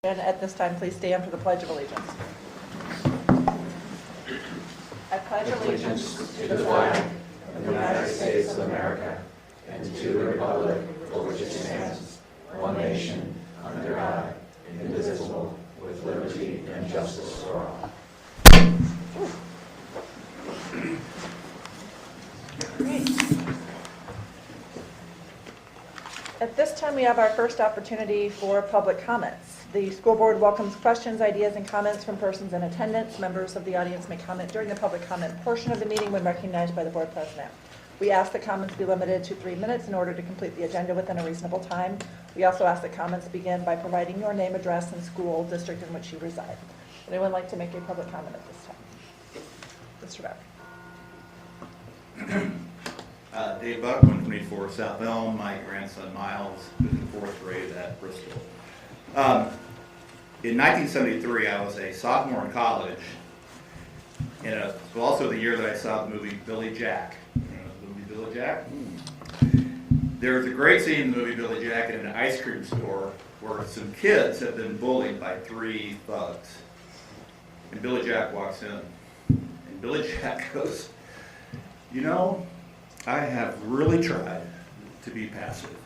And at this time, please stand for the Pledge of Allegiance. I pledge allegiance to the flag of the United States of America and to the republic for which it stands, one nation, under God, indivisible, with liberty and justice for all. Great. At this time, we have our first opportunity for public comments. The school board welcomes questions, ideas, and comments from persons in attendance. Members of the audience may comment during the public comment portion of the meeting when recognized by the board president. We ask that comments be limited to 3 minutes in order to complete the agenda within a reasonable time. We also ask that comments begin by providing your name, address, and school district in which you reside. Would anyone like to make a public comment at this time? Mr. Beck. Dave Buck, 124 South Elm. My grandson Miles is in 4th grade at Bristol. In 1973, I was a sophomore in college, and it was also the year that I saw the movie Billy Jack. You know the movie Billy Jack? There's a great scene in the movie Billy Jack in an ice cream store where some kids have been bullied by 3 thugs. And Billy Jack walks in, and Billy Jack goes, "You know, I have really tried to be passive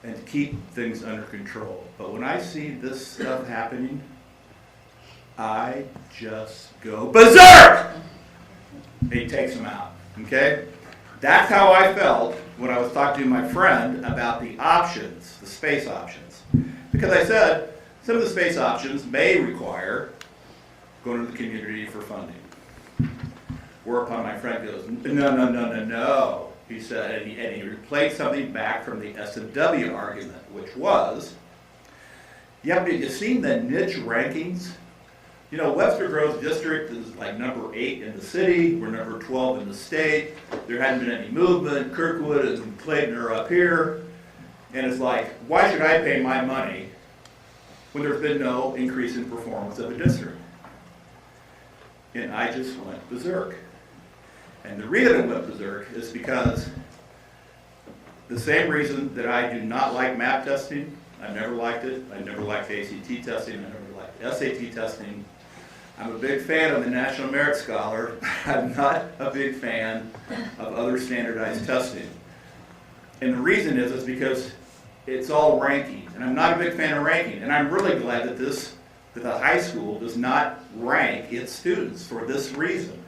and to keep things under control. But when I see this stuff happening, I just go berserk!" And he takes him out, okay? That's how I felt when I was talking to my friend about the options, the space options. Because I said, some of the space options may require going to the community for funding. Whereupon my friend goes, no. He said, and he replayed something back from the S&W argument, which was, yeah, but you've seen the niche rankings? You know, Webster Groves District is like number 8 in the city, we're number 12 in the state, there hadn't been any movement, Kirkwood and Clayton are up here, and it's like, why should I pay my money when there's been no increase in performance of the district? And I just went berserk. And the reason I went berserk is because the same reason that I do not like map testing, I've never liked it, I never liked ACT testing, I never liked SAT testing. I'm a big fan of the National Merit Scholar. I'm not a big fan of other standardized testing. And the reason is because it's all ranking, and I'm not a big fan of ranking. And I'm really glad that the high school does not rank its students for this reason.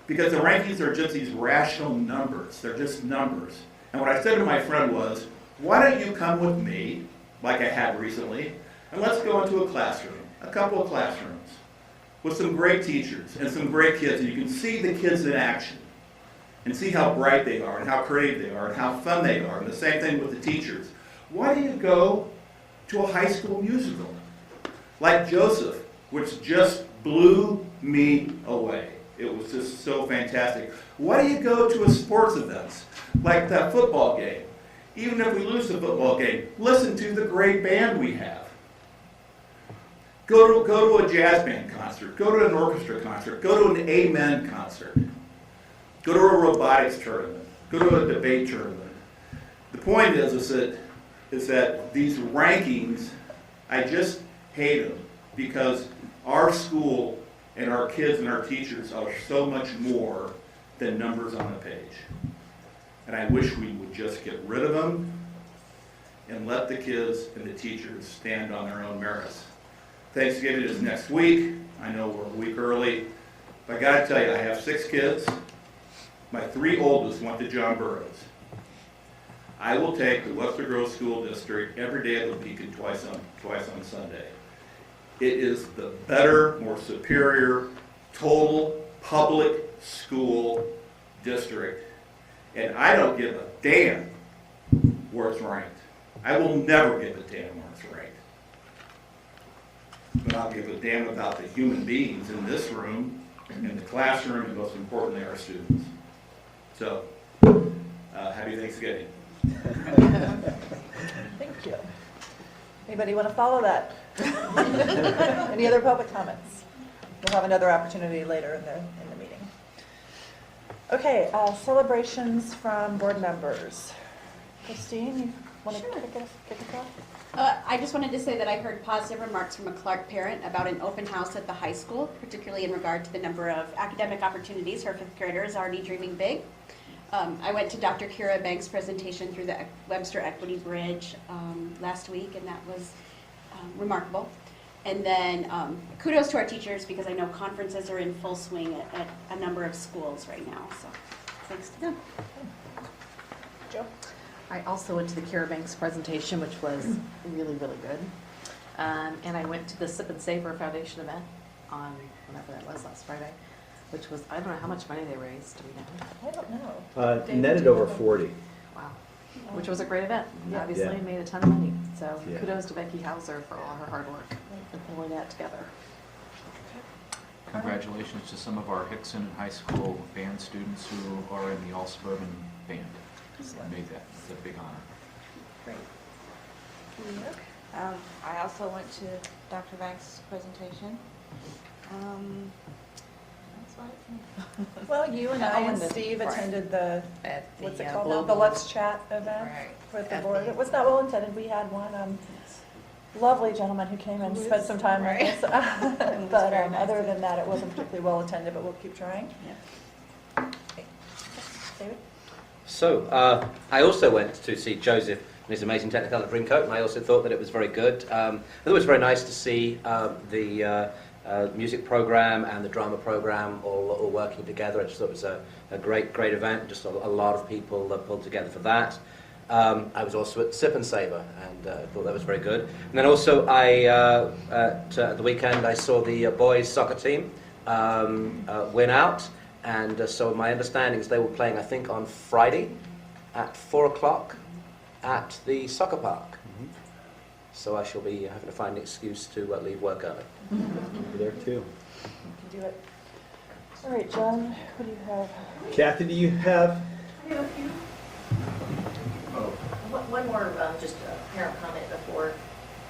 Because the rankings are just these rational numbers. They're just numbers. And what I said to my friend was, why don't you come with me, like I had recently, and let's go into a classroom, a couple of classrooms, with some great teachers and some great kids, and you can see the kids in action, and see how bright they are, and how creative they are, and how fun they are, and the same thing with the teachers. Why do you go to a high school musical, like Joseph, which just blew me away? It was just so fantastic. Why do you go to a sports events like that football game? Even if we lose the football game, listen to the great band we have. Go to a jazz band concert. Go to an orchestra concert. Go to an amen concert. Go to a robotics tournament. Go to a debate tournament. The point is that these rankings, I just hate them because our school and our kids and our teachers are so much more than numbers on a page. And I wish we would just get rid of them and let the kids and the teachers stand on their own merits. Thanksgiving is next week. I know we're a week early. But I gotta tell you, I have 6 kids. My 3 oldest went to John Burroughs. I will take the Webster Grove School District every day of the week and twice on Sunday. It is the better, more superior, total public school district. And I don't give a damn where it's ranked. I will never give a damn where it's ranked. But I'll give a damn about the human beings in this room, in the classroom, and most importantly, our students. So, happy Thanksgiving. Thank you. Anybody want to follow that? Any other public comments? We'll have another opportunity later in the meeting. Okay, celebrations from board members. Christine, you want to kick us off? I just wanted to say that I heard positive remarks from a Clark parent about an open house at the high school, particularly in regard to the number of academic opportunities her fifth grader is already dreaming big. I went to Dr. Kira Banks' presentation through the Webster Equity Bridge last week, and that was remarkable. And then kudos to our teachers, because I know conferences are in full swing at a number of schools right now, so thanks to them. Joe? I also went to the Kira Banks presentation, which was really, really good. And I went to the Sip and Savor Foundation event on whenever that was, last Friday, which was, I don't know how much money they raised, do we know? I don't know. Netted David, do you over know? 40. Wow. Which was a great event. Yeah. Obviously Yeah. made a ton of money. So Yeah. kudos to Becky Hauser for all her hard work in pulling that together. Congratulations to some of our Hickson High School band students who are in the all-suburban band. Made that. It's a big honor. Great. I also went to Dr. Banks' presentation. That's about it for me. Well, you and I Oh, and and the- Steve right. attended the, At what's it the, called now? The global- Let's Chat event Right. with the At board. the- It was not well intended. We had one lovely gentleman who came and Who spent is- some time with right. us. was But very nice. other than that, it wasn't particularly well attended, but we'll keep trying. Okay. David? So, I also went to see Joseph and his amazing Technicolor Dreamcoat, and I also thought that it was very good. It was very nice to see the music program and the drama program all working together. I just thought it was a great event, just a lot of people pulled together for that. I was also at Sip and Savor, and thought that was very good. And then also, at the weekend, I saw the boys soccer team win out. And so my understanding is they were playing, I think, on Friday at 4 o'clock at the soccer park. So I shall be having to find an excuse to leave work early. Over there too. You can do it. All right, John, what do you have? Kathy, do you have? I have a few. One more, just a parent comment before.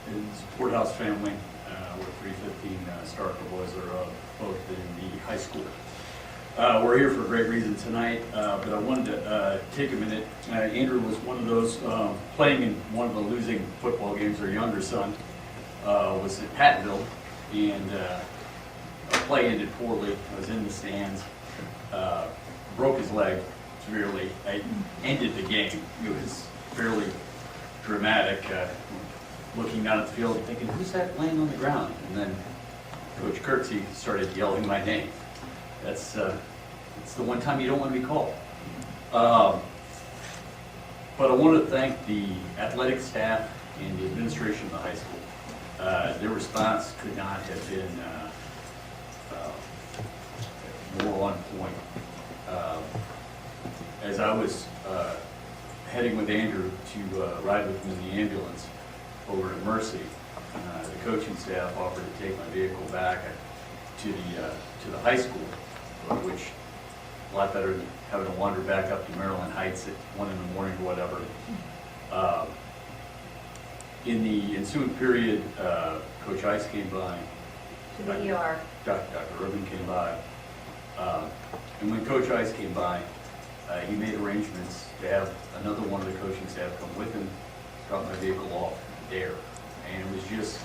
It's Courthouse family, we're 315 Starkville boys are both in the high school. We're here for a great reason tonight, but I wanted to take a minute. Andrew was one of those playing in one of the losing football games. Our younger son was at Pattonville, and play ended poorly. I was in the stands, broke his leg severely. I ended the game. It was fairly dramatic. Looking down at the field and thinking, who's that laying on the ground? And then Coach Kirksey started yelling my name. That's it's the one time you don't want to be called. But I want to thank the athletic staff and the administration of the high school. Their response could not have been more on point. As I was heading with Andrew to ride with him in the ambulance over to Mercy, the coaching staff offered to take my vehicle back to the high school, which a lot better than having to wander back up to Maryland Heights at 1 in the morning or whatever. In the ensuing period, Coach Ice came by. To the ER. Dr. Urban came by. And when Coach Ice came by, he made arrangements to have another one of the coaching staff come with him, drop my vehicle off there. And it was just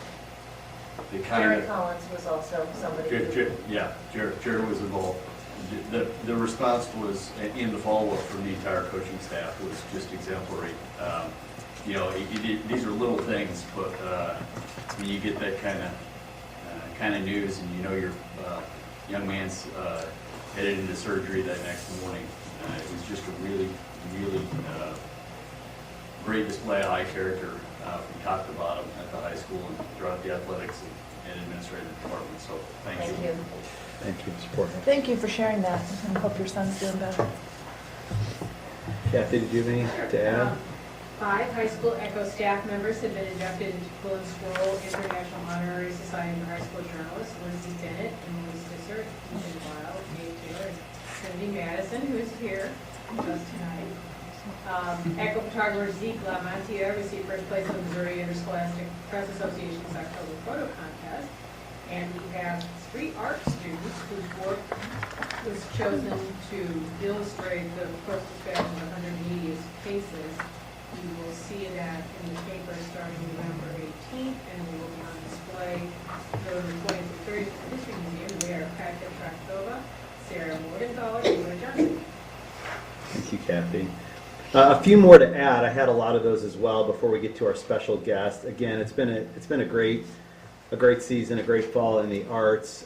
the kind Jerry of... Collins was also somebody. Jared was involved. The response was, in the follow-up from the entire coaching staff, was just exemplary. You know, these are little things, but when you get that kind of news, and you know your young man's headed into surgery that next morning, it was just a really great display of high character from top to bottom at the high school and throughout the athletics and administrative department. So thank you. Thank you. Thank you, support. Thank you for sharing that, and I hope your son's doing better. Kathy, did you have anything to add? 5 high school ECHO staff members have been inducted into Quill and Squirrel International Honorary Society of High School Journalists: Lindsay Dennett and Louise Sisser, Ethan Weil, Dave Taylor, and Cindy Madison, who is here with us tonight. ECHO photographer Zeke Lamantia received first place in the Missouri Interscholastic Press Association's October photo contest. And we have 3 art students whose work was chosen to illustrate the postal fashion of 180 cases You will see that in the paper starting November 18th, and we will be on display November 20th to 30th at the History Museum. We are Katia Trakova, Sarah Morgenthaler, and Laura Johnson. Thank you, Kathy. A few more to add. I had a lot of those as well before we get to our special guest. Again, it's been a great season, a great fall in the arts.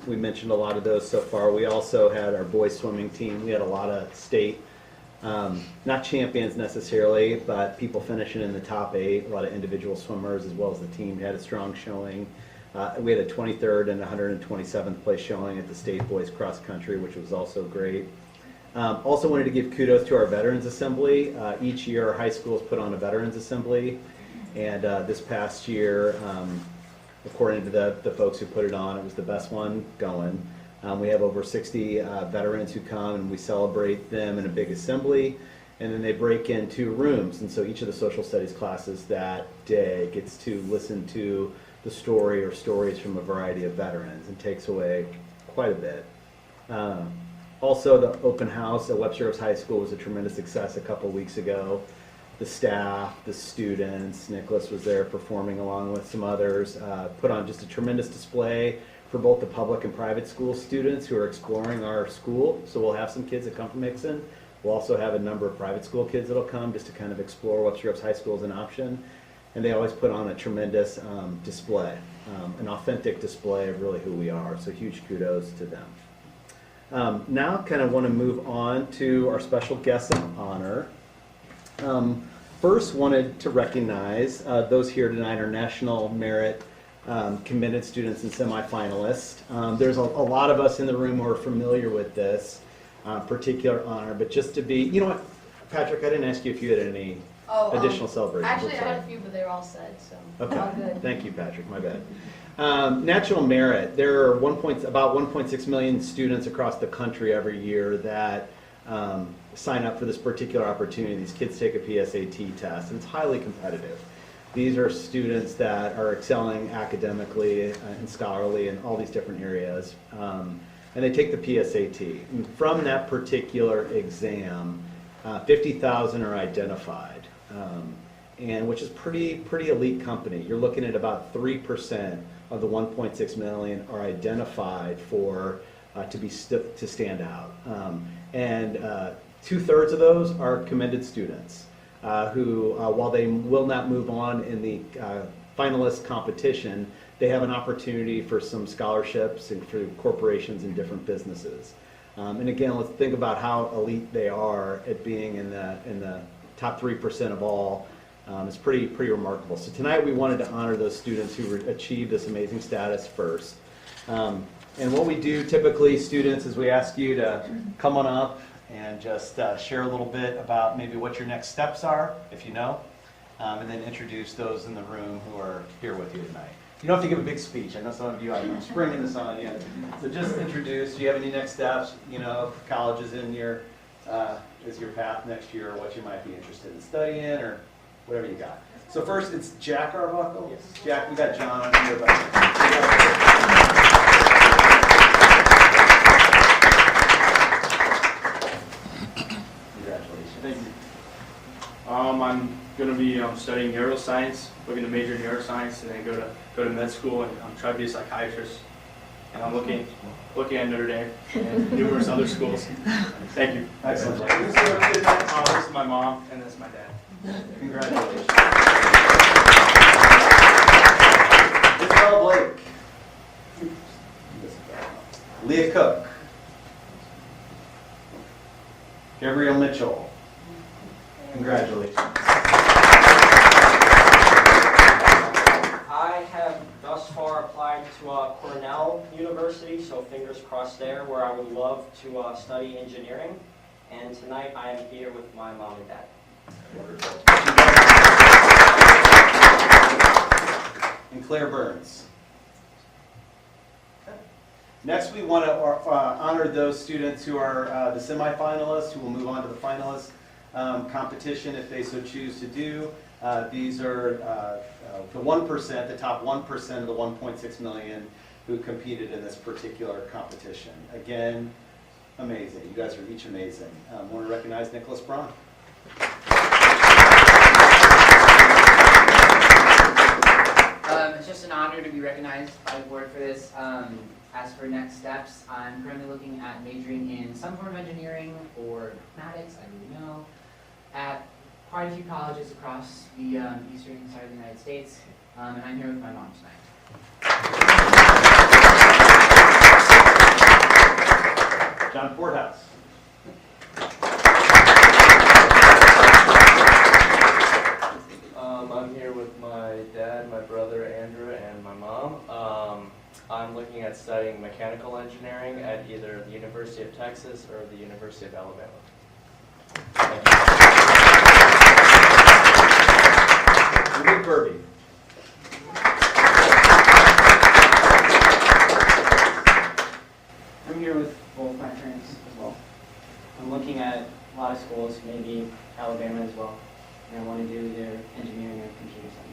We mentioned a lot of those so far. We also had our boys swimming team. We had a lot of state, not champions necessarily, but people finishing in the top 8. A lot of individual swimmers as well as the team had a strong showing. We had a 23rd and 127th place showing at the state boys cross country, which was also great. Also wanted to give kudos to our Veterans Assembly. Each year our high schools put on a Veterans Assembly, and this past year, according to the folks who put it on, it was the best one going. We have over 60 veterans who come, and we celebrate them in a big assembly, and then they break into rooms, and so each of the social studies classes that day gets to listen to the story or stories from a variety of veterans, and takes away quite a bit. Also, the open house at Webster Groves High School was a tremendous success a couple weeks ago. The staff, the students, Nicholas was there performing along with some others, put on just a tremendous display for both the public and private school students who are exploring our school. So we'll have some kids that come from Hickson. We'll also have a number of private school kids that'll come just to kind of explore Webster Groves High School as an option. And they always put on a tremendous display, an authentic display of really who we are. So huge kudos to them. Now kind of want to move on to our special guest of honor. First wanted to recognize those here tonight are National Merit committed students and semifinalists. There's a lot of us in the room who are familiar with this particular honor, but just to be, you know what, Patrick, I didn't ask you if you had any additional celebrations. Actually, I had a few, but they're all said, so okay. all good. Thank you, Patrick, my bad. National Merit, there are about 1.6 million students across the country every year that sign up for this particular opportunity. These kids take a PSAT test, and it's highly competitive. These are students that are excelling academically and scholarly in all these different areas, and they take the PSAT. And from that particular exam, 50,000 are identified, and which is pretty elite company. You're looking at about 3% of the 1.6 million are identified for to stand out, and 2/3 of those are commended students who, while they will not move on in the finalist competition, they have an opportunity for some scholarships and through corporations and different businesses. And again, let's think about how elite they are at being in the top 3% of all. It's pretty remarkable. So tonight we wanted to honor those students who achieved this amazing status first. And what we do typically, students, is we ask you to come on up and just share a little bit about maybe what your next steps are, if you know, and then introduce those in the room who are here with you tonight. You don't have to give a big speech. I know some of you, I'm springing this on you. So just introduce, do you have any next steps? You know, if college is in your, is your path next year, or what you might be interested in studying, or whatever you got. So first, it's Jack Arbuckle. Yes. Jack, we got John on here. Congratulations. Thank you. I'm going to be studying neuroscience, looking to major in neuroscience, and then go to med school and try to be a psychiatrist. And I'm looking at Notre Dame and numerous other schools. Thank you. Excellent. This is my mom, and this is my dad. Congratulations. Isabel Blake. Leah Cook. Gabrielle Mitchell. Congratulations. I have thus far applied to Cornell University, so fingers crossed there, where I would love to study engineering. And tonight I am here with my mom and dad. And Claire Burns. Next, we want to honor those students who are the semifinalists, who will move on to the finalist competition if they so choose to do. These are the 1%, the top 1% of the 1.6 million who competed in this particular competition. Again, amazing. You guys are each amazing. I want to recognize Nicholas Braun. It's just an honor to be recognized by the board for this. As for next steps, I'm currently looking at majoring in some form of engineering or mathematics, I don't really know, at quite a few colleges across the eastern side of the United States, and I'm here with my mom tonight. John Porthouse. I'm here with my dad, my brother Andrew, and my mom. I'm looking at studying mechanical engineering at either the University of Texas or the University of Alabama. Ruby Kirby. I'm here with both my parents as well. I'm looking at a lot of schools, maybe Alabama as well, and I want to do either engineering or computer science.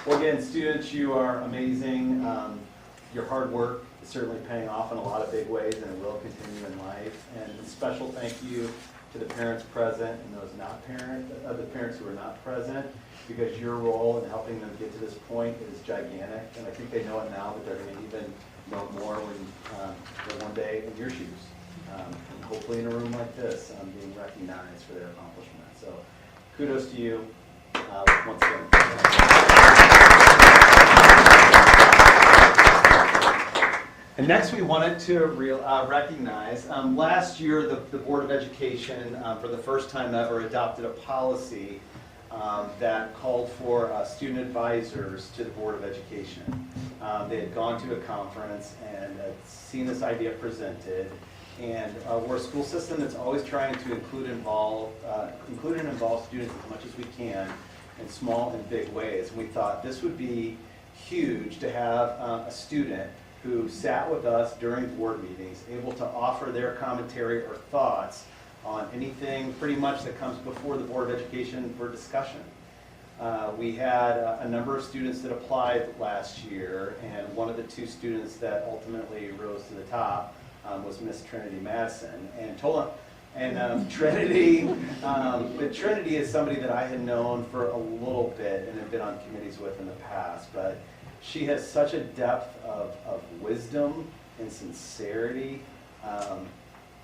Well, again, students, you are amazing. Your hard work is certainly paying off in a lot of big ways, and it will continue in life. And a special thank you to the parents present and those not the parents who are not present, because your role in helping them get to this point is gigantic. And I think they know it now, but they're going to even know more when they're one day in your shoes, and hopefully in a room like this, being recognized for their accomplishments. So kudos to you once again. And next we wanted to recognize, last year the Board of Education, for the first time ever, adopted a policy that called for student advisors to the Board of Education. They had gone to a conference and had seen this idea presented, and we're a school system that's always trying to include and involve students as much as we can in small and big ways. And we thought this would be huge to have a student who sat with us during board meetings, able to offer their commentary or thoughts on anything pretty much that comes before the Board of Education for discussion. We had a number of students that applied last year, and one of the two students that ultimately rose to the top was Miss Trinity Madison. And Trinity, but Trinity is somebody that I had known for a little bit and have been on committees with in the past, but she has such a depth of wisdom and sincerity, and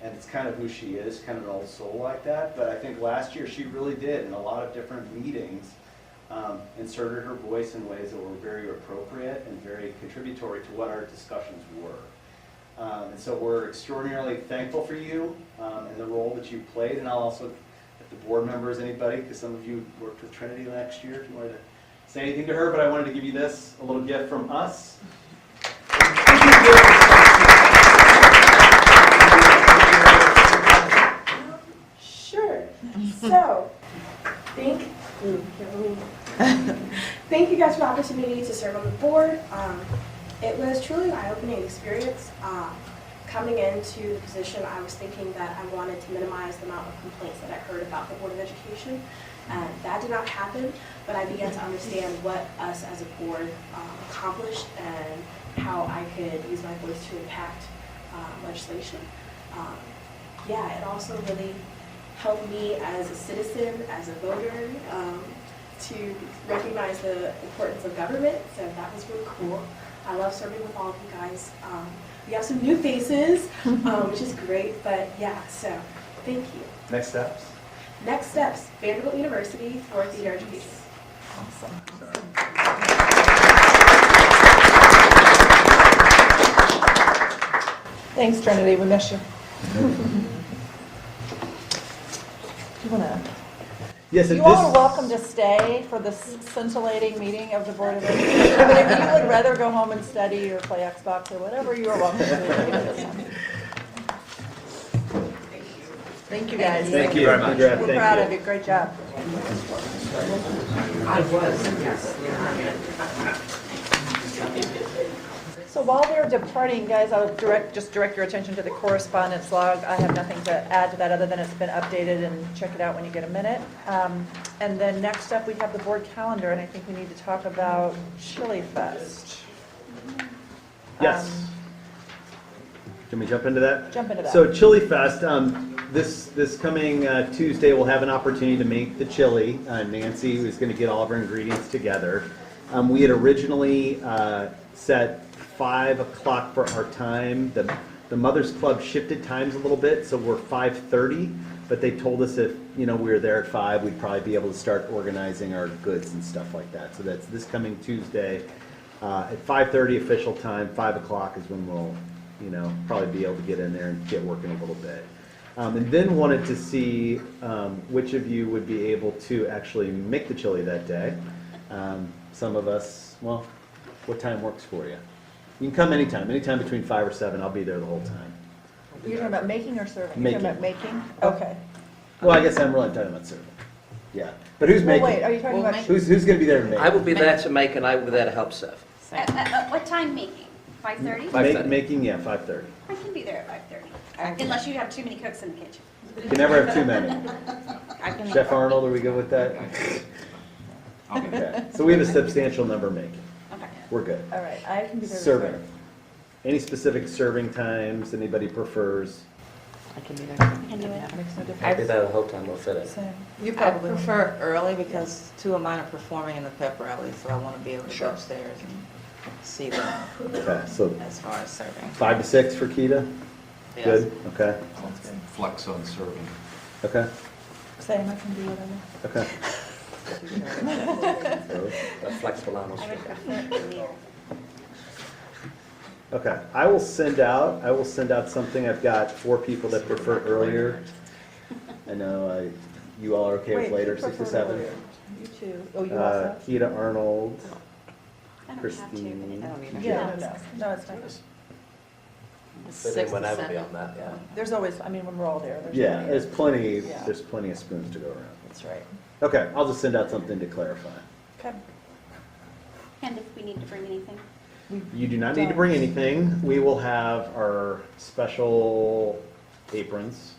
it's kind of who she is, kind of an old soul like that. But I think last year she really did, in a lot of different meetings, inserted her voice in ways that were very appropriate and very contributory to what our discussions were. And so we're extraordinarily thankful for you and the role that you played. And I'll also, if the board members, anybody, because some of you worked with Trinity last year, if you wanted to say anything to her, but I wanted to give you this, a little gift from us. Sure. So, thank you guys for the opportunity to serve on the board. It was truly an eye-opening experience. Coming into the position, I was thinking that I wanted to minimize the amount of complaints that I heard about the Board of Education. And that did not happen, but I began to understand what us as a board accomplished and how I could use my voice to impact legislation. It also really helped me as a citizen, as a voter, to recognize the importance of government, so that was really cool. I love serving with all of you guys. We have some new faces, which is great, but so thank you. Next steps? Next steps, Vanderbilt University for theater education. Awesome. Thanks, Trinity. We miss you. You want to? Yes, you all are welcome to stay for this scintillating meeting of the Board of Education. But if you would rather go home and study or play Xbox or whatever, you are welcome to. Thank you, guys. Thank you very much. We're proud of you. Great job. I was, yes. So while they're departing, guys, I'll just direct your attention to the correspondence log. I have nothing to add to that other than it's been updated, and check it out when you get a minute. And then next up, we have the board calendar, and I think we need to talk about Chili Fest. Yes. Can we jump into that? Jump into that. So Chili Fest, this coming Tuesday, we'll have an opportunity to make the chili. Nancy is going to get all of our ingredients together. We had originally set 5 o'clock for our time. The Mothers Club shifted times a little bit, so we're 5:30. But they told us if we were there at 5, we'd probably be able to start organizing our goods and stuff like that. So that's this coming Tuesday at 5:30 official time. 5 o'clock is when we'll probably be able to get in there and get working a little bit. And then wanted to see which of you would be able to actually make the chili that day. Some of us, well, what time works for you? You can come anytime between 5 or 7. I'll be there the whole time. You're talking about making or serving? Making. You're talking about making? Okay. Well, I guess I'm really talking about serving. Yeah, but who's making? Wait, are you talking about? Who's going to be there to make? I will be there to make, and I will be there to help serve. At what time making? 5:30? Making, yeah, 5:30. I can be there at 5:30, unless you have too many cooks in the kitchen. You can never have too many. Chef Arnold, are we good with that? Okay, so we have a substantial number making. Okay. We're good. All right, I can be there. to Serving. serve. Any specific serving times anybody prefers? I can be there. I can do it. Makes no I'll be difference. there the whole time, we'll fit it. Same. You probably prefer early because 2 of mine are performing in the pep rally, so I want to be able to Sure. go upstairs and see them Okay, so as far as serving. 5 to 6 for Keita? Yes. Good, okay, Sounds good. Flex on serving. okay, Same, I can do whatever. okay. A flexible arm. I would prefer earlier. Okay, I will send out something. I've got 4 people that prefer earlier. I know you all are okay with Wait, later, who 6 to preferred 7. earlier? You too. Oh, you also? Keita, Arnold, I don't have to, Christine. but I don't need Yeah, no, it's fine. Fit in whenever beyond that, yeah. There's always, I mean, when we're all there, there's. Yeah, there's plenty, Yeah. there's plenty of spoons to go around. That's right. Okay, I'll just send out something to clarify. Okay. And if we need to bring anything. You do not need to bring anything. We will have our special aprons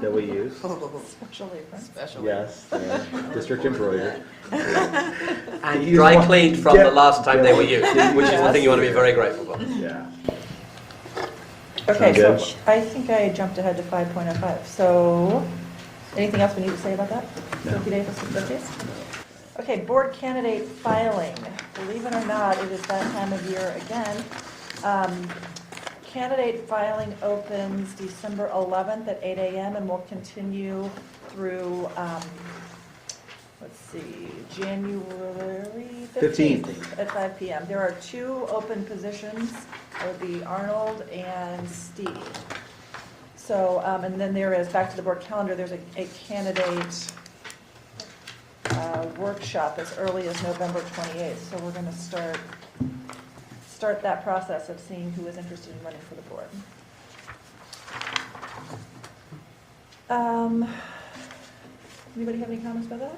that we use. Special apron. Special. Yes, they're district embroidered. And Use dry one- cleaned from the last time they were used, which is the Yes. thing you want to be very grateful for. Yeah. Okay, Sound so good? I think I jumped ahead to 5.05. So, anything else we need to say about that? No. Okey Davis is the case? Okay, board candidate filing. Believe it or not, it is that time of year again. Candidate filing opens December 11th at 8 a.m. and will continue through, let's see, January 15th at 5 p.m. There are 2 open positions. It would be Arnold and Steve. So, and then there is, back to the board calendar, there's a candidate workshop as early as November 28th. So we're going to start that process of seeing who is interested in running for the board. Anybody have any comments about that?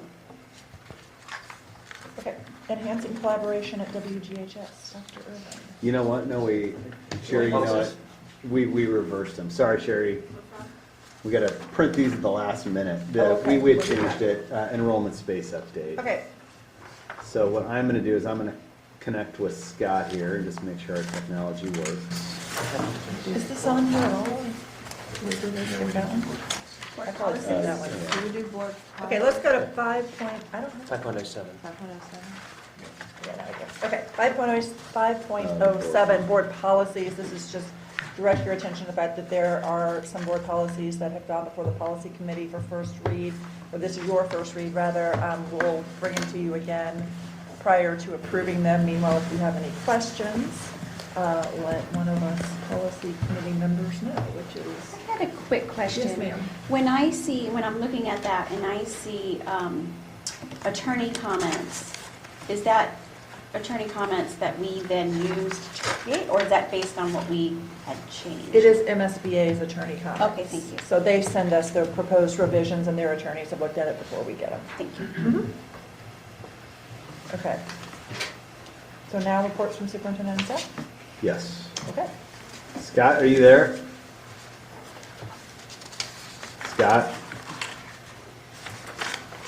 Okay, enhancing collaboration at WGHS, Dr. Irvin. You know what? No, Sherry, you know what? We reversed them. Sorry, Sherry. We got to print these at the last minute. Okay. We had changed it, enrollment space update. Okay, So what I'm going to do is I'm going to connect with Scott here and just make sure our technology works. is this on here at all? Can we do this for that one? I probably saved that one. Do we do board? Okay, let's go to 5 point, I don't know. 5.07. 507. Yeah, no, I guess. Okay, 5.07, board policies. This is just direct your attention to the fact that there are some board policies that have gone before the policy committee for first read, or this is your first read, rather. We'll bring them to you again prior to approving them. Meanwhile, if you have any questions, let one of us policy committee members know, which is... I had a quick question. Yes, ma'am. When I'm looking at that and I see attorney comments, is that attorney comments that we then used to create, or is that based on what we had changed? It is MSBA's attorney comments. Okay, thank you. So they send us their proposed revisions, and their attorneys have looked at it before we get them. Thank you. Mhm. Okay. So now reports from superintendent and staff? Yes. Okay. Scott, are you there? Scott?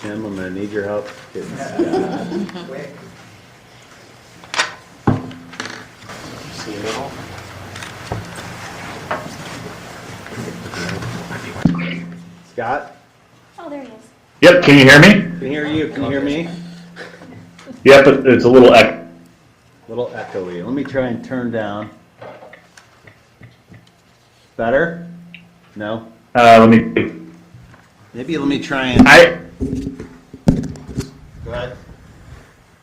Tim, I'm going to need your help getting Scott. Quick. See you all. Scott? Oh, there he is. Yep, can you hear me? Can hear you. Can you hear me? Yep, it's a little Little echoey. Let me try and turn down. Better? No? let me, Maybe let me try and. Go ahead.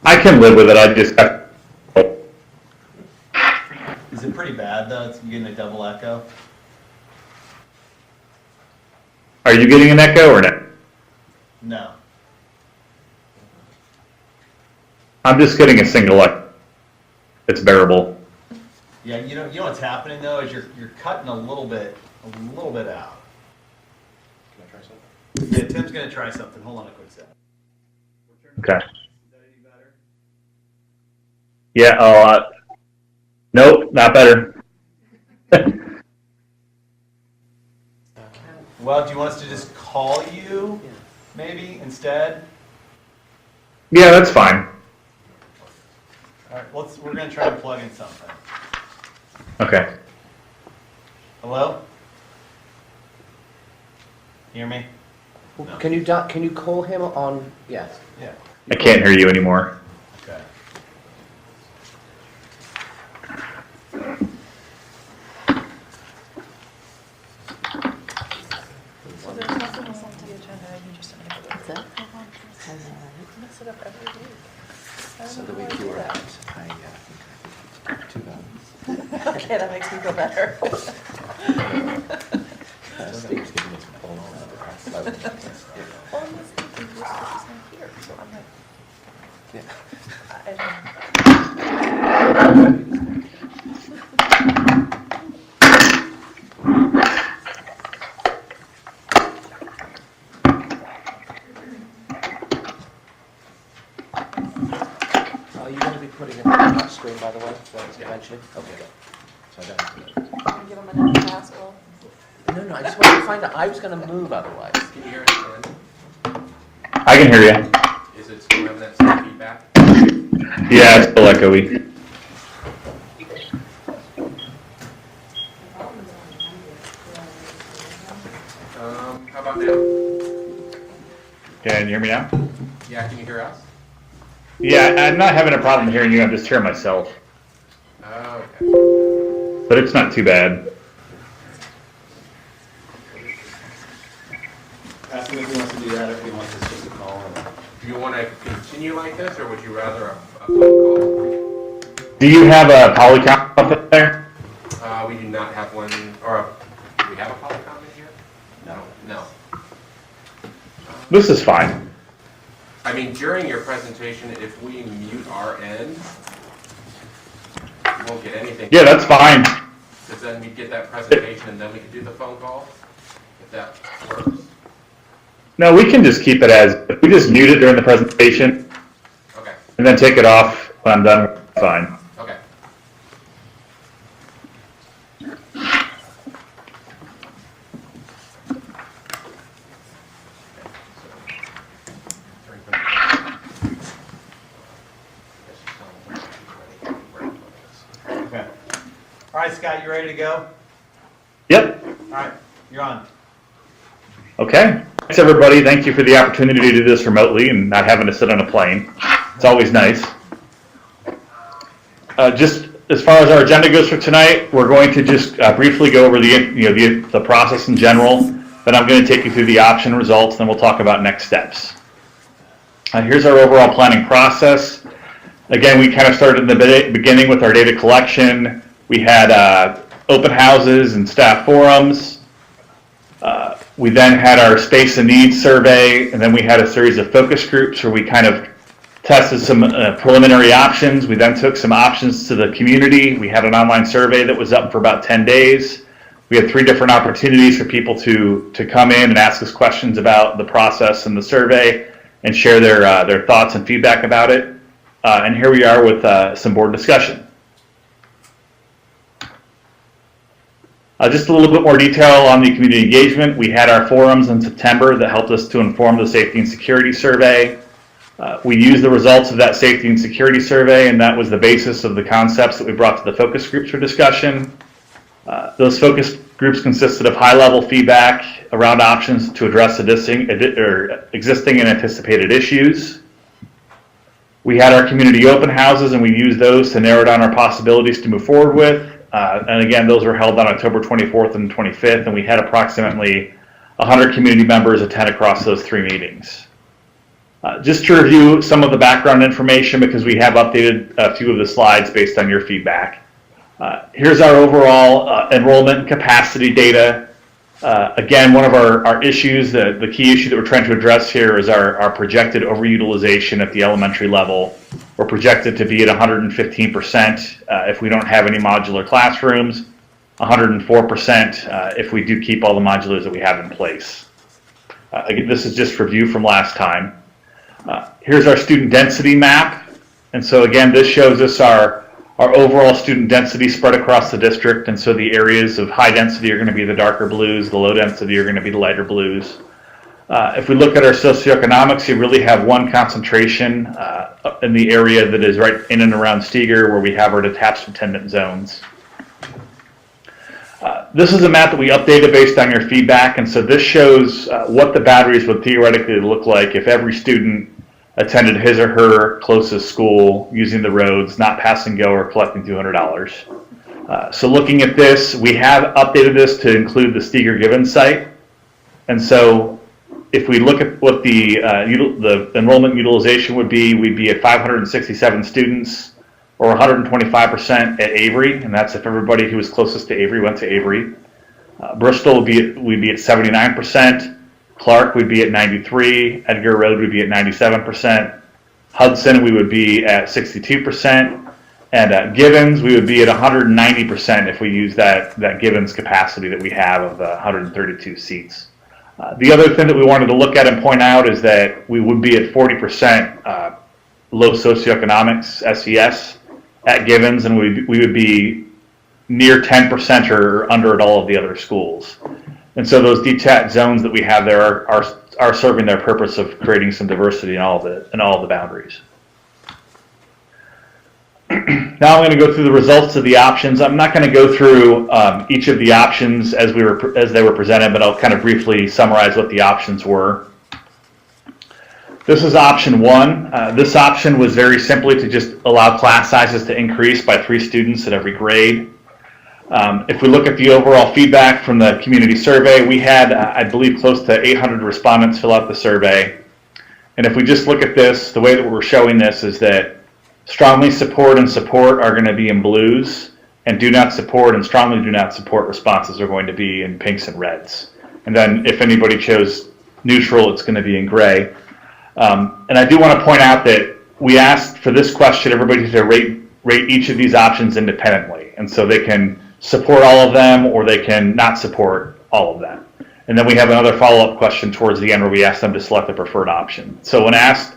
I can live with it, I just, Is it pretty bad though? It's getting a double echo. are you getting an echo or no? No. I'm just getting a single echo. It's bearable. Yeah, you know what's happening though is you're cutting a little bit out. Can I try something? Yeah, Tim's gonna try something. Hold on a quick second. Okay. Is that any better? Yeah, nope, not better. Well, do you want us to just call you, maybe, instead? Yeah, that's fine. All right, we're going to try to plug in something. Okay. Hello? Hear me? No. Can you call him on? Yes. Yeah. I can't hear you anymore. Okay. So there's nothing else on the agenda, you just enable it. That's it? Mix it up every week. So the week you were out, I think 2 hours. Okay, that makes me feel better. Steve's giving me some phone calls. Well, I'm just thinking, this is not here, so I'm like, Are you going to be putting it on that screen, by the way, eventually? Okay. So I don't have to I'm give him another password. No, I just wanted to find out. I was going to move otherwise. Can you hear us, Dan? I can hear you. Is it still having that same feedback? Yeah, it's still echoey. How about now? Can you hear me now? Yeah, can you hear us? Yeah, I'm not having a problem hearing you, I'm just hearing myself. Oh, okay. But it's not too bad. Ask him if he wants to do that or if he wants us just to call him. Do you want to continue like this, or would you rather a phone call? Do you have a polycom up there? We do not have one, or do we have a polycom in here? No. No. This is fine. I mean, during your presentation, if we mute our end, we won't get anything. Yeah, that's fine. Because then we get that presentation and then we can do the phone call, if that works. No, we can just keep it as, if we just mute it during the presentation. Okay. And then take it off when I'm done, fine. Okay. Okay. All right, Scott, you ready to go? Yep. All right, you're on. Okay. Thanks, everybody. Thank you for the opportunity to do this remotely and not having to sit on a plane. It's always nice. Just as far as our agenda goes for tonight, we're going to just briefly go over the process in general. Then I'm going to take you through the option results, then we'll talk about next steps. Here's our overall planning process. Again, we kind of started in the beginning with our data collection. We had open houses and staff forums. We then had our space and needs survey, and then we had a series of focus groups where we kind of tested some preliminary options. We then took some options to the community. We had an online survey that was up for about 10 days. We had 3 different opportunities for people to come in and ask us questions about the process and the survey and share their thoughts and feedback about it. And here we are with some board discussion. Just a little bit more detail on the community engagement. We had our forums in September that helped us to inform the safety and security survey. We used the results of that safety and security survey, and that was the basis of the concepts that we brought to the focus groups for discussion. Those focus Groups consisted of high-level feedback around options to address existing and anticipated issues. We had our community open houses, and we used those to narrow down our possibilities to move forward with. And again, those were held on October 24th and 25th, and we had approximately 100 community members attend across those 3 meetings. Just to review some of the background information, because we have updated a few of the slides based on your feedback. Here's our overall enrollment capacity data. Again, one of our issues, the key issue that we're trying to address here is our projected overutilization at the elementary level. We're projected to be at 115% if we don't have any modular classrooms, 104% if we do keep all the modulars that we have in place. Again, this is just review from last time. Here's our student density map. And so again, this shows us our overall student density spread across the district, and so the areas of high density are going to be the darker blues, the low density are going to be the lighter blues. If we look at our socioeconomics, you really have one concentration in the area that is right in and around Steger, where we have our detached attendant zones. This is a map that we updated based on your feedback, and so this shows what the boundaries would theoretically look like if every student attended his or her closest school using the roads, not pass and go or collecting $200. So looking at this, we have updated this to include the Steger-Gibbons site. And so if we look at what the enrollment utilization would be, we'd be at 567 students, or 125% at Avery, and that's if everybody who was closest to Avery went to Avery. Bristol we'd be at 79%. Clark would be at 93%, Edgar Road would be at 97%, Hudson we would be at 62%, and Gibbons we would be at 190% if we use that Gibbons capacity that we have of 132 seats. The other thing that we wanted to look at and point out is that we would be at 40% low socioeconomics SES at Gibbons, and we would be near 10% or under at all of the other schools. And so those detached zones that we have there are serving their purpose of creating some diversity in all the boundaries. Now I'm going to go through the results of the options. I'm not going to go through each of the options as they were presented, but I'll kind of briefly summarize what the options were. This is option 1. This option was very simply to just allow class sizes to increase by 3 students at every grade. If we look at the overall feedback from the community survey, we had, I believe, close to 800 respondents fill out the survey. And if we just look at this, the way that we're showing this is that strongly support and support are going to be in blues, and do not support and strongly do not support responses are going to be in pinks and reds. And then if anybody chose neutral, it's going to be in gray. And I do want to point out that we asked for this question everybody to rate each of these options independently. And so they can support all of them, or they can not support all of them. And then we have another follow-up question towards the end where we ask them to select the preferred option. So when asked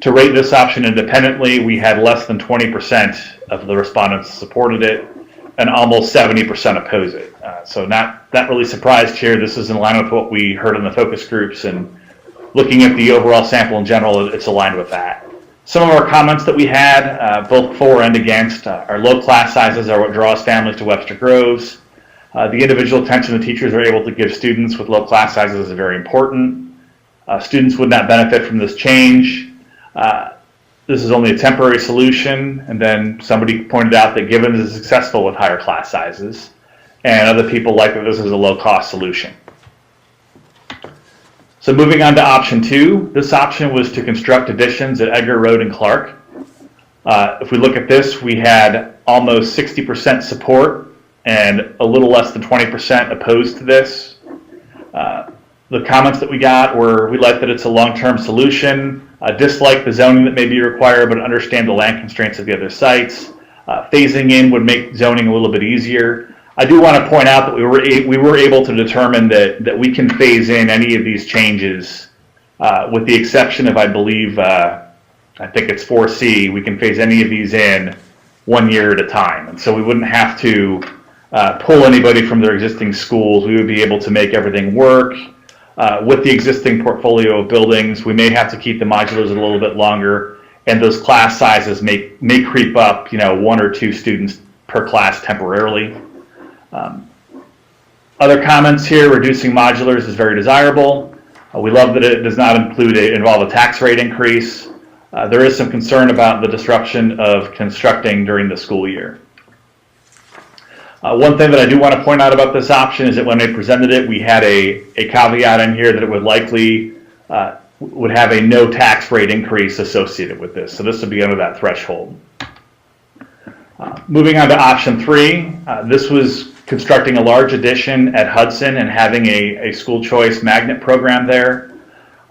to rate this option independently, we had less than 20% of the respondents supported it, and almost 70% oppose it. So not really surprised here. This is in line with what we heard in the focus groups, and looking at the overall sample in general, it's aligned with that. Some of our comments that we had, both for and against, our low class sizes are what draws families to Webster Groves. The individual attention the teachers are able to give students with low class sizes is very important. Students would not benefit from this change. This is only a temporary solution. And then somebody pointed out that Gibbons is successful with higher class sizes, and other people like that this is a low cost solution. So moving on to option 2, this option was to construct additions at Edgar Road and Clark. If we look at this, we had almost 60% support and a little less than 20% opposed to this. The comments that we got were, we like that it's a long-term solution, dislike the zoning that may be required, but understand the land constraints of the other sites. Phasing in would make zoning a little bit easier. I do want to point out that we were able to determine that we can phase in any of these changes, with the exception of, I believe, I think it's 4C, we can phase any of these in 1 year at a time. And so we wouldn't have to pull anybody from their existing schools. We would be able to make everything work. With the existing portfolio of buildings, we may have to keep the modulars a little bit longer, and those class sizes may creep up, 1 or 2 students per class temporarily. Other comments here, reducing modulars is very desirable. We love that it does not involve a tax rate increase. There is some concern about the disruption of constructing during the school year. One thing that I do want to point out about this option is that when they presented it, we had a caveat in here that it would likely would have a no tax rate increase associated with this. So this would be under that threshold. Moving on to option 3, this was constructing a large addition at Hudson and having a school choice magnet program there.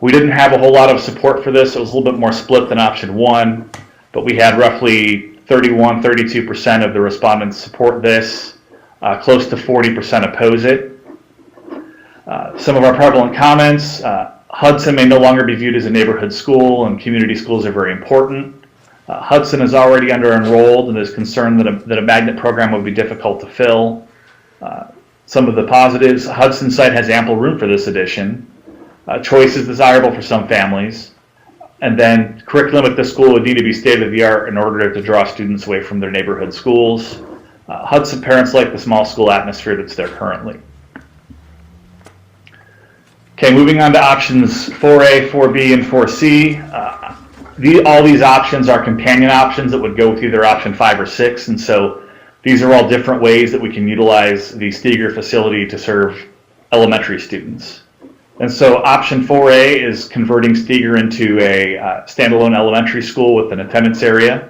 We didn't have a whole lot of support for this. It was a little bit more split than option 1, but we had roughly 32% of the respondents support this. Close to 40% oppose it. Some of our prevalent comments, Hudson may no longer be viewed as a neighborhood school, and community schools are very important. Hudson is already under-enrolled and is concerned that a magnet program would be difficult to fill. Some of the positives, Hudson site has ample room for this addition. Choice is desirable for some families. And then curriculum at this school would need to be state-of-the-art in order to draw students away from their neighborhood schools. Hudson parents like the small school atmosphere that's there currently. Okay, moving on to options 4A, 4B, and 4C. All these options are companion options that would go with either option 5 or 6, and so these are all different ways that we can utilize the Steger facility to serve elementary students. And so option 4A is converting Steger into a standalone elementary school with an attendance area.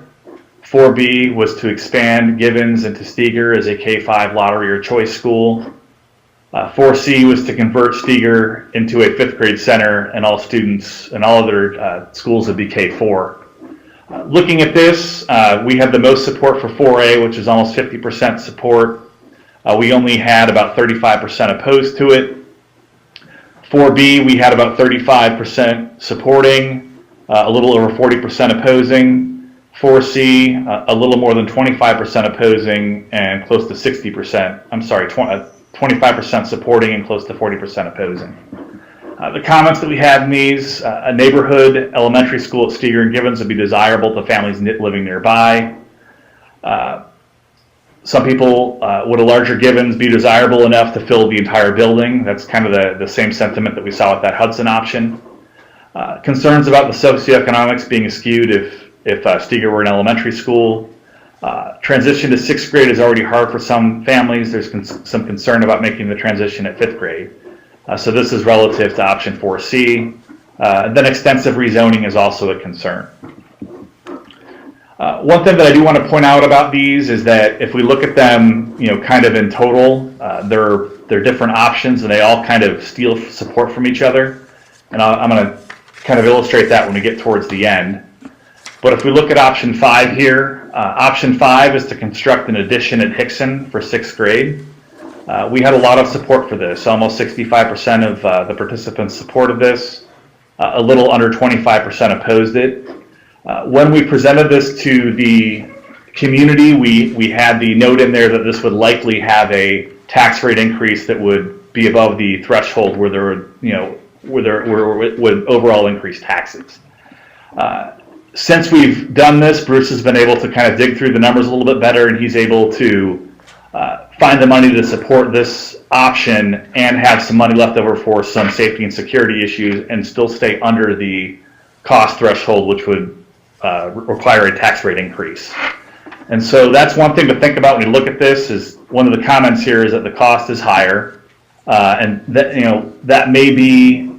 4B was to expand Givens into Steger as a K-5 lottery or choice school. 4C was to convert Steger into a 5th grade center, and all students and all other schools would be K-4. Looking at this, we had the most support for 4A, which is almost 50% support. We only had about 35% opposed to it. 4B, we had about 35% supporting, a little over 40% opposing. 4C, a little more than 25% opposing and close to 60%. I'm sorry, 25% supporting and close to 40% opposing. The comments that we had in these, a neighborhood elementary school at Steger and Givens would be desirable to families living nearby. Some people, would a larger Givens be desirable enough to fill the entire building? That's kind of the same sentiment that we saw with that Hudson option. Concerns about the socioeconomics being skewed if Steger were an elementary school. Transition to 6th grade is already hard for some families. There's some concern about making the transition at 5th grade. So this is relative to option 4C. Then extensive rezoning is also a concern. One thing that I do want to point out about these is that if we look at them, kind of in total, they're different options and they all kind of steal support from each other. And I'm going to kind of illustrate that when we get towards the end. But if we look at option 5 here, option 5 is to construct an addition at Hickson for 6th grade. We had a lot of support for this. Almost 65% of the participants supported this. A little under 25% opposed it. When we presented this to the community, we had the note in there that this would likely have a tax rate increase that would be above the threshold where there would overall increase taxes. Since we've done this, Bruce has been able to kind of dig through the numbers a little bit better, and he's able to find the money to support this option and have some money left over for some safety and security issues and still stay under the cost threshold, which would require a tax rate increase. And so that's one thing to think about when you look at this. Is one of the comments here is that the cost is higher, and that that may be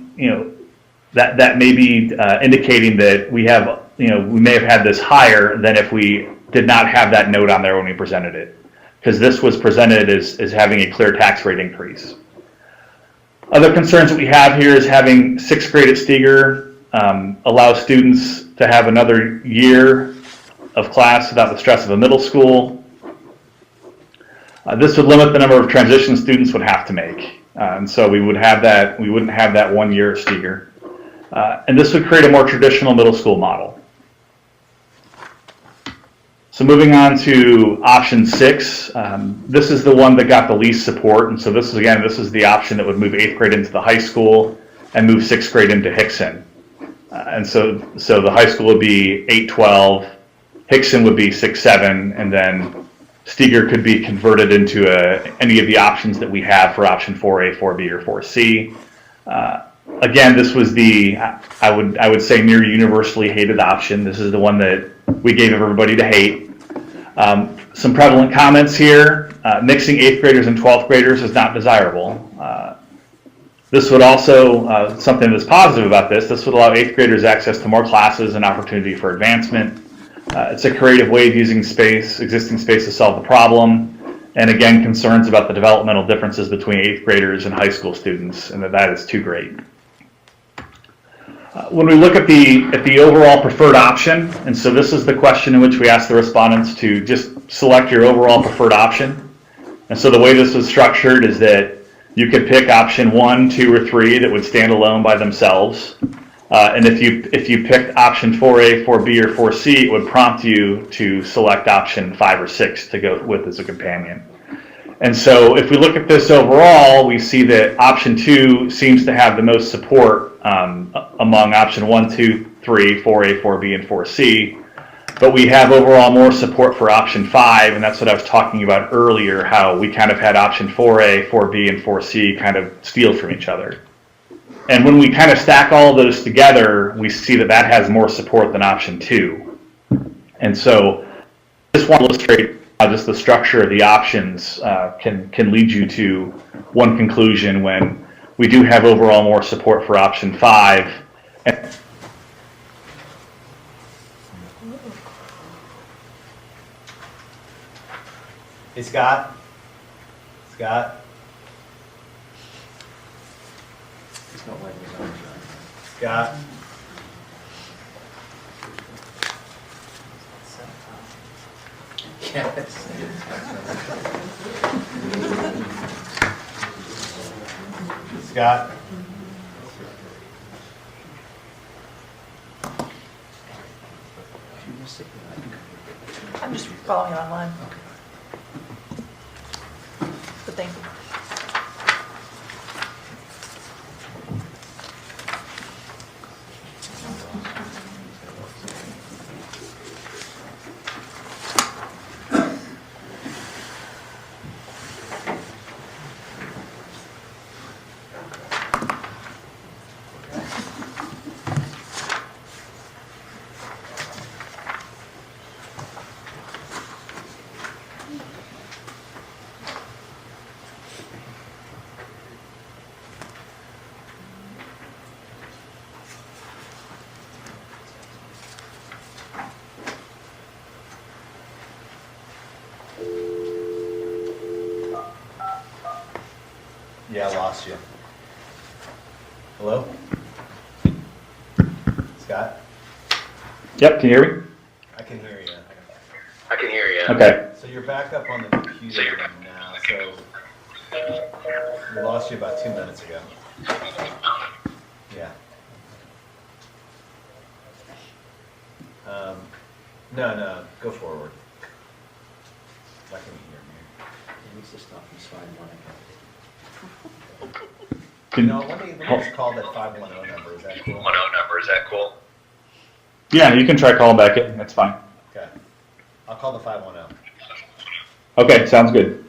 that may be indicating that we have we may have had this higher than if we did not have that note on there when we presented it, because this was presented as having a clear tax rate increase. Other concerns that we have here is having 6th grade at Steger allows students to have another year of class without the stress of a middle school. This would limit the number of transition students would have to make, and so we wouldn't have that 1 year at Steger. And this would create a more traditional middle school model. So moving on to option 6, this is the one that got the least support, and so this is the option that would move 8th grade into the high school and move 6th grade into Hickson. And so the high school would be 8-12, Hickson would be 6-7, and then Steger could be converted into any of the options that we have for option 4A, 4B, or 4C. Again, this was I would say near universally hated option. This is the one that we gave everybody to hate. Some prevalent comments here. Mixing 8th graders and 12th graders is not desirable. This would also, something that's positive about this would allow 8th graders access to more classes and opportunity for advancement. It's a creative way of using existing space to solve the problem. And again, concerns about the developmental differences between 8th graders and high school students, and that is too great. When we look at the overall preferred option, and so this is the question in which we ask the respondents to just select your overall preferred option. And so the way this was structured is that you could pick option 1, 2, or 3 that would stand alone by themselves. And if you picked option 4A, 4B, or 4C, it would prompt you to select option 5 or 6 to go with as a companion. And so if we look at this overall, we see that option 2 seems to have the most support among option 1, 2, 3, 4A, 4B, and 4C. But we have overall more support for option 5, and that's what I was talking about earlier, how we kind of had option 4A, 4B, and 4C kind of steal from each other. And when we kind of stack all of those together, we see that that has more support than option 2. And so I just want to illustrate how just the structure of the options can lead you to one conclusion when we do have overall more support for option 5. Hey, Scott? Scott? He's not letting us know. Scott? Scott? I'm just following it online. But thank you. Yeah, I lost you. Hello? Scott? Yep, can you hear me? I can hear you. I can hear you. Okay. So you're back up on the computer now, so we lost you about 2 minutes ago. Yeah. No, go forward. I can hear me. He needs to stop from sliding one Let me just call that 510 number. Is that cool? Yeah, you can try calling back in. That's fine. Okay. I'll call the 510. Okay, sounds good.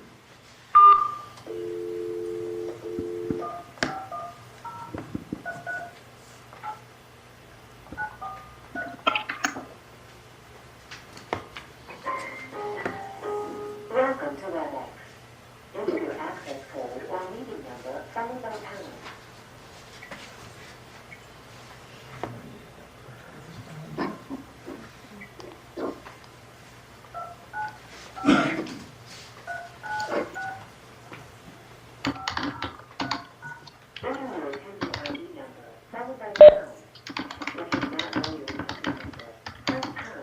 Welcome to WebEx. Enter your access code or meeting number followed by pound. Enter your attendee ID number followed by pound. If you do not know your attendee number, press pound.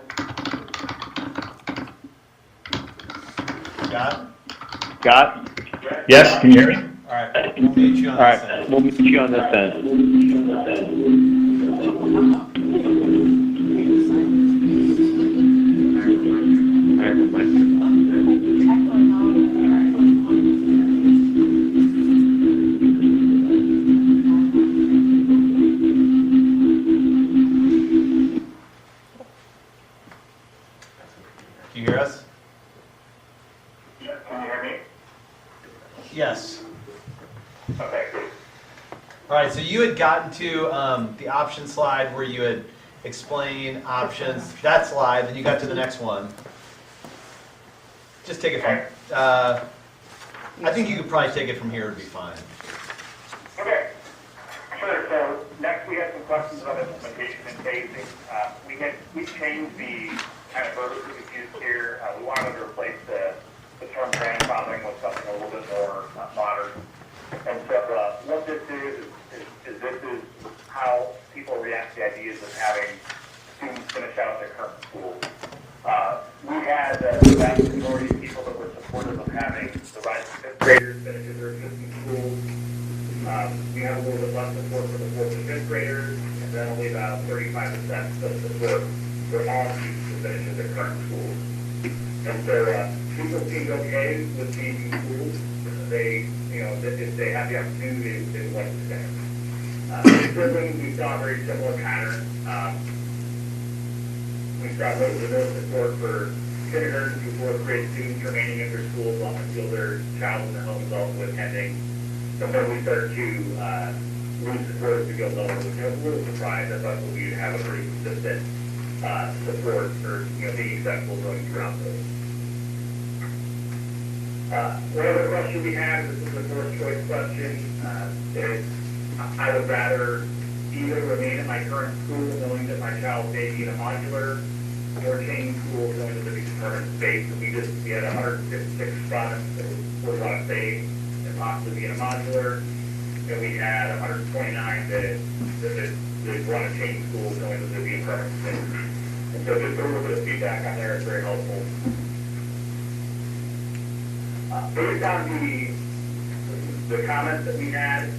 Scott? Scott? Yes, can you hear me? All right, we'll meet you on All this end. right, we'll meet you on this end. Can you hear us? Yes. Okay, good. All right, so you had gotten to the option slide where you had explained options, that slide, then you got to the next one. Just take it from, I think you could probably take it from here, it'd be fine. Okay. Sure, so next we had some questions about implementation and phasing. We changed the kind of verbiage that we used here. We wanted to replace the term grandfathering with something a little bit more modern. And so what this is this is how people react to the ideas of having students finish out their current school. We had the vast majority of people that were supportive of having the right fifth graders finish their existing schools. We have a little bit less support for the fourth and fifth graders, and then only about 35% of support for all students to finish their current schools. And so people seemed okay with changing schools. They, if they have the opportunity, they would like to stay. Siblings, we saw a very similar pattern. We saw a little bit of support for kindergarten through fourth grade students remaining in their schools long until their child in the home is also attending. So when we start to lose support as we go lower, which I was a little surprised. I thought we'd have a pretty consistent support for being accessible going throughout those. One other question we had, this is a first choice question, is I would rather either remain at my current school knowing that my child may be in a modular or change school going to the permanent space. We had 156 spots that we want to stay and possibly be in a modular, and we had 129 that want to change school going to the permanent space. And so just a little bit of feedback on there is very helpful. Based on the comments that we had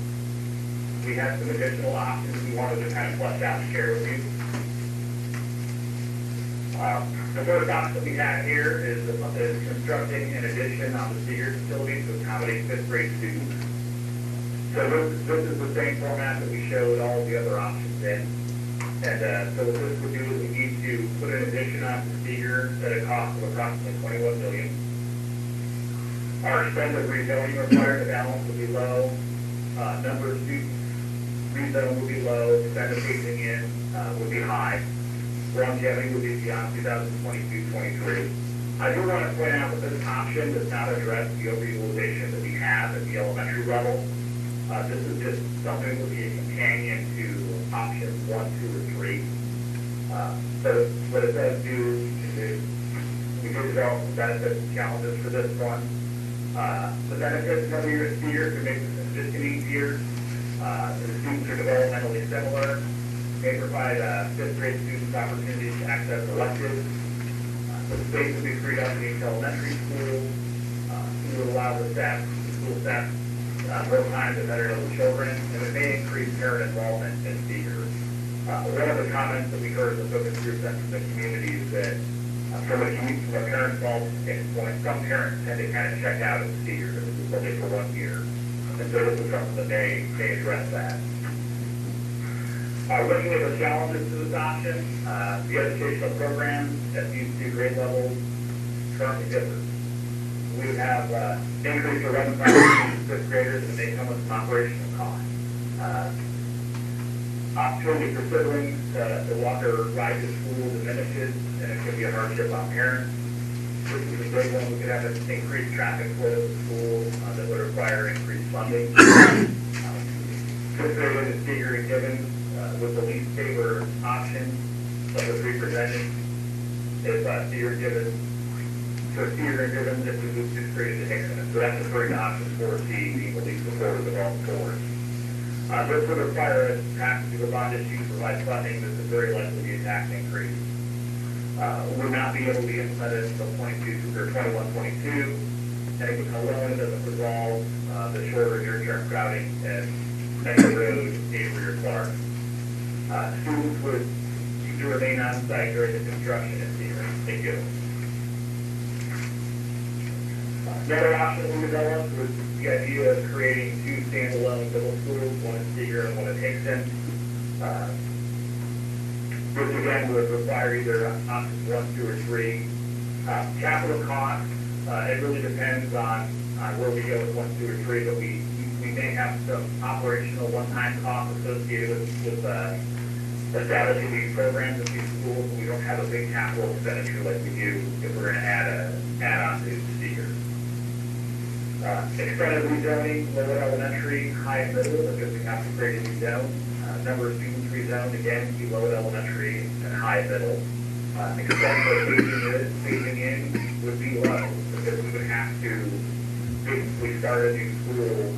some additional options we wanted to kind of flesh out and share with you. The first option that we have here is constructing an addition on the Seeger facility to accommodate fifth grade students. So this is the same format that we showed all the other options in. And so what this would do is we need to put an addition on the Seeger at a cost of approximately $21 million. Our spend of rezoning required, the balance would be low. Number of students rezoned would be low. Spend of phasing in would be high. Longevity would be beyond 2022-23. I do want to point out that this option does not address the overutilization that we have at the elementary level. This is just something that would be a companion to options 1, 2, or 3. So what it does do is we do develop some benefits and challenges for this one. The benefits of your Seeger to make this existing easier. The students are developmentally similar. They provide fifth grade students opportunities to access electives. The space will be freed up in each elementary school. It will allow the school staff more time to better know the children, and it may increase parent involvement in Seeger. One of the comments that we heard in the focus group sent from the community is that from a parent involvement standpoint, some parents tend to kind of check out of Seeger because it's only for 1 year. And so this is something that may address that. Looking at the challenges to this option, the educational programs at these 2 grade levels currently differ. We would have increased enrollment by 5th graders, and they come with some operational costs. Opportunity for siblings to walk or ride to school diminishes, and it could be a hardship on parents. This is a big one. We could have an increased traffic flow to the school that would require increased funding. Considering the Seeger and Gibbons with the least favored option of the 3 presented, if Seeger and Gibbons, so Seeger and Gibbons, if we move 6th grade to Hickson. So that's the correct option for C, being the least supportive of all 4s. This would require us to have to do a bond issue to provide funding. This is very likely to be a tax increase. Would not be able to be implemented until 21-22, and alone doesn't resolve the shorter near-term crowding and Metro Road, Avery, or Clark. Students would need to remain on site during the construction and Seeger. Thank you. Another option we developed was the idea of creating 2 standalone middle schools, one in Seeger and one in Hickson. Which again would require either options 1, 2, or 3. Capital costs It really depends on where we go with 1, 2, or 3, but we may have some operational one-time costs associated with establishing these programs at these schools. We don't have a big capital expenditure like we do if we're going to add on to Seeger. Extended rezoning, lower elementary, high and middle, because we have to create a new zone. Number of students rezoned, again, be lower elementary and high and middle. Extended phasing in would be low, because we would have to, if we start a new school,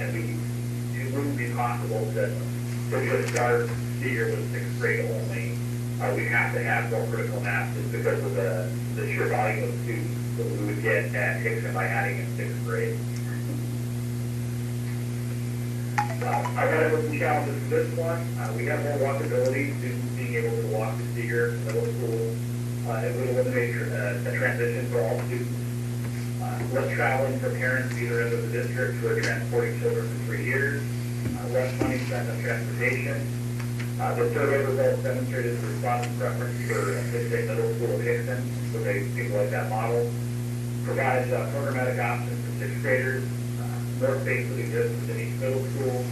and it wouldn't be possible to just start Seeger with 6th grade only. We'd have to have more critical mass just because of the sheer volume of students that we would get at Hickson by adding in 6th grade. I got to some challenges for this one. We have more walkability, students being able to walk to Seeger middle school. It would eliminate a transition for all students. Less traveling for parents either end of the district who are transporting children for 3 years. Less money spent on transportation. The survey results demonstrated the respondent preference for a 6th middle school at Hickson, so they like that model. Provides programmatic options for 6th graders. More space that exists within each middle school.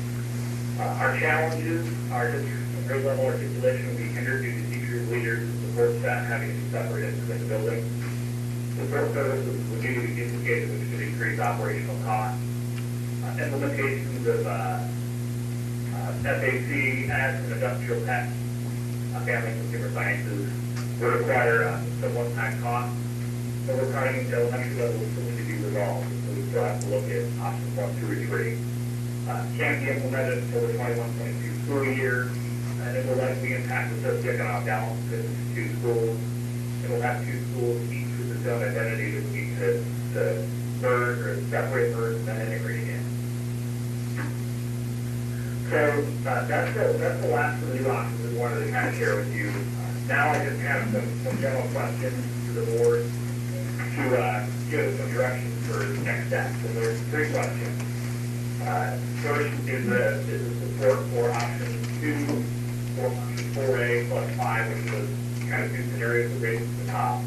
Our challenges are just grade level articulation will be hindered due to teachers, leaders, and support staff having to be separated within the building. Support services would need to be duplicated, which could increase operational costs. Implementations of SAC as an industrial test, family and consumer sciences, would require some one-time costs. So we're starting into elementary level still need to be resolved. So we still have to look at options 1, 2, or 3. Can't be implemented until the 21-22 school year, and it will likely impact the socioeconomic balance between 2 schools. It will have 2 schools, each with its own identity that we need to merge or separate first and then integrate again. So that's the last of the new options we wanted to kind of share with you. Now I just have some general questions to the board to give us some direction for next steps. And there's 3 questions. First is the support for option 2, or option 4A plus 5, which was kind of 2 scenarios that raised to the top.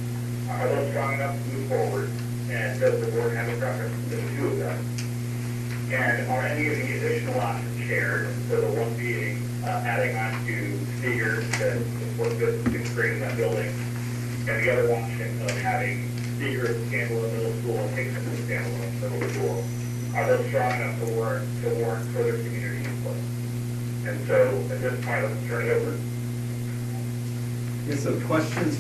Are those strong enough to move forward? And does the board have a preference for the 2 of them? And are any of the additional options shared? So the one being adding on to Seeger to support the 6th grade in that building, and the other option of having Seeger as a standalone middle school and Hickson as a standalone middle school. Are those strong enough to warrant further community input? And so at this point, let's turn it over. Yeah, so questions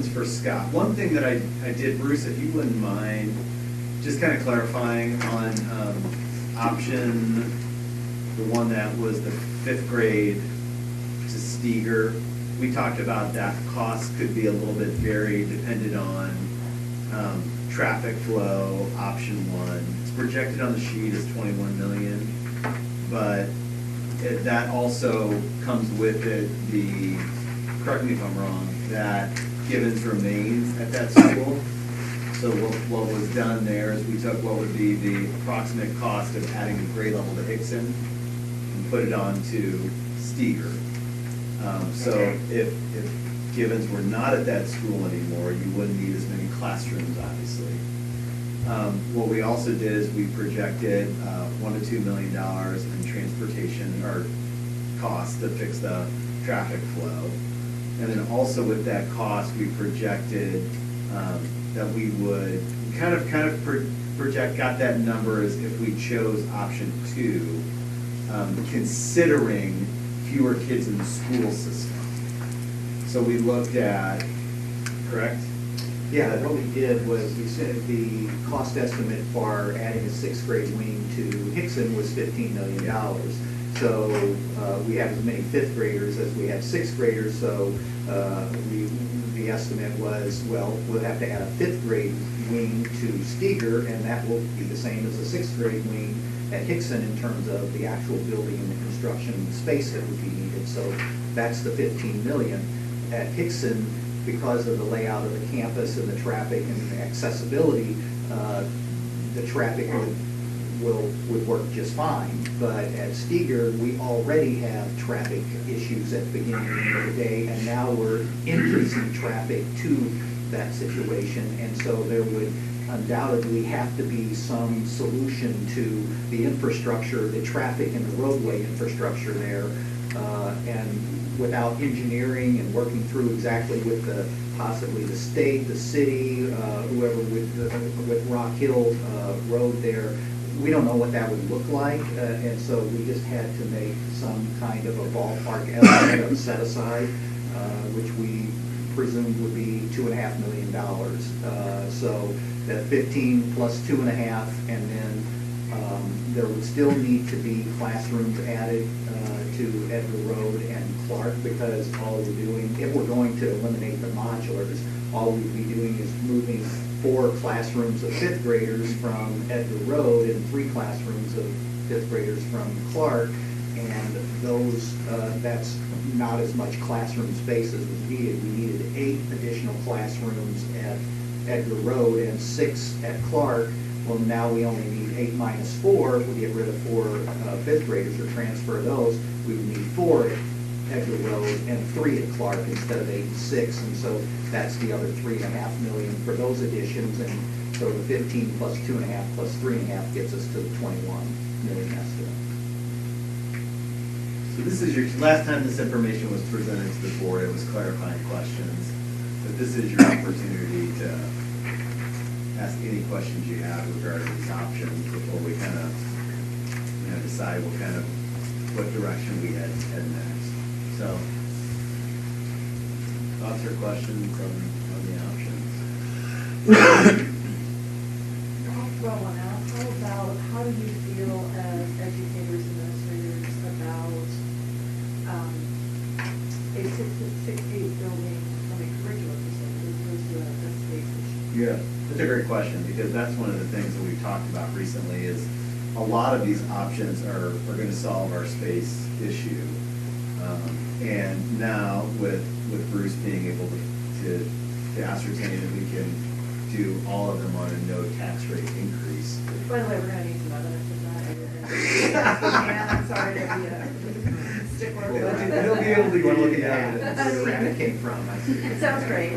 for Scott. One thing that I did, Bruce, if you wouldn't mind, just kind of clarifying on option, the one that was the 5th grade to Steger. We talked about that cost could be a little bit varied depending on traffic flow, option 1. It's projected on the sheet as 21 million, but that also comes with it the, correct me if I'm wrong, that Gibbons remains at that school. So what was done there is we took what would be the approximate cost of adding a grade level to Hickson and put it on to Steger. So if Gibbons were not at that school anymore, you wouldn't need as many classrooms, obviously. What we also did is we projected $1 to $2 million in transportation or costs to fix the traffic flow. And then also with that cost, we projected that we would kind of project, got that number as if we chose option 2, considering fewer kids in the school system. So we looked at, correct? Yeah, what we did was we said the cost estimate for adding a 6th grade wing to Hickson was $15 million. So we have as many 5th graders as we have 6th graders, so the estimate was, well, we'll have to add a 5th grade wing to Steger, and that will be the same as a 6th grade wing at Hickson in terms of the actual building and the construction space that would be needed. So that's the $15 million. At Hickson, because of the layout of the campus and the traffic and the accessibility, the traffic would work just fine. But at Steger, we already have traffic issues at the beginning and end of the day, and now we're increasing traffic to that situation, and so there would undoubtedly have to be some solution to the infrastructure, the traffic and the roadway infrastructure there. And without engineering and working through exactly with possibly the state, the city, whoever with Rock Hill Road there, we don't know what that would look like, and so we just had to make some kind of a ballpark estimate of set aside, which we presumed would be $2.5 million. So that 15 plus 2.5, and then there would still need to be classrooms added to Edgar Road and Clark, because all we're doing, if we're going to eliminate the modulars, all we'd be doing is moving 4 classrooms of 5th graders from Edgar Road and 3 classrooms of 5th graders from Clark, and those, that's not as much classroom space as was needed. We needed 8 additional classrooms at Edgar Road and 6 at Clark. Well, now we only need 8 minus 4. If we get rid of 4 5th graders or transfer those, we would need 4 at Edgar Road and 3 at Clark instead of 8 and 6. And so that's the other $3.5 million for those additions. And so the 15 plus 2.5 plus 3.5 gets us to the 21 million estimate. So this is your, last time this information was presented to the board, it was clarifying questions. But this is your opportunity to ask any questions you have regarding these options before we kind of, decide what direction we head next. So, thoughts or questions on the options? I'll throw one out. How do you feel as educators and administrators about a 6-8 building from a curriculum perspective as opposed to a space issue? Yeah, that's a great question, because that's one of the things that we've talked about recently is a lot of these options are going to solve our space issue. And now with Bruce being able to ascertain that we can do all of them on a no tax rate increase. By the way, we're gonna need some evidence of that. Yeah, I'm sorry to be a stickler. He'll be able to give you the evidence where it came from. It sounds great,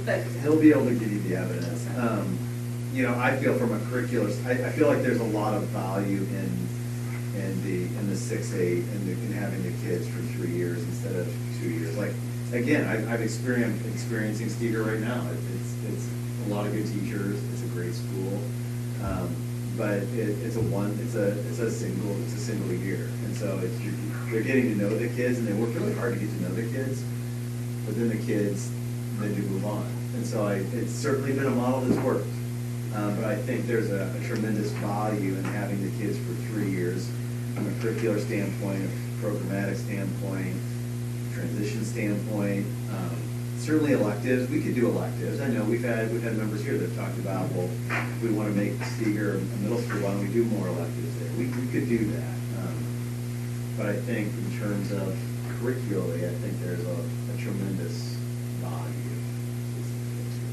but. He'll be able to give you the evidence. I feel from a curricular, I feel like there's a lot of value in the 6-8 and having the kids for 3 years instead of 2 years. Like, again, I'm experiencing Steger right now. It's a lot of good teachers. It's a great school, but it's a single year, and so they're getting to know the kids, and they work really hard to get to know the kids. But then the kids then do move on, and so it's certainly been a model that's worked. But I think there's a tremendous value in having the kids for 3 years from a curricular standpoint, a programmatic standpoint, transition standpoint. Certainly electives, we could do electives. I know we've had members here that have talked about, well, if we want to make Steger a middle school, why don't we do more electives there? We could do that. But I think in terms of curricularly, I think there's a tremendous value.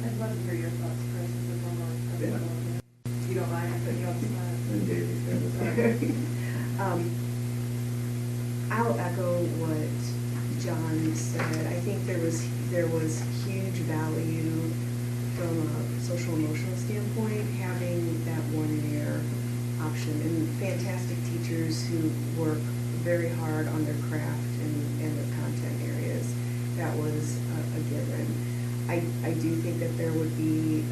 I'd love to hear your thoughts, Chris, as a former principal. If you don't mind, I put you on the spot. And David's got I'll echo what John said. I think there was huge value from a social emotional standpoint having that 1 year option, and fantastic teachers who work very hard on their craft and their content areas. That was a given. I do think that there would be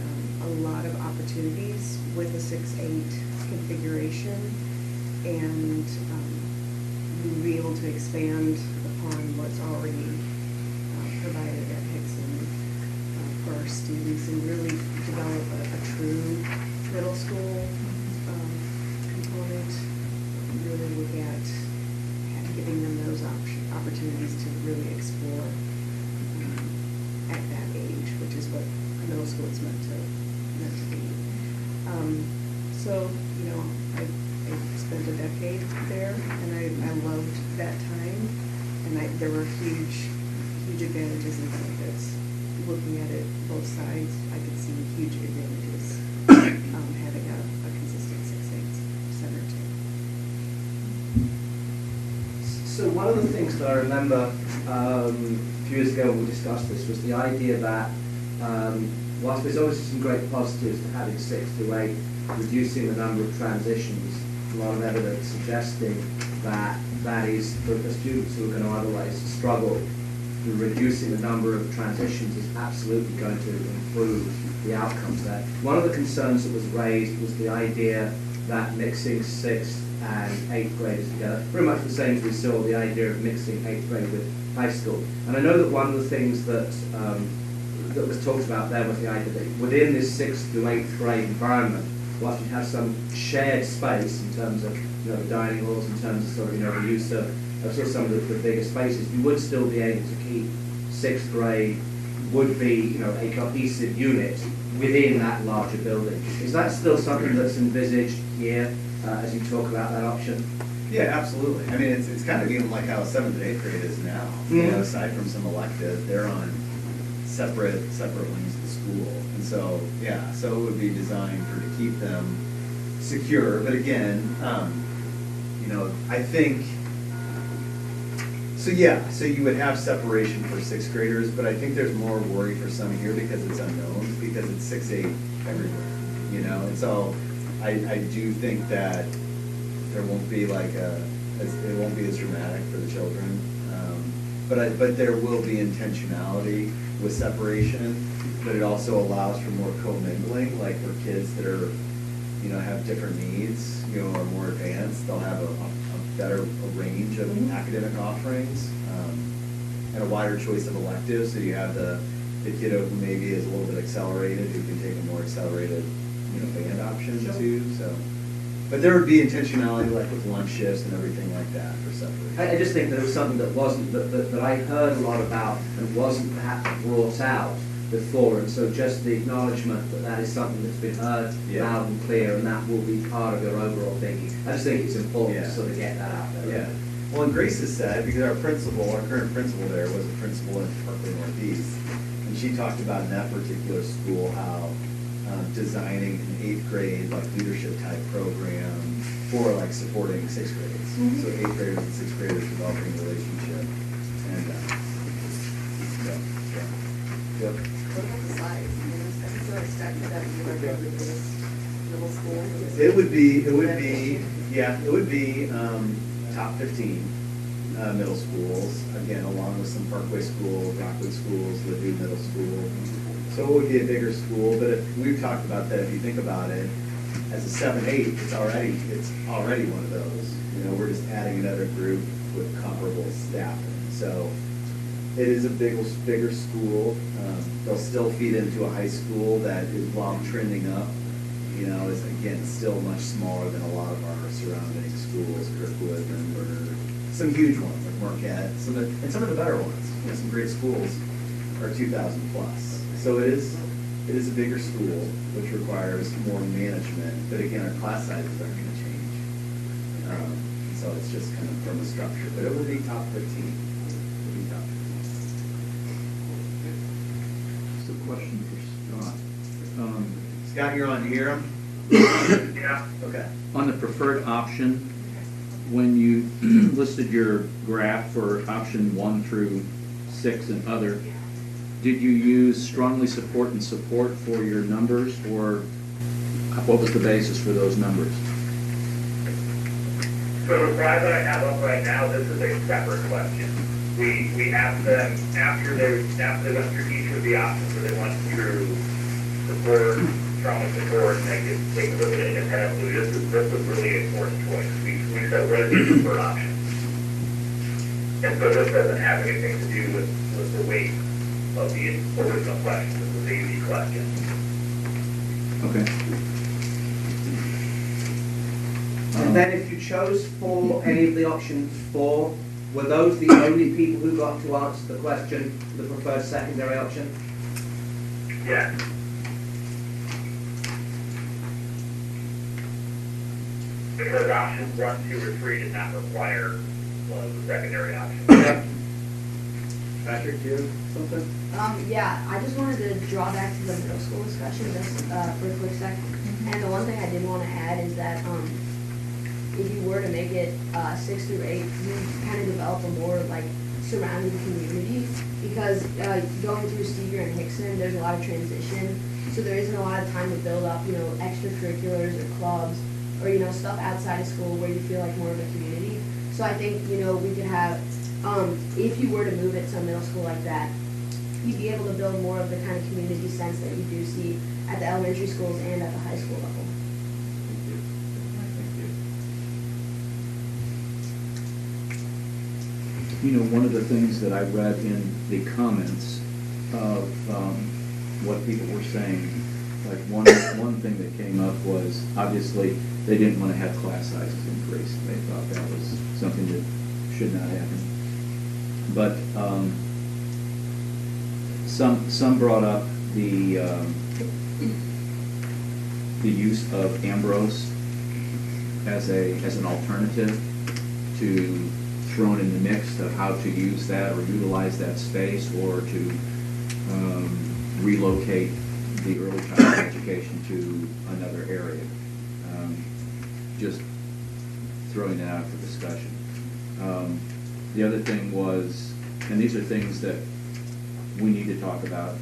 a lot of opportunities with a 6-8 configuration, and we would be able to expand upon what's already provided at Hickson for our students, and really develop a true middle school component. Really look at giving them those opportunities to really explore at that age, which is what middle school is meant to be. So, I spent a decade there, and I loved that time, and there were huge advantages and benefits. Looking at it both sides, I could see huge advantages having a consistent 6-8 center too. So one of the things that I remember a few years ago when we discussed this was the idea that whilst there's obviously some great positives to having 6 to 8, reducing the number of transitions, a lot of evidence suggesting that that is, for the students who are going to otherwise struggle, reducing the number of transitions is absolutely going to improve the outcomes there. One of the concerns that was raised was the idea that mixing 6th and 8th graders together, pretty much the same as we saw the idea of mixing 8th grade with high school. And I know that one of the things that that was talked about there was the idea that within this 6th to 8th grade environment, whilst you have some shared space in terms of the dining halls, in terms of sort of the use of sort of some of the bigger spaces, you would still be able to keep 6th grade would be a cohesive unit within that larger building. Is that still something that's envisaged here as you talk about that option? Yeah, absolutely. I mean, it's kind of even like how 7th and 8th grade is now. Aside from some electives, they're on separate wings of the school. And so, yeah, so it would be designed to keep them secure. But again, I think, so you would have separation for 6th graders, but I think there's more worry for some here because it's unknown, because it's 6-8 everywhere, and so I do think that there won't be it won't be as dramatic for the children, but there will be intentionality with separation, but it also allows for more commingling, like for kids that are, have different needs, are more advanced, they'll have a better range of academic offerings, and a wider choice of electives, so you have the kiddo who maybe is a little bit accelerated, who can take a more accelerated, band option too, so. But there would be intentionality like with lunch shifts and everything like that for separation. I just think there was something that wasn't, that I heard a lot about and wasn't perhaps brought out before, and so just the acknowledgement that is something that's been heard loud and clear, and that will be part of your overall thinking. I just think it's important to sort of get that out there. Yeah. Well, and Grace has said, because our current principal there was a principal in Parkway Northeast, and she talked about in that particular school how designing an 8th grade leadership type program for supporting 6th grades. So 8th graders and 6th graders developing a relationship, and Yep. What about the size? Is there a statement that you recommend for this middle school? It would be top 15 middle schools, again, along with some Parkway schools, Rockwood schools, Libby Middle School. So it would be a bigger school, but we've talked about that, if you think about it, as a 7-8, it's already one of those. We're just adding another group with comparable staffing. So it is a bigger school. They'll still feed into a high school that is, while trending up, is again still much smaller than a lot of our surrounding schools, Kirkwood, Renberg, some huge ones like Marquette, some of the better ones. Some great schools are 2,000 plus. So it is a bigger school, which requires more management. But again, our class sizes aren't going to change. So it's just kind of from a structure. But it will be top 15. Just a question for Scott. Scott, you're on. You hear him? Yeah. Okay. On the preferred option, when you listed your graph for option 1 through 6 and other, did you use strongly support and support for your numbers, or what was the basis for those numbers? So the slide that I have up right now, this is a separate question. We asked them after they went through each of the options where they went through support, strongly support, and they could look at it independently. This was really a forced choice. We said, what is the preferred option? And so this doesn't have anything to do with the weight of the original question. This was a unique question. Okay. And then if you chose for any of the options 4, were those the only people who got to answer the question, the preferred secondary option? Yeah. Because options 1, 2, or 3 did not require one of the secondary options. Patrick, do you have something? Yeah, I just wanted to draw back to the middle school discussion just for a quick second. And the one thing I did want to add is that if you were to make it 6 through 8, you kind of develop a more surrounding community because going through Steger and Hickson, there's a lot of transition, so there isn't a lot of time to build up, you know, extracurriculars or clubs, or, you know, stuff outside of school where you feel like more of a community. So I think, you know, we could have, if you were to move it to a middle school like that, you'd be able to build more of the kind of community sense that you do see at the elementary schools and at the high school level. You know, one of the things that I read in the comments of what people were saying, like one thing that came up was, obviously, they didn't want to have class sizes increase. They thought that was something that should not happen. But some brought up the use of Ambrose as an alternative to thrown in the mix of how to use that or utilize that space, or to relocate the early childhood education to another area. Just throwing that out for discussion. The other thing was, and these are things that we need to talk about,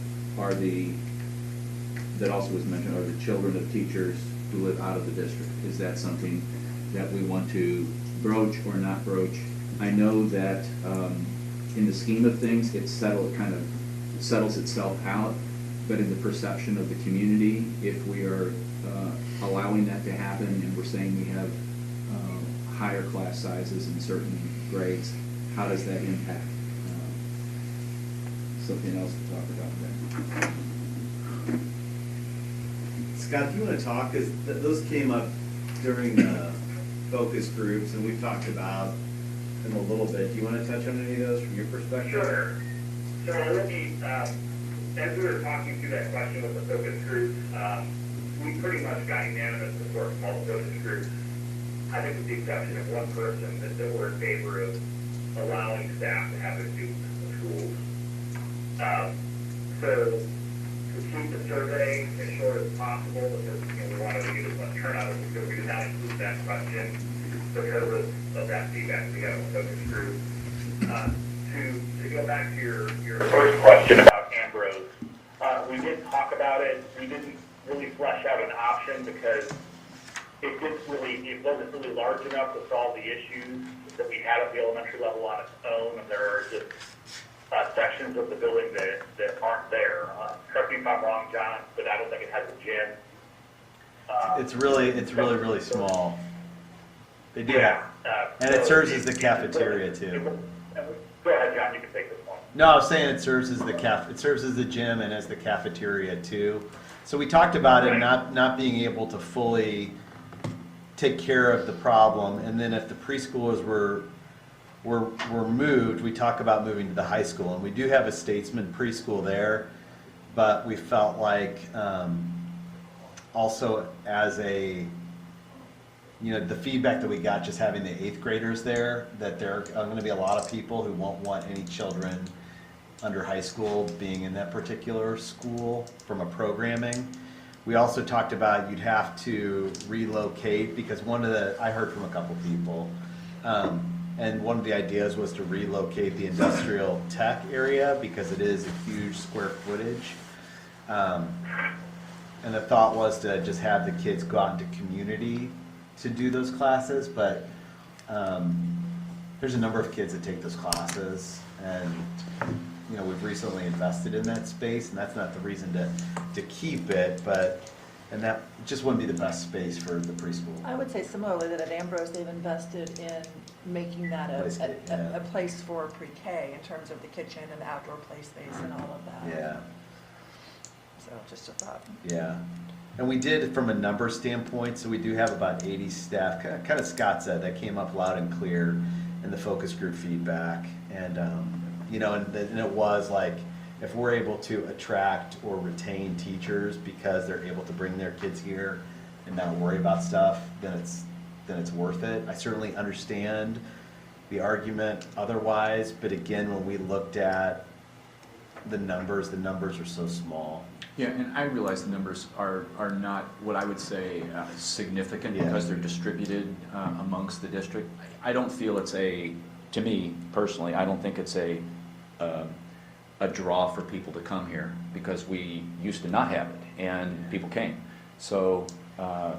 that also was mentioned, are the children of teachers who live out of the district. Is that something that we want to broach or not broach? I know that in the scheme of things, it settles itself out, but in the perception of the community, if we are allowing that to happen and we're saying we have higher class sizes in certain grades, how does that impact? Something else to talk about there. Scott, do you want to talk? Because those came up during focus groups, and we've talked about them a little bit. Do you want to touch on any of those from your perspective? Sure. So let me, as we were talking through that question with the focus group, we pretty much got unanimous support from all the focus groups. I think with the exception of one person that were in favor of allowing staff to have their students in the schools. So to keep the survey as short as possible, because we wanted to get as much turnout as we could, we did not include that question because of that feedback we got on the focus group. To go back to your first question about Ambrose, we did talk about it. We didn't really flesh out an option because it wasn't really large enough to solve the issues that we had at the elementary level on its own, and there are just sections of the building that aren't there. Correct me if I'm wrong, John, but I don't think it has a gym. It's really small. They do. Yeah. And it serves as the cafeteria too. Go ahead, John, you can take this one. No, I was saying it serves as the gym and as the cafeteria too. So we talked about it not being able to fully take care of the problem, and then if the preschoolers were moved, we talk about moving to the high school, and we do have a Statesman preschool there, but we felt like also as the feedback that we got just having the 8th graders there, that there are going to be a lot of people who won't want any children under high school being in that particular school from a programming. We also talked about you'd have to relocate, because I heard from a couple people, and one of the ideas was to relocate the industrial tech area because it is a huge square footage. And the thought was to just have the kids go out into community to do those classes, but there's a number of kids that take those classes, and we've recently invested in that space, and that's not the reason to keep it, and that just wouldn't be the best space for the preschool. I would say similarly that at Ambrose, they've invested in making that a place for pre-K in terms of the kitchen and the outdoor play space and all of that. Yeah. So just a thought. Yeah. And we did from a number standpoint, so we do have about 80 staff. Kind of Scott said, that came up loud and clear in the focus group feedback. And, and it was like, if we're able to attract or retain teachers because they're able to bring their kids here and not worry about stuff, then it's worth it. I certainly understand the argument otherwise, but again, when we looked at the numbers are so small. Yeah, and I realize the numbers are not what I would say significant because they're distributed amongst the district. I don't feel to me personally, I don't think it's a a draw for people to come here, because we used to not have it, and people came. So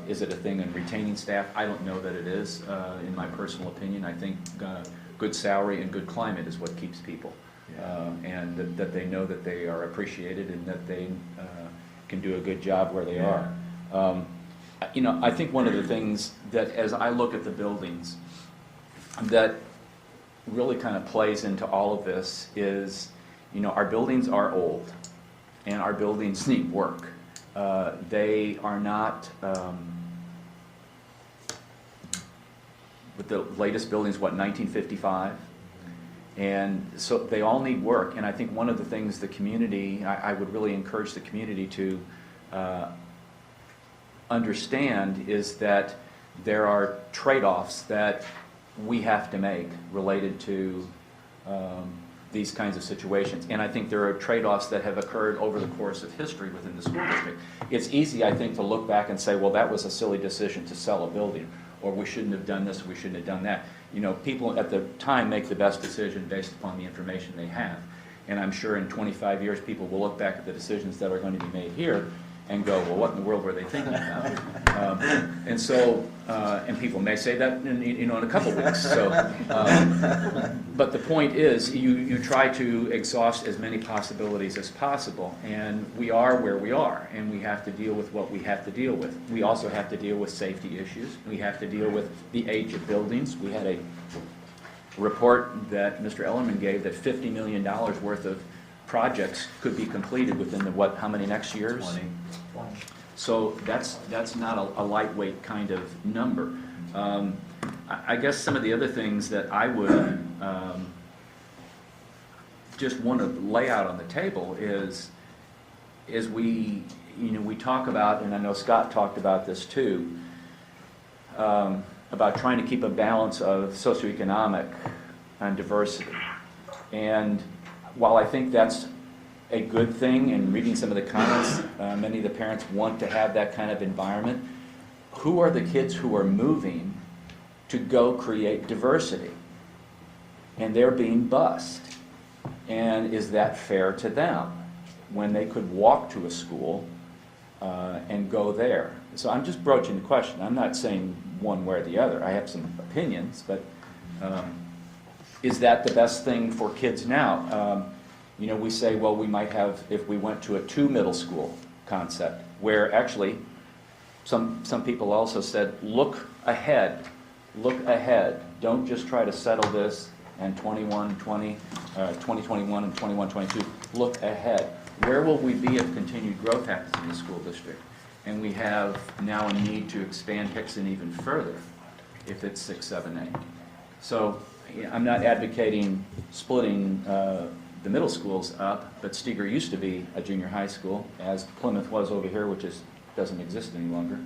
is it a thing in retaining staff? I don't know that it is, in my personal opinion. I think good salary and good climate is what keeps people. And that they know that they are appreciated and that they can do a good job where they are. You know, I think one of the things that, as I look at the buildings, that really kind of plays into all of this is, you know, our buildings are old, and our buildings need work. They are not, with the latest buildings, what, 1955? And so they all need work, and I think one of the things the community, I would really encourage the community to understand is that there are trade-offs that we have to make related to these kinds of situations. And I think there are trade-offs that have occurred over the course of history within the school district. It's easy, I think, to look back and say, well, that was a silly decision to sell a building, or we shouldn't have done this, or we shouldn't have done that. You know, people at the time make the best decision based upon the information they have. And I'm sure in 25 years, people will look back at the decisions that are going to be made here and go, well, what in the world were they thinking about? And so, and people may say that in a couple weeks. So, but the point is, you try to exhaust as many possibilities as possible, and we are where we are, and we have to deal with what we have to deal with. We also have to deal with safety issues. We have to deal with the age of buildings. We had a report that Mr. Ellerman gave that $50 million worth of projects could be completed within the, what, how many next years? 20. So that's not a lightweight kind of number. I guess some of the other things that I would just want to lay out on the table is we talk about, and I know Scott talked about this too, about trying to keep a balance of socioeconomic and diversity. And while I think that's a good thing, and reading some of the comments, many of the parents want to have that kind of environment, who are the kids who are moving to go create diversity? And they're being bused. And is that fair to them when they could walk to a school and go there? So I'm just broaching the question. I'm not saying one way or the other. I have some opinions, but is that the best thing for kids now? You know, we say, well, we might have, if we went to a 2 middle school concept, where actually some people also said, look ahead, don't just try to settle this and 2021 and 21-22, look ahead. Where will we be if continued growth happens in the school district? And we have now a need to expand Hickson even further if it's 6, 7, 8. So I'm not advocating splitting the middle schools up, but Steger used to be a junior high school, as Plymouth was over here, which doesn't exist any longer.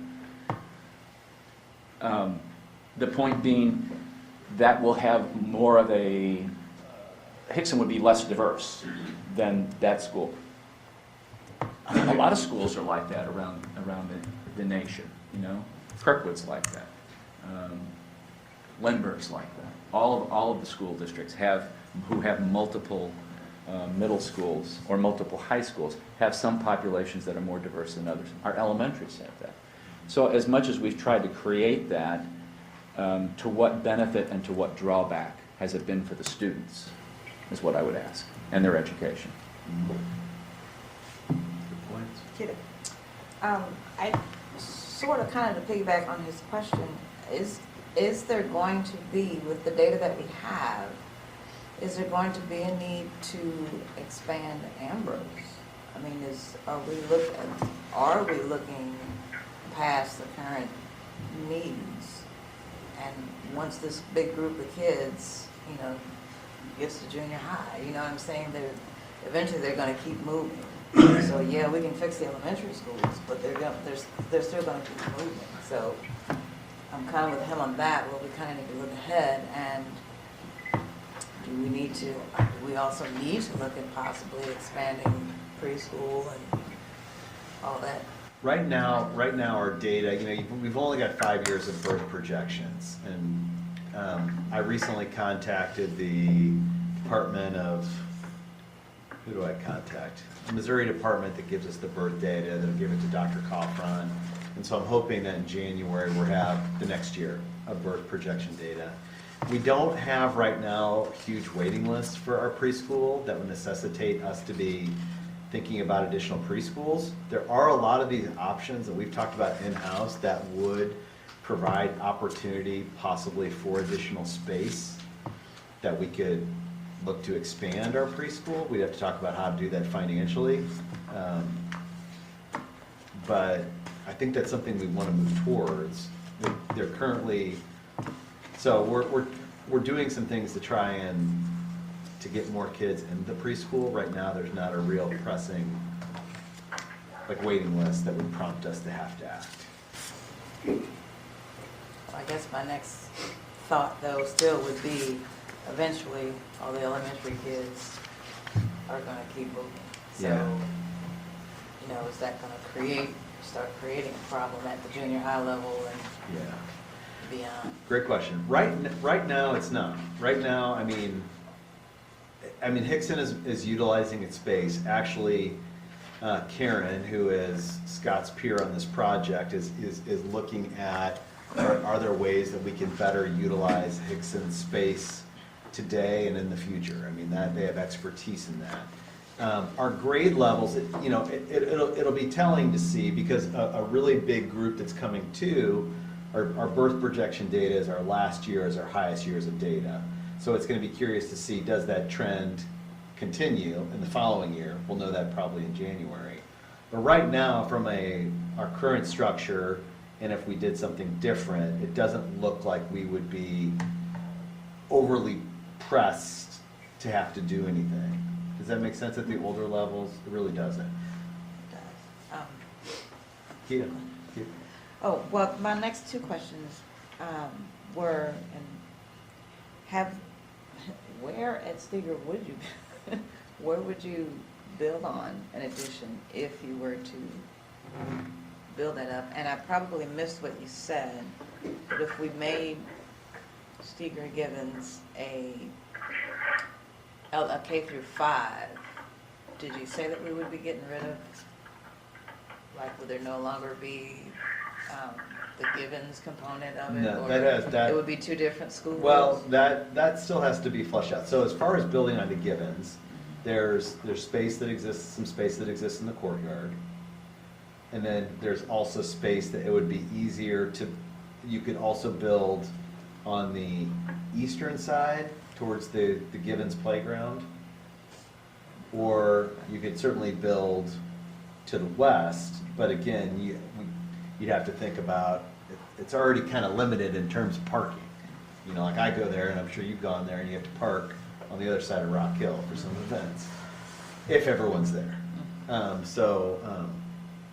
The point being that will have more of a, Hickson would be less diverse than that school. A lot of schools are like that around the nation, you know. Kirkwood's like that. Lindbergh's like that. All of the school districts who have multiple middle schools or multiple high schools have some populations that are more diverse than others. Our elementaries have that. So as much as we've tried to create that, to what benefit and to what drawback has it been for the students, is what I would ask, and their education. Kitty. I sort of kind of to piggyback on his question, is there going to be, with the data that we have, is there going to be a need to expand Ambrose? I mean, are we looking past the current needs? And once this big group of kids, you know, gets to junior high, you know what I'm saying? Eventually they're going to keep moving. So yeah, we can fix the elementary schools, but they're still going to keep moving. So I'm kind of with him on that. Well, we kind of need to look ahead, and we also need to look at possibly expanding preschool and all that. Right now, our data, you know, we've only got 5 years of birth projections, and I recently contacted the Department of who do I contact? The Missouri department that gives us the birth data, that'll give it to Dr. Coffron. And so I'm hoping that in January we'll have the next year of birth projection data. We don't have right now huge waiting lists for our preschool that would necessitate us to be thinking about additional preschools. There are a lot of these options that we've talked about in-house that would provide opportunity possibly for additional space that we could look to expand our preschool. We'd have to talk about how to do that financially. But I think that's something we want to move towards. They're currently, so we're doing some things to try and to get more kids in the preschool. Right now, there's not a real pressing like waiting list that would prompt us to have to act. I guess my next thought though still would be eventually all the elementary kids are gonna keep moving. So, Yeah. you know, is that gonna start creating a problem at the junior high level and Yeah. beyond? Great question. Right now, it's not. Right now, I mean, Hickson is utilizing its space. Actually, Karen, who is Scott's peer on this project, is looking at are there ways that we can better utilize Hickson's space today and in the future. I mean, that they have expertise in that. Our grade levels, it'll be telling to see because a really big group that's coming to our birth projection data is our last year is our highest years of data. So it's going to be curious to see, does that trend continue in the following year? We'll know that probably in January. But right now, from our current structure, and if we did something different, it doesn't look like we would be overly pressed to have to do anything. Does that make sense at the older levels? It really doesn't. Keita. Oh, well, my next two questions were, where at Steger would you, where would you build on an addition if you were to build that up? And I probably missed what you said, but if we made Steger Givens a K through 5, did you say that we would be getting rid of, like, would there no longer be the Givens component of it? No, or that it would be two different schools? Well, that still has to be fleshed out. So as far as building onto Givens, there's space that exists, some space that exists in the courtyard. And then there's also space that it would be easier you could also build on the eastern side towards the Givens playground. Or you could certainly build to the west, but again, you'd have to think about, it's already kind of limited in terms of parking. You know, like I go there, and I'm sure you've gone there, and you have to park on the other side of Rock Hill for some events, if everyone's there.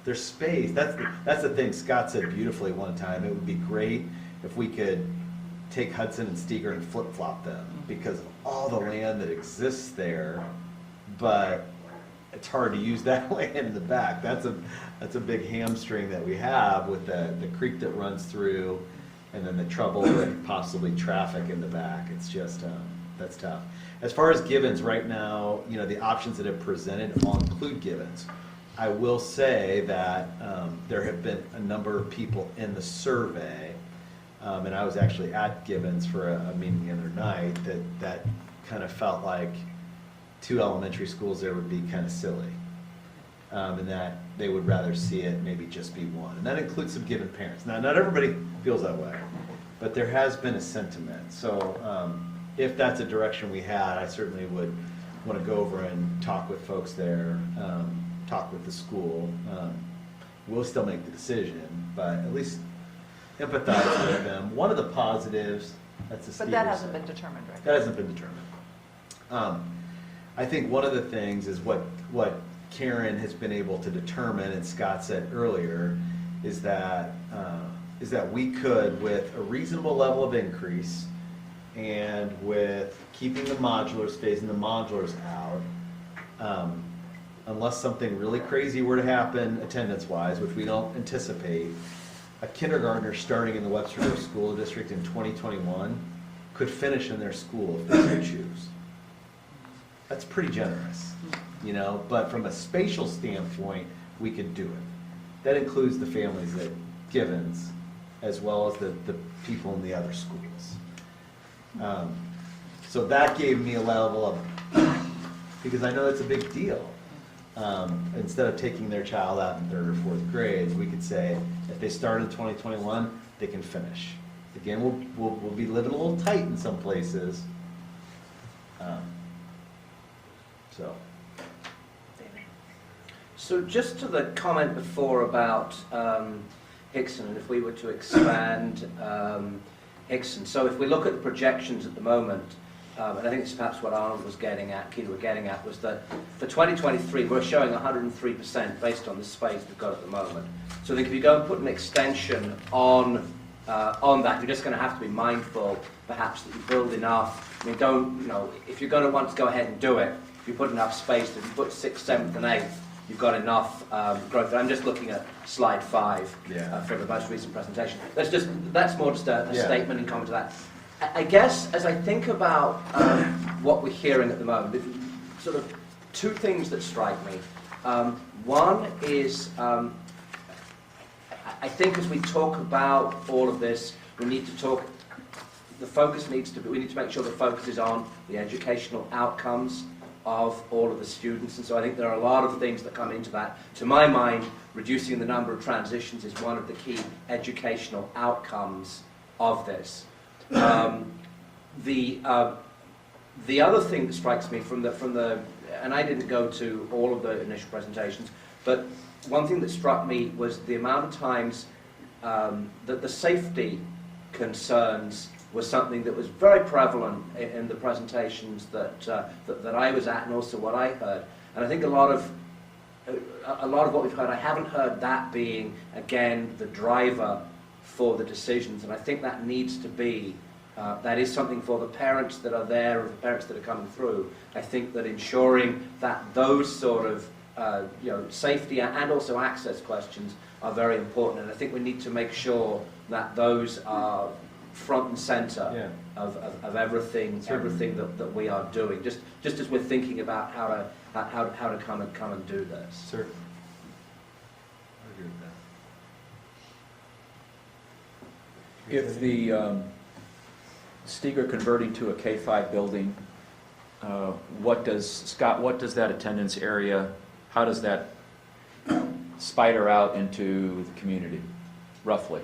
There's space. That's the thing Scott said beautifully one time. It would be great if we could take Hudson and Steger and flip-flop them because of all the land that exists there, but it's hard to use that land in the back. That's a big hamstring that we have with the creek that runs through and then the trouble with possibly traffic in the back. It's just, that's tough. As far as Givens, right now, the options that have presented all include Givens. I will say that there have been a number of people in the survey, and I was actually at Givens for a meeting the other night, that kind of felt like 2 elementary schools there would be kind of silly, and that they would rather see it maybe just be one. And that includes some Given parents. Now, not everybody feels that way, but there has been a sentiment. So if that's a direction we had, I certainly would want to go over and talk with folks there, talk with the school. We'll still make the decision, but at least empathize with them. One of the positives, that's a But that hasn't been determined, right? That hasn't been determined. I think one of the things is what Karen has been able to determine, and Scott said earlier, is that we could, with a reasonable level of increase, and with keeping the modulars, phasing the modulars out, unless something really crazy were to happen attendance-wise, which we don't anticipate, a kindergartner starting in the Webster Groves School District in 2021 could finish in their school if they so choose. That's pretty generous. you know, but from a spatial standpoint, we could do it. That includes the families at Givens, as well as the people in the other schools. So that gave me a level of, because I know that's a big deal. Instead of taking their child out in 3rd or 4th grade, we could say, if they start in 2021, they can finish. Again, we'll be living a little tight in some places. So just to the comment before about Hickson, and if we were to expand Hickson, so if we look at the projections at the moment, and I think this is perhaps what Arnold was getting at, Keita were getting at, was that for 2023 we're showing 103% based on the space we've got at the moment. So I think if you go and put an extension on that, you're just going to have to be mindful perhaps that you build enough. I mean, don't, you know, if you're going to want to go ahead and do it, if you put enough space, if you put 6th, 7th and 8th, you've got enough growth. I'm just looking at slide 5 for the most recent presentation. That's more just a statement and comment to that. I guess as I think about what we're hearing at the moment, sort of 2 things that strike me. One is I think as we talk about all of this, we need to talk. The focus needs to be. We need to make sure the focus is on the educational outcomes of all of the students, and so I think there are a lot of things that come into that. To my mind, reducing the number of transitions is one of the key educational outcomes of this. The other thing that strikes me from the and I didn't go to all of the initial presentations, but one thing that struck me was the amount of times that the safety concerns was something that was very prevalent in the presentations that I was at, and also what I heard. And I think a lot of what we've heard, I haven't heard that being, again, the driver for the decisions. And I think that needs to be, that is something for the parents that are there, or the parents that are coming through. I think that ensuring that those sort of safety and also access questions are very important. And I think we need to make sure that those are front and center of everything that we are doing, just as we're thinking about how to come and do this. Certainly. I agree with that. If the Steger converting to a K-5 building, what does that attendance area, how does that spider out into the community, roughly?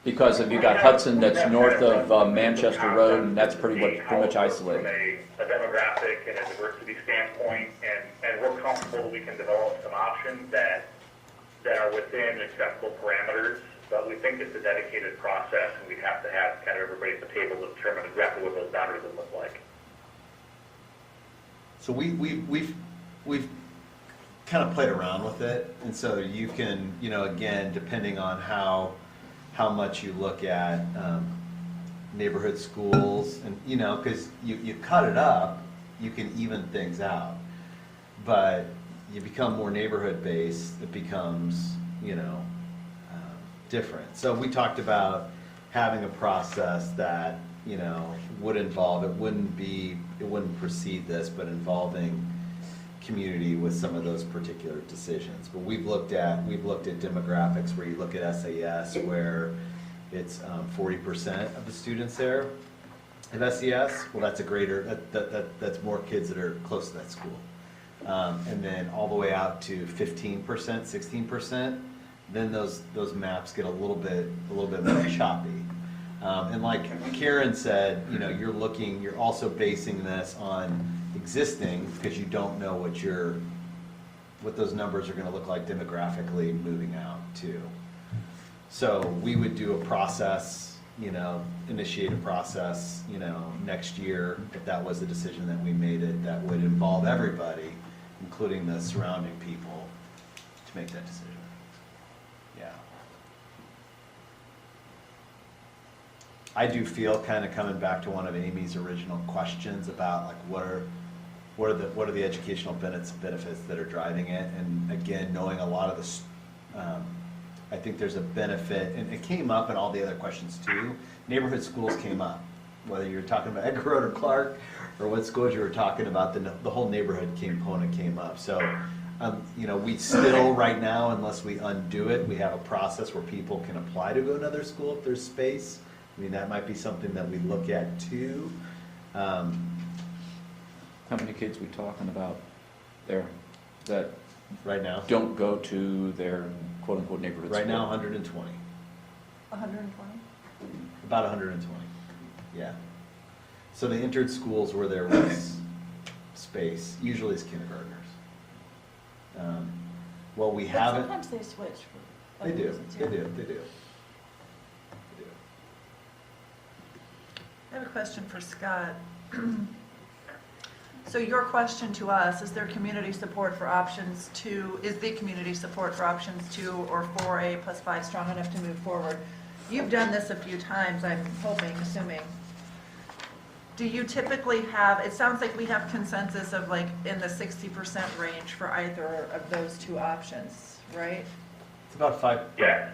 Because if you got Hudson that's north of Manchester Road, and that's pretty much isolated. From a demographic and a diversity standpoint, and we're comfortable that we can develop some options that are within acceptable parameters, but we think it's a dedicated process, and we'd have to have kind of everybody at the table to determine exactly what those boundaries would look like. So we've kind of played around with it, and so you can, again, depending on how much you look at neighborhood schools, and because you cut it up, you can even things out. But you become more neighborhood based, it becomes different. So we talked about having a process that would involve, it wouldn't precede this, but involving community with some of those particular decisions. But we've looked at demographics where you look at SAS, where it's 40% of the students there of SES. Well, that's a greater, that's more kids that are close to that school. And then all the way out to 15%, 16%, then those maps get a little bit more choppy. And like Karen said, you're also basing this on existing, because you don't know what those numbers are going to look like demographically moving out too. So we would do a process, initiate a process, next year, if that was the decision that we made it, that would involve everybody, including the surrounding people, to make that decision. Yeah. I do feel, kind of coming back to one of Amy's original questions about like what are the educational benefits that are driving it, and again, knowing a lot of this, I think there's a benefit, and it came up in all the other questions too. Neighborhood schools came up, whether you're talking about Edgar Road or Clark or what schools you were talking about, the whole neighborhood component came up. So, you know, we still, right now, unless we undo it, we have a process where people can apply to go to another school if there's space. I mean, that might be something that we look at too. How many kids we talking about there that right now don't go to their quote-unquote neighborhood school? Right now, 120. 120? About 120, yeah. So they entered schools where there was space, usually it's kindergartners. Well, we But haven't. sometimes they switch. For They other do, reasons, they yeah. do, they do. I have a question for Scott. So your question to us, is there community support for options 2, is the community support for options 2 or 4A plus 5 strong enough to move forward? You've done this a few times, I'm hoping, assuming. Do you typically have, it sounds like we have consensus of like in the 60% range for either of those two options, right? It's about 5. Yeah.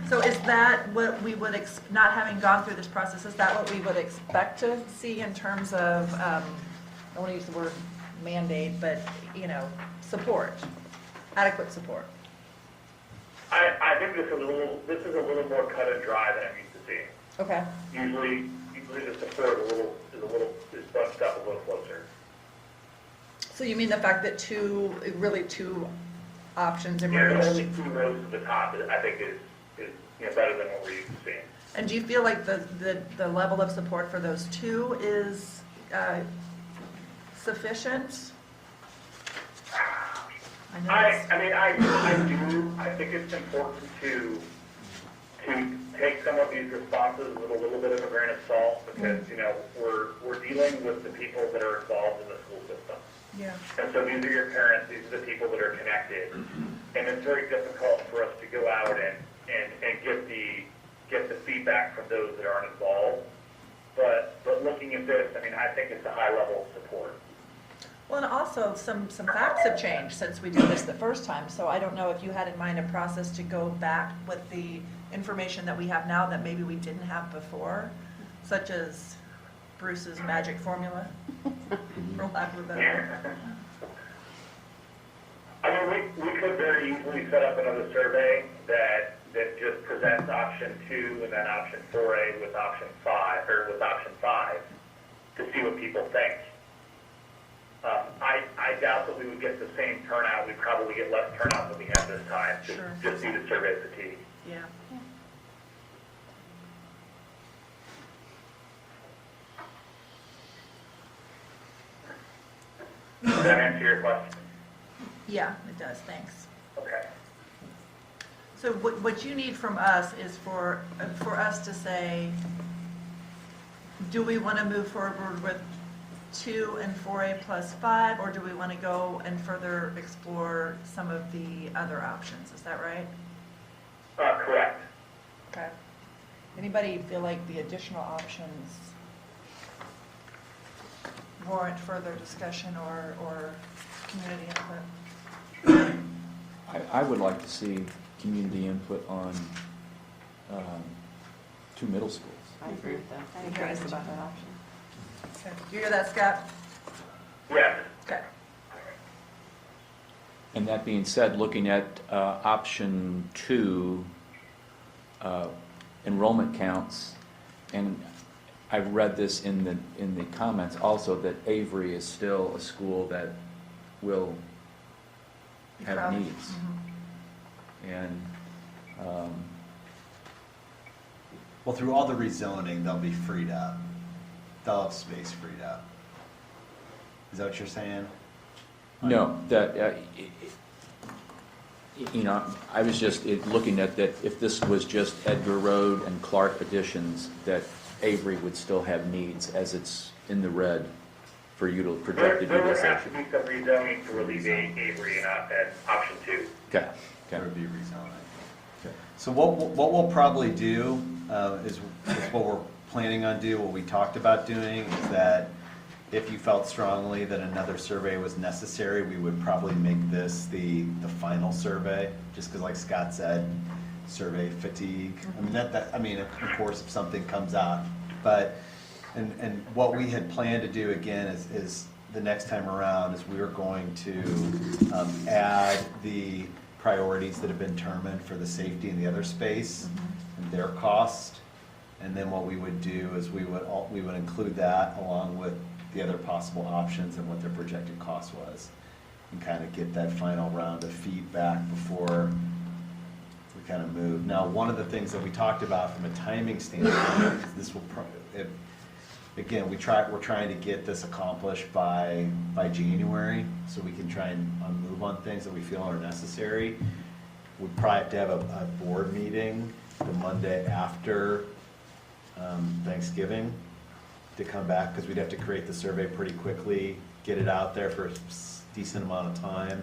So is that what we would, not having gone through this process, is that what we would expect to see in terms of, I don't want to use the word mandate, but, you know, support, adequate support? I think this is a little more cut and dry than I'm used to seeing. Okay. Usually the support is bunched up a little closer. So you mean the fact that two options Yeah, emerged? the only 2 rows at the top, I think is better than what we're used to seeing. And do you feel like the level of support for those two is sufficient? I do. I think it's important to take some of these responses with a little bit of a grain of salt because, you know, we're dealing with the people that are involved in the school system. Yeah. And so these are your parents, these are the people that are connected. And it's very difficult for us to go out and get the feedback from those that aren't involved. But looking at this, I mean, I think it's a high level of support. Well, and also some facts have changed since we did this the first time. So I don't know if you had in mind a process to go back with the information that we have now that maybe we didn't have before, such as Bruce's magic formula, for lack of a better word. I mean, we could very easily set up another survey that just presents option 2 and then option 4A with option 5, or with option 5, to see what people think. I doubt that we would get the same turnout. We'd probably get less turnout than we had this time, just due to survey fatigue. Yeah. Does that answer your question? Yeah, it does, thanks. Okay. So what you need from us is for us to say, do we want to move forward with 2 and 4A plus 5, or do we want to go and further explore some of the other options? Is that right? Correct. Okay. Anybody feel like the additional options warrant further discussion or community input? I would like to see community input on 2 middle schools. I agree with that. I'm curious about that option. Okay. You hear that, Scott? Yes. Okay. And that being said, looking at option 2, enrollment counts, and I've read this in the comments also, that Avery is still a school that will have needs. And Well, through all the rezoning, they'll be freed up. They'll have space freed up. Is that what you're saying? no, that, you know, I was just looking at that, if this was just Edgar Road and Clark additions, that Avery would still have needs as it's in the red for projected There would have to utilization. be some rezoning to relieve Avery and option 2. Okay. There would be rezoning. So what we'll probably do is what we're planning on doing, what we talked about doing, is that if you felt strongly that another survey was necessary, we would probably make this the final survey, just because like Scott said, survey fatigue. I mean, of course, if something comes out, but And what we had planned to do again is the next time around is we were going to add the priorities that have been determined for the safety in the other space and their cost. And then what we would do is we would include that along with the other possible options and what their projected cost was, and kind of get that final round of feedback before we kind of move. Now, one of the things that we talked about from a timing standpoint is this will again, we're trying to get this accomplished by January, so we can try and move on things that we feel are necessary. We'd probably have to have a board meeting the Monday after Thanksgiving to come back, because we'd have to create the survey pretty quickly, get it out there for a decent amount of time.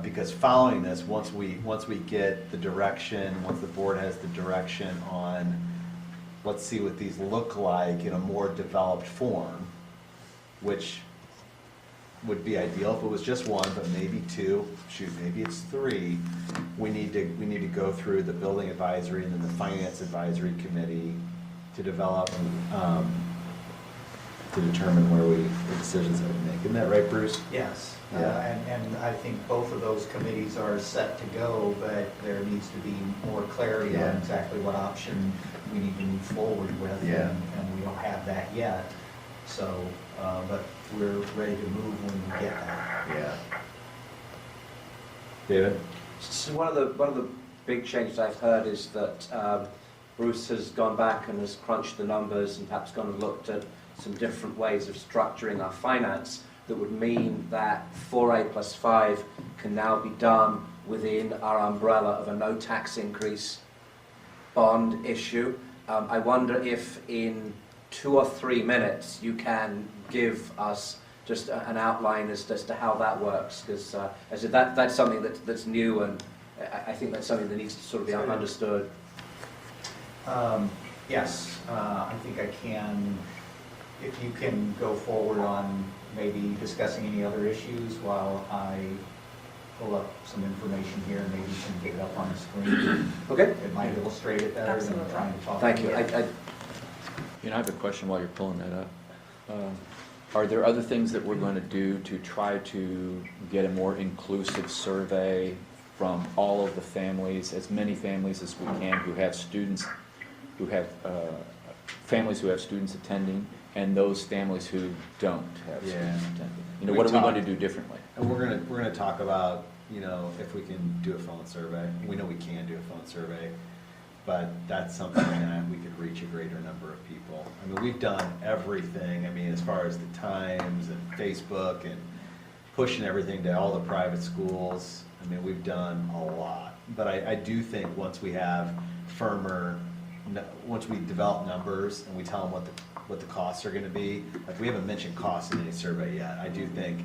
Because following this, once we get the direction, once the board has the direction on, let's see what these look like in a more developed form, which would be ideal if it was just one, but maybe two, shoot, maybe it's three. We need to go through the building advisory and then the finance advisory committee to develop, to determine the decisions that we make. Isn't that right, Bruce? Yes, Yeah. and I think both of those committees are set to go, but there needs to be more clarity on exactly what option we need to move forward with, and we don't have that yet. So, but we're ready to move when we get that. Yeah. David? So one of the big changes I've heard is that Bruce has gone back and has crunched the numbers and perhaps gone and looked at some different ways of structuring our finance that would mean that 4A plus 5 can now be done within our umbrella of a no tax increase bond issue. I wonder if in 2 or 3 minutes you can give us just an outline as to how that works, because I said that's something that's new, and I think that's something that needs to sort of be understood. Yes, I think I can, if you can go forward on maybe discussing any other issues while I pull up some information here, and maybe you can get it up on the screen. Okay. It might illustrate it better than trying to talk. Thank you. I have a question while you're pulling that up. Are there other things that we're going to do to try to get a more inclusive survey from all of the families, as many families as we can who have students, who have families who have students attending, and those families who don't have students attending? What are we going to do differently? And we're gonna talk about, if we can do a phone survey. We know we can do a phone survey, but that's something that we could reach a greater number of people. I mean, we've done everything, as far as the Times and Facebook and pushing everything to all the private schools. We've done a lot. But I do think once we have once we develop numbers and we tell them what the costs are gonna be, like we haven't mentioned costs in any survey yet. I do think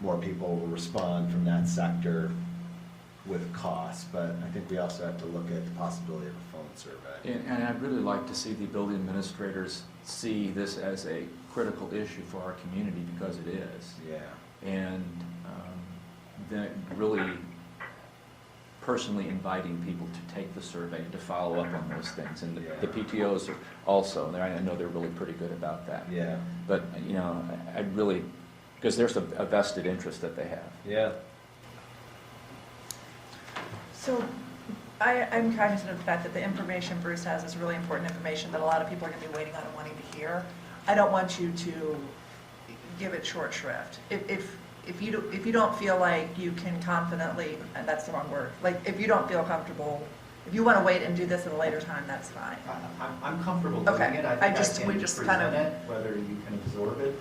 more people will respond from that sector with costs, but I think we also have to look at the possibility of a phone survey. And I'd really like to see the building administrators see this as a critical issue for our community, because it is. Yeah. And then really personally inviting people to take the survey and to follow up on those things. And the PTOs are also, I know they're really pretty good about that. Yeah. But, I'd really, because there's a vested interest that they have. Yeah. So I'm cognizant of the fact that the information Bruce has is really important information that a lot of people are going to be waiting on and wanting to hear. I don't want you to give it short shrift. If you don't feel like you can confidently, and that's the wrong word, like if you don't feel comfortable, if you want to wait and do this at a later time, that's fine. I'm comfortable doing Okay. it. I think we I can just present kind of. it, whether you can absorb it.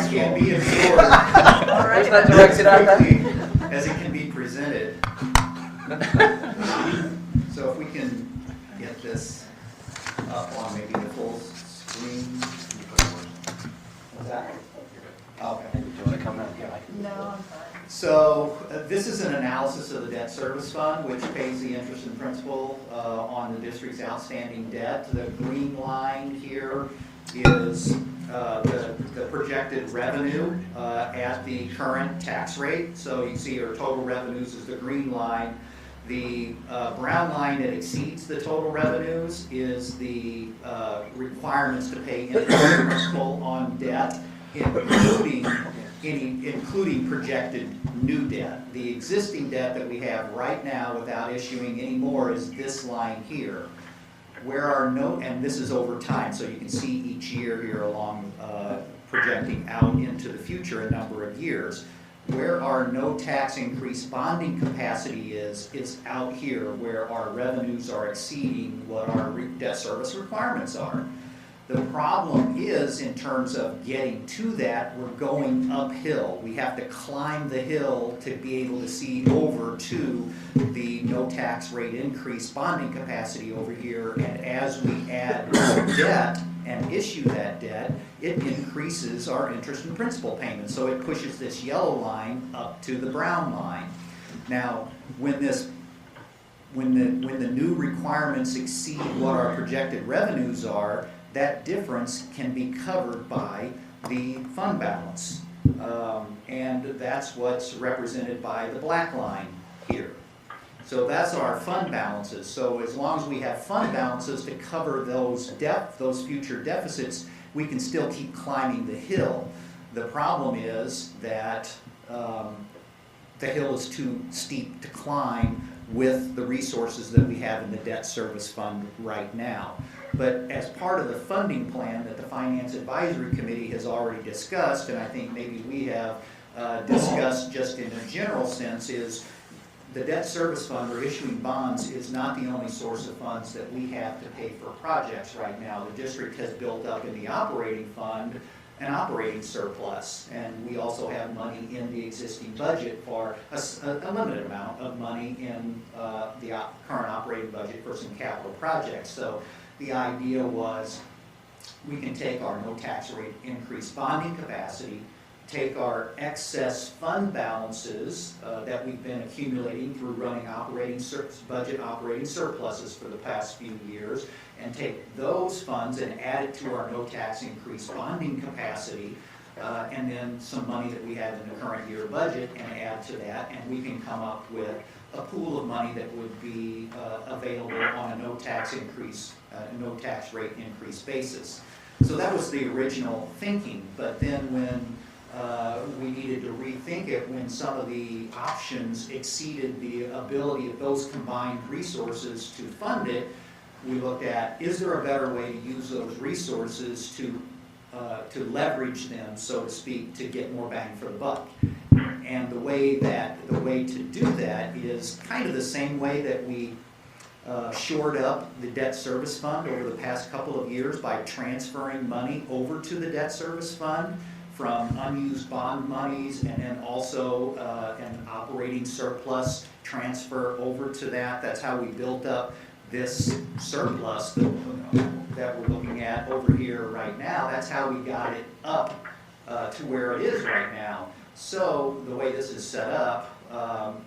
Can be absorbed as it can be presented. So if we can get this up on maybe the full screen. What's that? Okay. Do you want to come out? No, I'm fine. So this is an analysis of the debt service fund, which pays the interest and principal on the district's outstanding debt. The green line here is the projected revenue at the current tax rate. So you see our total revenues is the green line. The brown line that exceeds the total revenues is the requirements to pay interest and principal on debt, including projected new debt. The existing debt that we have right now without issuing any more is this line here. And this is over time, so you can see each year here along projecting out into the future a number of years. Where our no tax increase bonding capacity is out here where our revenues are exceeding what our debt service requirements are. The problem is, in terms of getting to that, we're going uphill. We have to climb the hill to be able to see over to the no tax rate increase bonding capacity over here. And as we add debt and issue that debt, it increases our interest and principal payments. So it pushes this yellow line up to the brown line. Now, when the new requirements exceed what our projected revenues are, that difference can be covered by the fund balance. And that's what's represented by the black line here. So that's our fund balances. So as long as we have fund balances to cover those future deficits, we can still keep climbing the hill. The problem is that the hill is too steep to climb with the resources that we have in the debt service fund right now. But as part of the funding plan that the Finance Advisory Committee has already discussed, and I think maybe we have discussed just in a general sense, is the debt service fund or issuing bonds is not the only source of funds that we have to pay for projects right now. The district has built up in the operating fund an operating surplus, and we also have money in the existing budget for a limited amount of money in the current operating budget for some capital projects. So the idea was we can take our no tax rate increase bonding capacity, take our excess fund balances that we've been accumulating through running budget operating surpluses for the past few years, and take those funds and add it to our no tax increase bonding capacity, and then some money that we have in the current year budget and add to that, and we can come up with a pool of money that would be available on a no tax rate increase basis. So that was the original thinking, but then when we needed to rethink it when some of the options exceeded the ability of those combined resources to fund it, we looked at, is there a better way to use those resources to leverage them, so to speak, to get more bang for the buck? And the way to do that is kind of the same way that we shored up the debt service fund over the past couple of years by transferring money over to the debt service fund from unused bond monies, and then also an operating surplus transfer over to that. That's how we built up this surplus that we're looking at over here right now. That's how we got it up to where it is right now. So the way this is set up,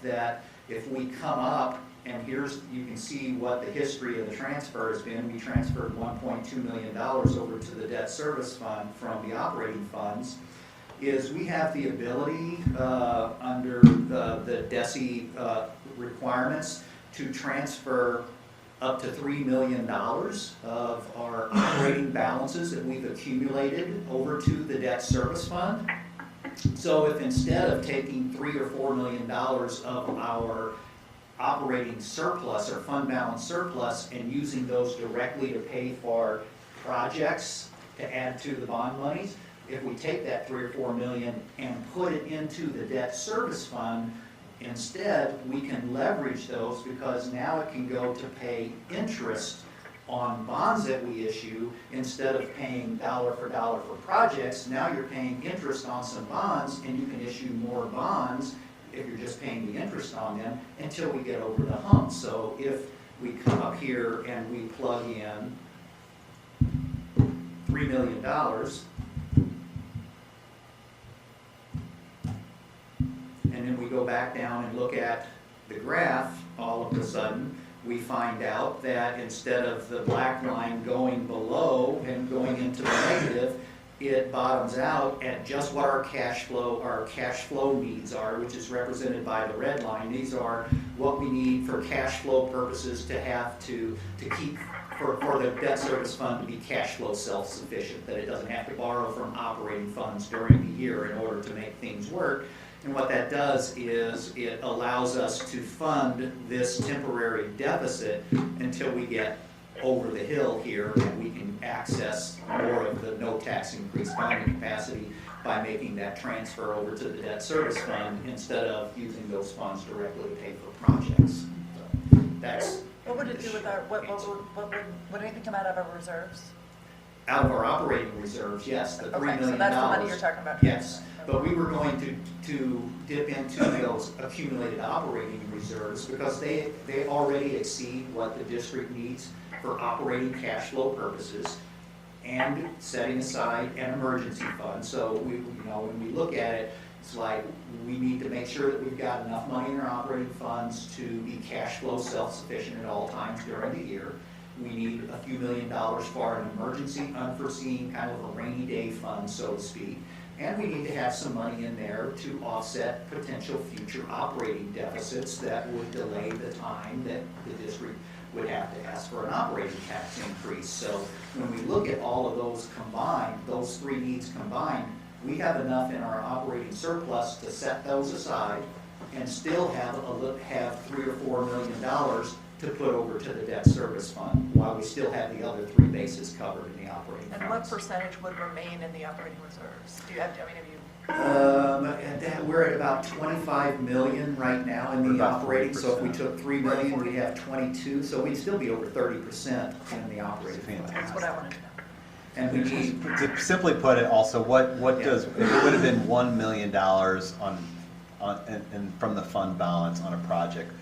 that if we come up, and you can see what the history of the transfer has been. We transferred $1.2 million over to the debt service fund from the operating funds. Is we have the ability under the DESI requirements to transfer up to $3 million of our operating balances that we've accumulated over to the debt service fund. So if instead of taking $3 or $4 million of our operating surplus or fund balance surplus and using those directly to pay for projects to add to the bond monies, if we take that $3 or $4 million and put it into the debt service fund, instead we can leverage those, because now it can go to pay interest on bonds that we issue. Instead of paying dollar for dollar for projects, now you're paying interest on some bonds, and you can issue more bonds if you're just paying the interest on them until we get over the hump. So if we come up here and we plug in $3 million, and then we go back down and look at the graph, all of a sudden we find out that instead of the black line going below and going into the negative, it bottoms out at just what our cash flow needs are, which is represented by the red line. These are what we need for cash flow purposes to have to keep, for the debt service fund to be cash flow self-sufficient, that it doesn't have to borrow from operating funds during the year in order to make things work. And what that does is it allows us to fund this temporary deficit until we get over the hill here and we can access more of the no tax increase bonding capacity by making that transfer over to the debt service fund instead of using those funds directly to pay for projects. So that's What would it do with our, what would anything come out of our reserves? out of our operating reserves, yes, the $3 million. Okay, so that's the money you're talking about. Yes, but we were going to dip into those accumulated operating reserves because they already exceed what the district needs for operating cash flow purposes and setting aside an emergency fund. So we, when we look at it, it's like we need to make sure that we've got enough money in our operating funds to be cash flow self-sufficient at all times during the year. We need a few $1 million for an emergency, unforeseen, kind of a rainy day fund, so to speak. And we need to have some money in there to offset potential future operating deficits that would delay the time that the district would have to ask for an operating tax increase. So when we look at all of those combined, those three needs combined, we have enough in our operating surplus to set those aside and still have $3 or $4 million to put over to the debt service fund, while we still have the other three bases covered in the operating funds. And what percentage would remain in the operating reserves? Do you have, have you? We're at about 25 million right now in the operating, so if we took 3 million, we'd have 22, so we'd still be over 30% in the operating fund. That's what I wanted to know. And we need, To simply put it also, what does, if it would have been $1 million and from the fund balance on a project,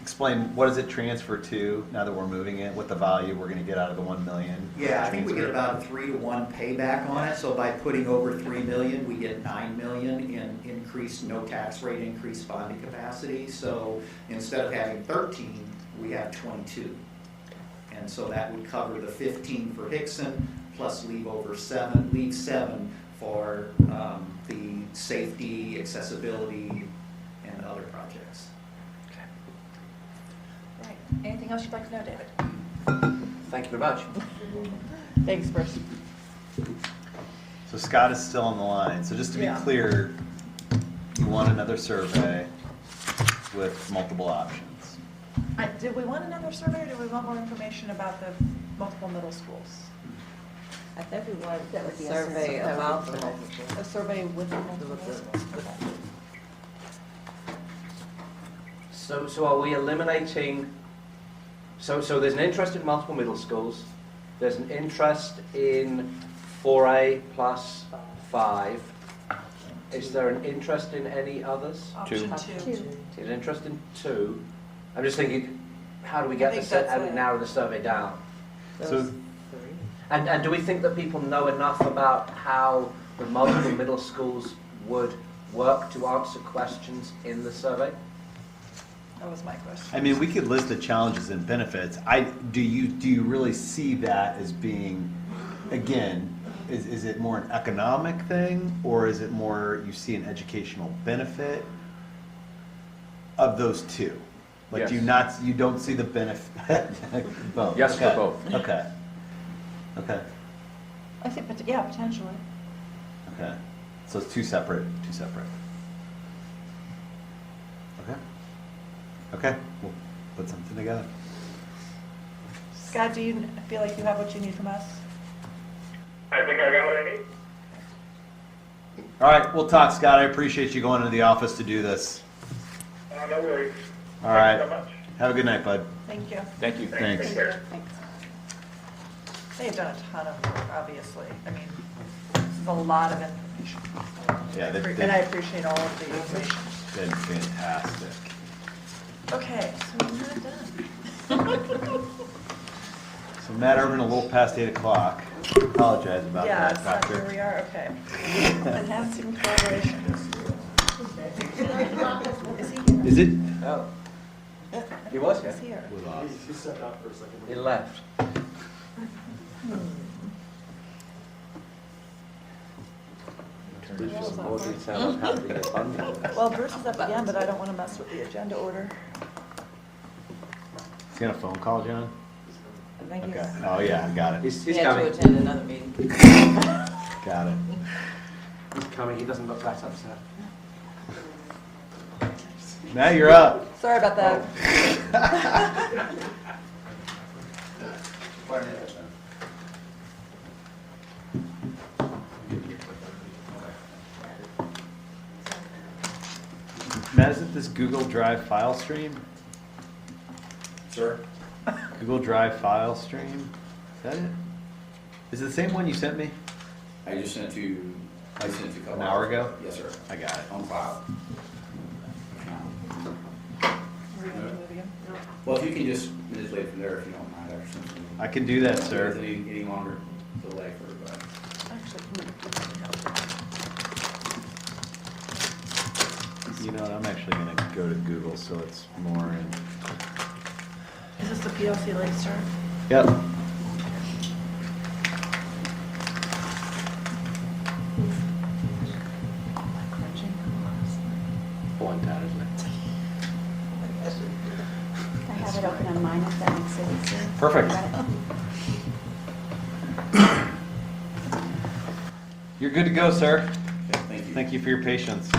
explain, what does it transfer to now that we're moving it, what the value we're gonna get out of the 1 million? yeah, I think we get about a 3-to-1 payback on it, so by putting over 3 million, we get 9 million in increased, no tax rate increased bonding capacity. So instead of having 13, we have 22. And so that would cover the 15 for Hickson, plus leave 7 for the safety, accessibility, and other projects. Right. Anything else you'd like to know, David? Thank you very much. Thanks, Bruce. So Scott is still on the line, so just to be Yeah. clear, you want another survey with multiple options? Did we want another survey, or do we want more information about the multiple middle schools? I think we want That would be a a survey sense- about the multiple. A survey with the multiple middle schools? Okay. So are we eliminating, so there's an interest in multiple middle schools, there's an interest in 4A plus 5. Is there an interest in any others? Option two. There's an interest in 2. I'm just thinking, how do we I get think how do we that's narrow the survey down? So, And do we think that people know enough about how the multiple middle schools would work to answer questions in the survey? That was my question. I mean, we could list the challenges and benefits. Do you really see that as being, again, is it more an economic thing, or is it more you see an educational benefit of those two? Like, Yes. you don't see the benefit? Both? Yes for Okay. both. Okay. Okay. I think, yeah, potentially. Okay. So it's two separate. Okay. Okay, we'll put something together. Scott, do you feel like you have what you need from us? I think I got what I need. All right, we'll talk, Scott. I appreciate you going into the office to do this. No worries. All right. Thank you so much. Have a good night, bud. Thank you. Thank you. Thanks. Take care. Thanks. They've done a ton of work, obviously. I mean, this is a lot of information. Yeah, And I appreciate all of the information. Been fantastic. Okay, so we're not done. So Matt Irvin, a little past 8 o'clock. Apologize about Yeah, that, so Doctor. here we are, okay. Enhancing collaboration. Is he here? Is it? Oh. He was here. He's here. He stepped out for a second. He left. Give some more detail on how the funding works. Well, Bruce is up again, but I don't want to mess with the agenda order. Is he on a phone call, John? I think Okay. Oh, yeah, got it. He's he had coming. to attend another meeting. Got it. He's coming. He doesn't look that upset. Now you're up. Sorry about that. Matt, isn't this Google Drive file stream? Sir? Google Drive file stream? Is that it? Is it the same one you sent me? I just sent you, I sent you a couple An hour ago? Yes, sir. I got it. On file. We're gonna move again? Well, if you can just manipulate from there if you don't mind, after something. I can do that, sir. Any longer delay for everybody. You know what, I'm actually going to go to Google so it's more in. Is this the PLC Lake Star? Yep. I have it open on mine if that makes it easier. Perfect. Got it. You're good to go, sir. Okay, thank you. Thank you for your patience.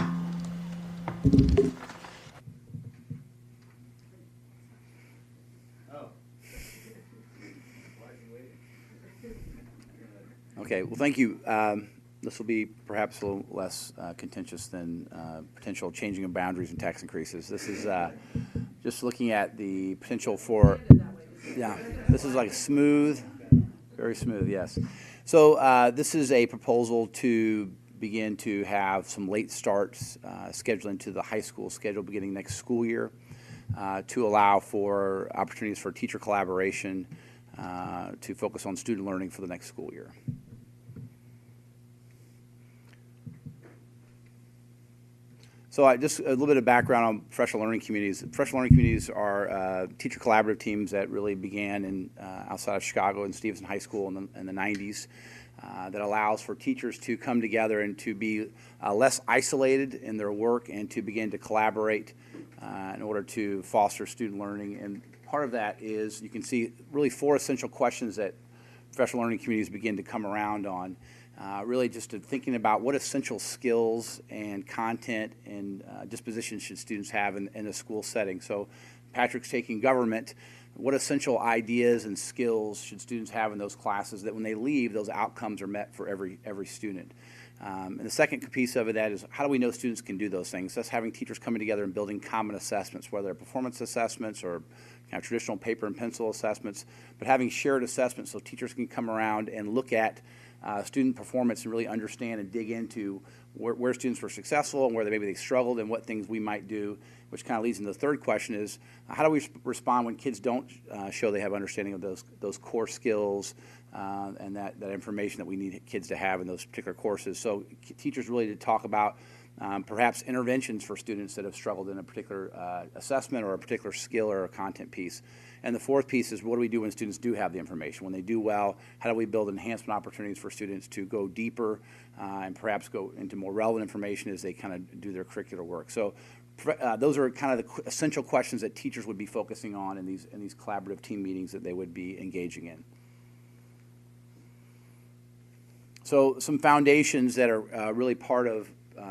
Okay, well, thank you. This will be perhaps a little less contentious than potential changing of boundaries and tax increases. This is just looking at the potential for, yeah, this is like smooth, very smooth, yes. So this is a proposal to begin to have some late starts scheduled into the high school schedule beginning next school year to allow for opportunities for teacher collaboration to focus on student learning for the next school year. So just a little bit of background on professional learning communities. Professional learning communities are teacher collaborative teams that really began in outside of Chicago in Stevenson High School in the 90s that allows for teachers to come together and to be less isolated in their work and to begin to collaborate in order to foster student learning. And part of that is you can see really 4 essential questions that professional learning communities begin to come around on. Really just thinking about what essential skills and content and dispositions should students have in a school setting. So Patrick's taking government. What essential ideas and skills should students have in those classes that when they leave, those outcomes are met for every student? And the second piece of that is how do we know students can do those things? That's having teachers coming together and building common assessments, whether they're performance assessments or kind of traditional paper and pencil assessments, but having shared assessments so teachers can come around and look at student performance and really understand and dig into where students were successful and where maybe they struggled and what things we might do, which kind of leads into the third question is how do we respond when kids don't show they have understanding of those core skills and that information that we need kids to have in those particular courses. So teachers really did talk about perhaps interventions for students that have struggled in a particular assessment or a particular skill or a content piece. And the fourth piece is what do we do when students do have the information? When they do well, how do we build enhancement opportunities for students to go deeper and perhaps go into more relevant information as they kind of do their curricular work? So those are kind of the essential questions that teachers would be focusing on in these collaborative team meetings that they would be engaging in. So some foundations that are really part of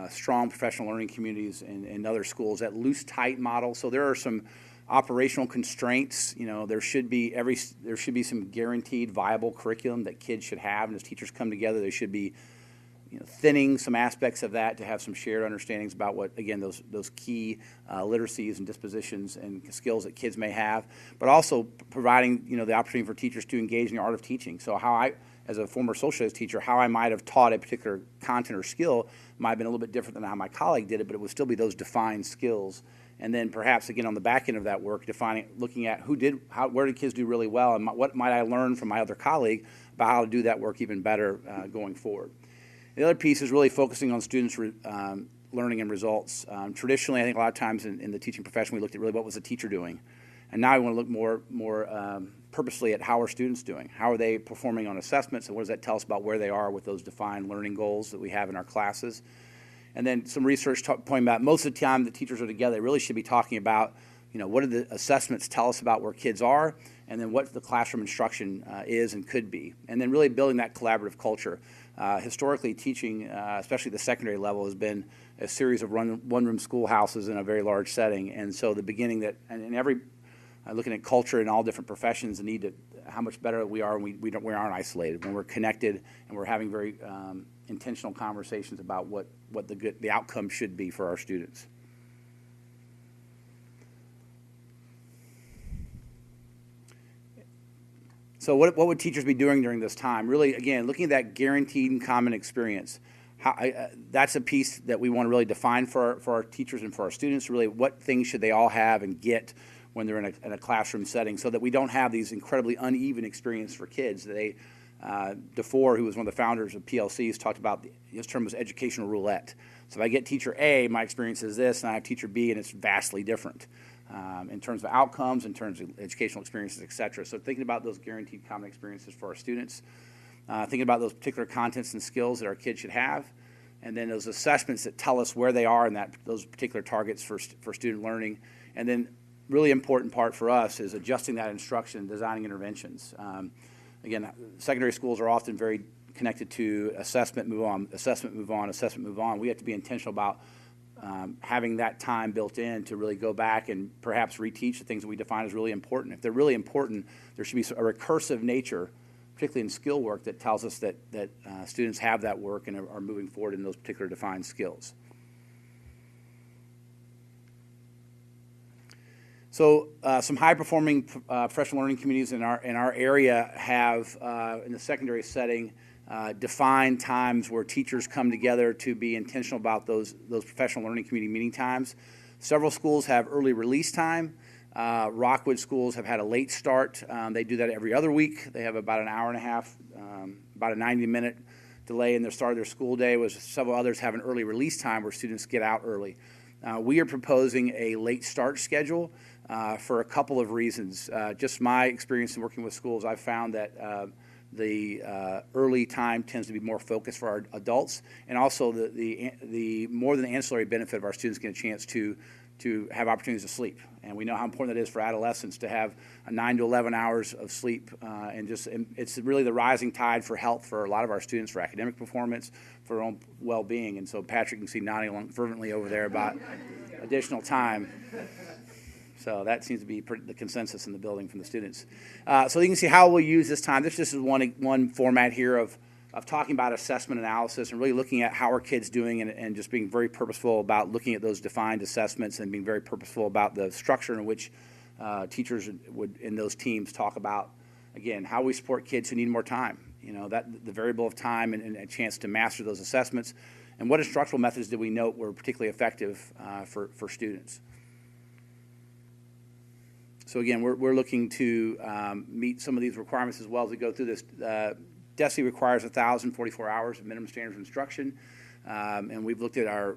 strong professional learning communities in other schools, that loose-tight model. So there are some operational constraints. You know, there should be some guaranteed viable curriculum that kids should have, and as teachers come together, they should be thinning some aspects of that to have some shared understandings about what, again, those key literacies and dispositions and skills that kids may have, but also providing, the opportunity for teachers to engage in the art of teaching. So how I, as a former social studies teacher, how I might have taught a particular content or skill might have been a little bit different than how my colleague did it, but it would still be those defined skills. And then perhaps, again, on the back end of that work, looking at where did kids do really well, and what might I learn from my other colleague about how to do that work even better going forward. The other piece is really focusing on students' learning and results. Traditionally, I think a lot of times in the teaching profession, we looked at really what was the teacher doing. And now we want to look more purposely at how are students doing? How are they performing on assessments, and what does that tell us about where they are with those defined learning goals that we have in our classes? And then some research pointing out most of the time the teachers are together, they really should be talking about, what do the assessments tell us about where kids are, and then what the classroom instruction is and could be, and then really building that collaborative culture. Historically, teaching, especially the secondary level, has been a series of one-room schoolhouses in a very large setting, and so the beginning that, and every, looking at culture in all different professions, the need to, how much better we are when we aren't isolated, when we're connected and we're having very intentional conversations about what the outcome should be for our students. So what would teachers be doing during this time? Really, again, looking at that guaranteed and common experience. That's a piece that we want to really define for our teachers and for our students. Really, what things should they all have and get when they're in a classroom setting, so that we don't have these incredibly uneven experiences for kids. DeFore, who was one of the founders of PLCs, talked about, his term was educational roulette. So if I get teacher A, my experience is this, and I have teacher B, and it's vastly different in terms of outcomes, in terms of educational experiences, et cetera. So thinking about those guaranteed common experiences for our students, thinking about those particular contents and skills that our kids should have, and then those assessments that tell us where they are in those particular targets for student learning. And then really important part for us is adjusting that instruction and designing interventions. Again, secondary schools are often very connected to assessment, move on, assessment, move on, assessment, move on. We have to be intentional about having that time built in to really go back and perhaps reteach the things that we define as really important. If they're really important, there should be a recursive nature, particularly in skill work, that tells us that students have that work and are moving forward in those particular defined skills. So some high-performing professional learning communities in our area have, in the secondary setting, defined times where teachers come together to be intentional about those professional learning community meeting times. Several schools have early release time. Rockwood schools have had a late start. They do that every other week. They have about an hour and a half, about a 90-minute delay in the start of their school day, whereas several others have an early release time where students get out early. We are proposing a late start schedule for a couple of reasons. Just my experience in working with schools, I've found that the early time tends to be more focused for our adults, and also the more than ancillary benefit of our students getting a chance to have opportunities to sleep. And we know how important that is for adolescents to have 9 to 11 hours of sleep, and it's really the rising tide for health for a lot of our students, for academic performance, for their own well-being. And so Patrick, you can see nodding along fervently over there about additional time. So that seems to be the consensus in the building from the students. So you can see how we'll use this time. This just is one format here of talking about assessment analysis and really looking at how are kids doing, and just being very purposeful about looking at those defined assessments and being very purposeful about the structure in which teachers would in those teams talk about, again, how we support kids who need more time. That the variable of time and a chance to master those assessments, and what instructional methods did we note were particularly effective for students. So again, we're looking to meet some of these requirements as well as we go through this. DESE requires 1,044 hours of minimum standards of instruction, and we've looked at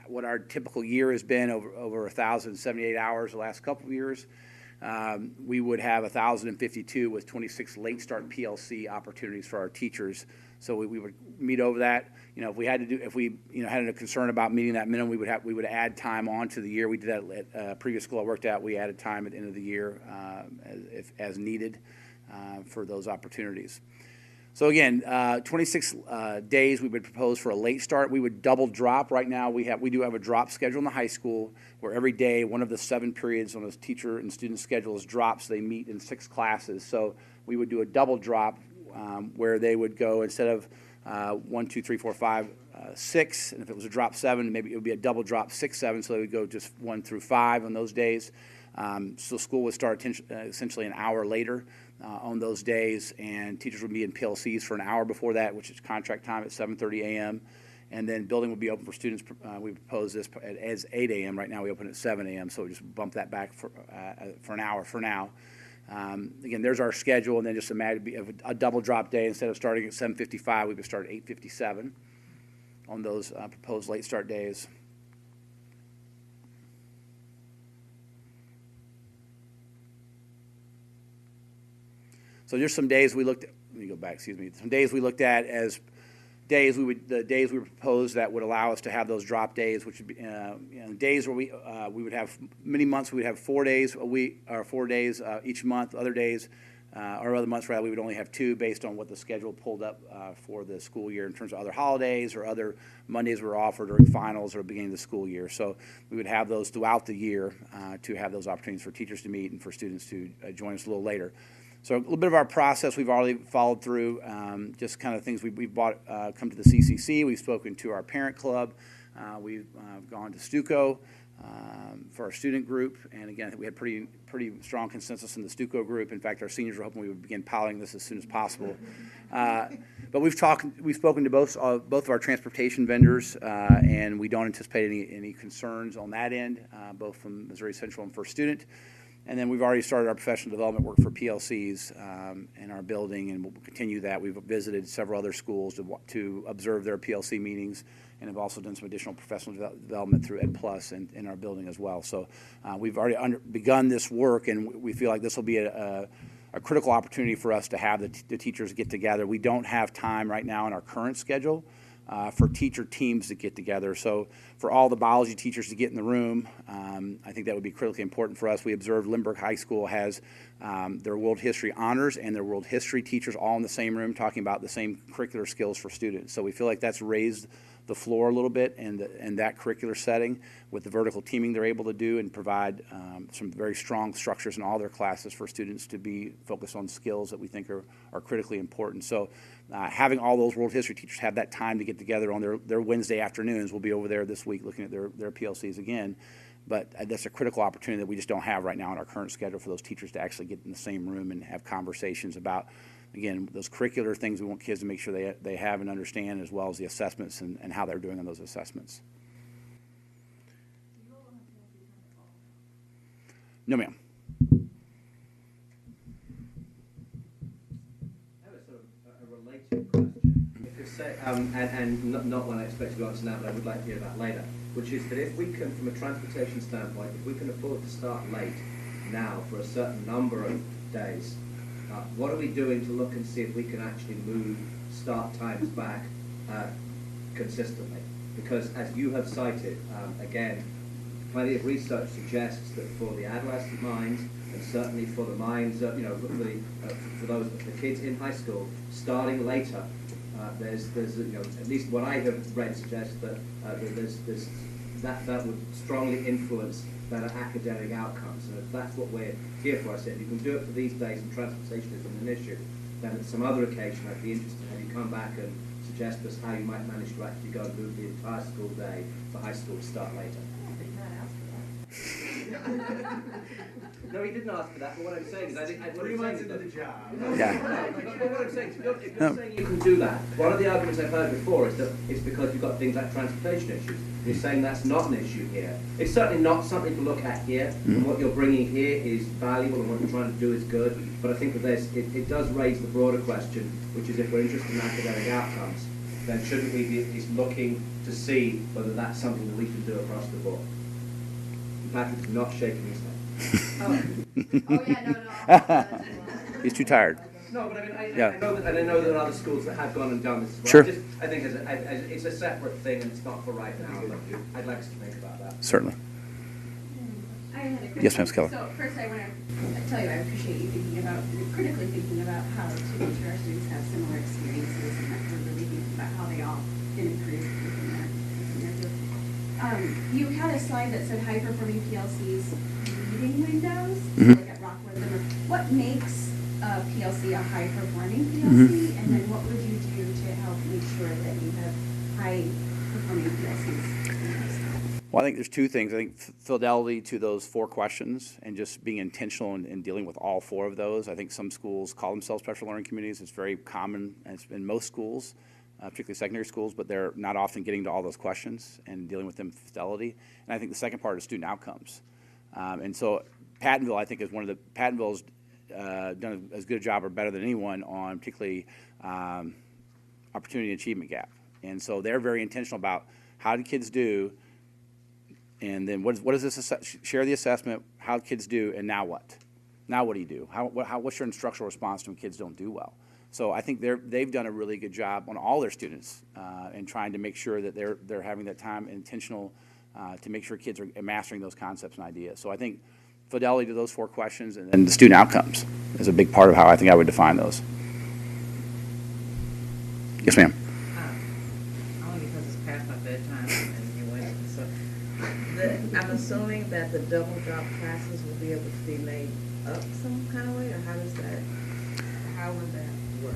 what our typical year has been over 1,078 hours the last couple of years. We would have 1,052 with 26 late start PLC opportunities for our teachers. So we would meet over that. If we had a concern about meeting that minimum, we would add time on to the year. We did that at a previous school I worked at. We added time at the end of the year as needed for those opportunities. So again, 26 days we would propose for a late start. We would double drop. Right now we do have a drop schedule in the high school where every day one of the 7 periods on the teacher and student schedules drops. They meet in 6 classes. So we would do a double drop where they would go, instead of 1, 2, 3, 4, 5, 6, and if it was a drop 7, maybe it would be a double drop 6, 7, so they would go just 1 through 5 on those days. So school would start essentially an hour later on those days, and teachers would be in PLCs for an hour before that, which is contract time at 7:30 a.m. And then building would be open for students. We propose this as 8 a.m. Right now we open at 7 a.m., so we just bump that back for an hour for now. Again, there's our schedule, and then just imagine a double drop day. Instead of starting at 7:55, we would start at 8:57 on those proposed late start days. So just some days we looked at, let me go back, excuse me, some days we looked at as days the days we proposed that would allow us to have those drop days, which would be days where we would have many months we would have 4 days a week or 4 days each month. Other days or other months rather we would only have 2 based on what the schedule pulled up for the school year in terms of other holidays or other Mondays were offered during finals or beginning of the school year. So we would have those throughout the year to have those opportunities for teachers to meet and for students to join us a little later. So a little bit of our process we've already followed through, just kind of things we've bought, come to the CCC. We've spoken to our parent club. We've gone to Stuco for our student group. And again, I think we had pretty strong consensus in the Stuco group. In fact, our seniors were hoping we would begin piloting this as soon as possible. But we've spoken to both of our transportation vendors, and we don't anticipate any concerns on that end, both from Missouri Central and First Student. And then we've already started our professional development work for PLCs in our building, and we'll continue that. We've visited several other schools to observe their PLC meetings, and have also done some additional professional development through Ed Plus in our building as well. So we've already begun this work, and we feel like this will be a critical opportunity for us to have the teachers get together. We don't have time right now in our current schedule for teacher teams to get together. So for all the biology teachers to get in the room, I think that would be critically important for us. We observed Lindbergh High School has their World History honors and their World History teachers all in the same room talking about the same curricular skills for students. So we feel like that's raised the floor a little bit in that curricular setting with the vertical teaming they're able to do and provide some very strong structures in all their classes for students to be focused on skills that we think are critically important. So having all those world history teachers have that time to get together on their Wednesday afternoons, we'll be over there this week looking at their PLCs again. But that's a critical opportunity that we just don't have right now in our current schedule for those teachers to actually get in the same room and have conversations about, again, those curricular things we want kids to make sure they have and understand, as well as the assessments and how they're doing on those assessments. No, ma'am. I have a sort of a related question. If you say, and not one I expect you to answer now, but I would like to hear about later, which is that if we can, from a transportation standpoint, if we can afford to start late now for a certain number of days, what are we doing to look and see if we can actually move start times back consistently? Because as you have cited, again, plenty of research suggests that for the adolescent minds, and certainly for the minds of, for those the kids in high school, starting later, there's at least what I have read suggests that that would strongly influence better academic outcomes. And if that's what we're here for, I said, if you can do it for these days and transportation isn't an issue, then at some other occasion I'd be interested to have you come back and suggest to us how you might manage to actually go and move the entire school day for high school to start later. No, he didn't ask for that, but what I'm saying is, I think... 3 months into the job. Yeah. But what I'm saying is, if you're saying you can do that, one of the arguments I've heard before is that it's because you've got things like transportation issues. You're saying that's not an issue here. It's certainly not something to look at here, and what you're bringing here is valuable, and what you're trying to do is good, but I think that it does raise the broader question, which is if we're interested in academic outcomes, then shouldn't we be at least looking to see whether that's something that we can do across the board? Patrick's not shaking his head. He's too tired. No, but I mean, I know that there are other schools that have gone and done this as well. Sure. I think it's a separate thing, and it's not for right now, but I'd like us to think about that. Certainly. I had a question. Yes, ma'am, Kelly. So first I want to tell you I appreciate you critically thinking about how to make sure our students have similar experiences and that we're really thinking about how they all can improve within their group. You had a slide that said high-performing PLCs reading windows, like at Rock Rhythm. What makes a PLC a high-performing PLC, and then what would you do to help make sure that you have high-performing PLCs? Well, I think there's two things. I think fidelity to those 4 questions and just being intentional in dealing with all 4 of those. I think some schools call themselves special learning communities. It's very common in most schools, particularly secondary schools, but they're not often getting to all those questions and dealing with them with fidelity. And I think the second part is student outcomes. And so Pattonville, I think, is Pattonville's done as good a job or better than anyone on particularly opportunity and achievement gap. And so they're very intentional about how do kids do, and then what is this, share the assessment, how kids do, and now what? Now what do you do? What's your instructional response to when kids don't do well? So I think they've done a really good job on all their students in trying to make sure that they're having that time intentional to make sure kids are mastering those concepts and ideas. So I think fidelity to those 4 questions and then the student outcomes is a big part of how I think I would define those. Yes, ma'am. Only because it's past my bedtime and you went. So I'm assuming that the double drop classes will be able to be made up some kind of way, or how would that work?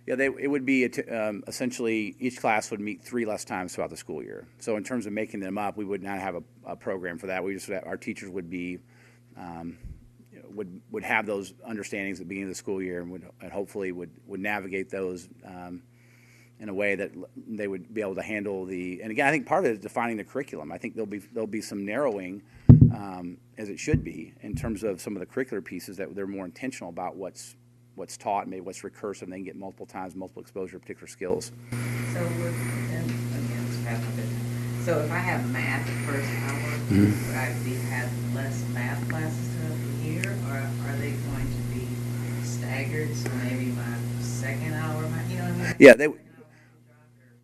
Yeah, it would be essentially each class would meet 3 less times throughout the school year. So in terms of making them up, we would not have a program for that. We just our teachers would be would have those understandings at the beginning of the school year and hopefully would navigate those in a way that they would be able to handle and again I think part of it is defining the curriculum. I think there'll be some narrowing as it should be in terms of some of the curricular pieces that they're more intentional about what's taught, maybe what's recursive, and they can get multiple times, multiple exposure to particular skills. So so if I have math the first hour, would I have less math classes throughout the year, or are they going to be staggered? So maybe my second hour, you know what I mean? Yeah,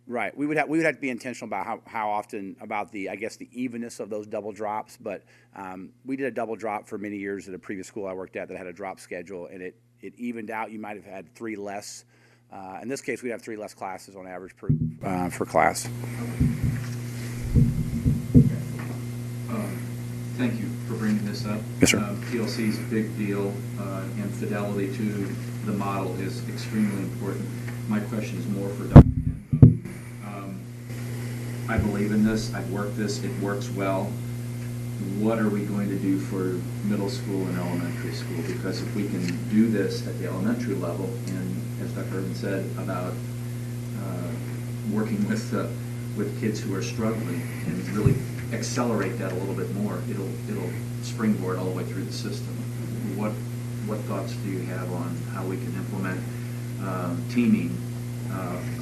right. We would have to be intentional about how often about the evenness of those double drops. But we did a double drop for many years at a previous school I worked at that had a drop schedule, and it evened out. You might have had 3 less. In this case, we'd have 3 less classes on average per class. Thank you for bringing this up. Yes, sir. PLC is a big deal, and fidelity to the model is extremely important. My question is more for Dr. Enbo. I believe in this. I've worked this. It works well. What are we going to do for middle school and elementary school? Because if we can do this at the elementary level, and as Dr. Urban said about working with kids who are struggling and really accelerate that a little bit more, it'll springboard all the way through the system. What thoughts do you have on how we can implement teaming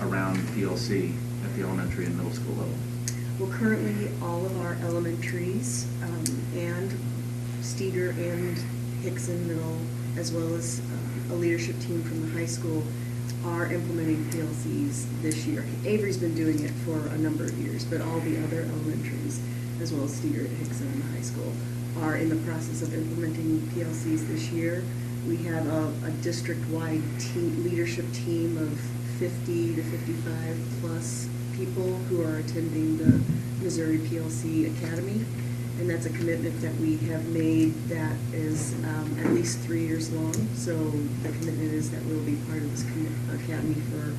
around PLC at the elementary and middle school level? Well, currently, all of our elementaries and Steger and Hickson Middle, as well as a leadership team from the high school, are implementing PLCs this year. Avery's been doing it for a number of years, but all the other elementaries, as well as Steger and Hickson and the high school, are in the process of implementing PLCs this year. We have a district-wide leadership team of 50 to 55 plus people who are attending the Missouri PLC Academy, and that's a commitment that we have made that is at least 3 years long. So the commitment is that we'll be part of this academy for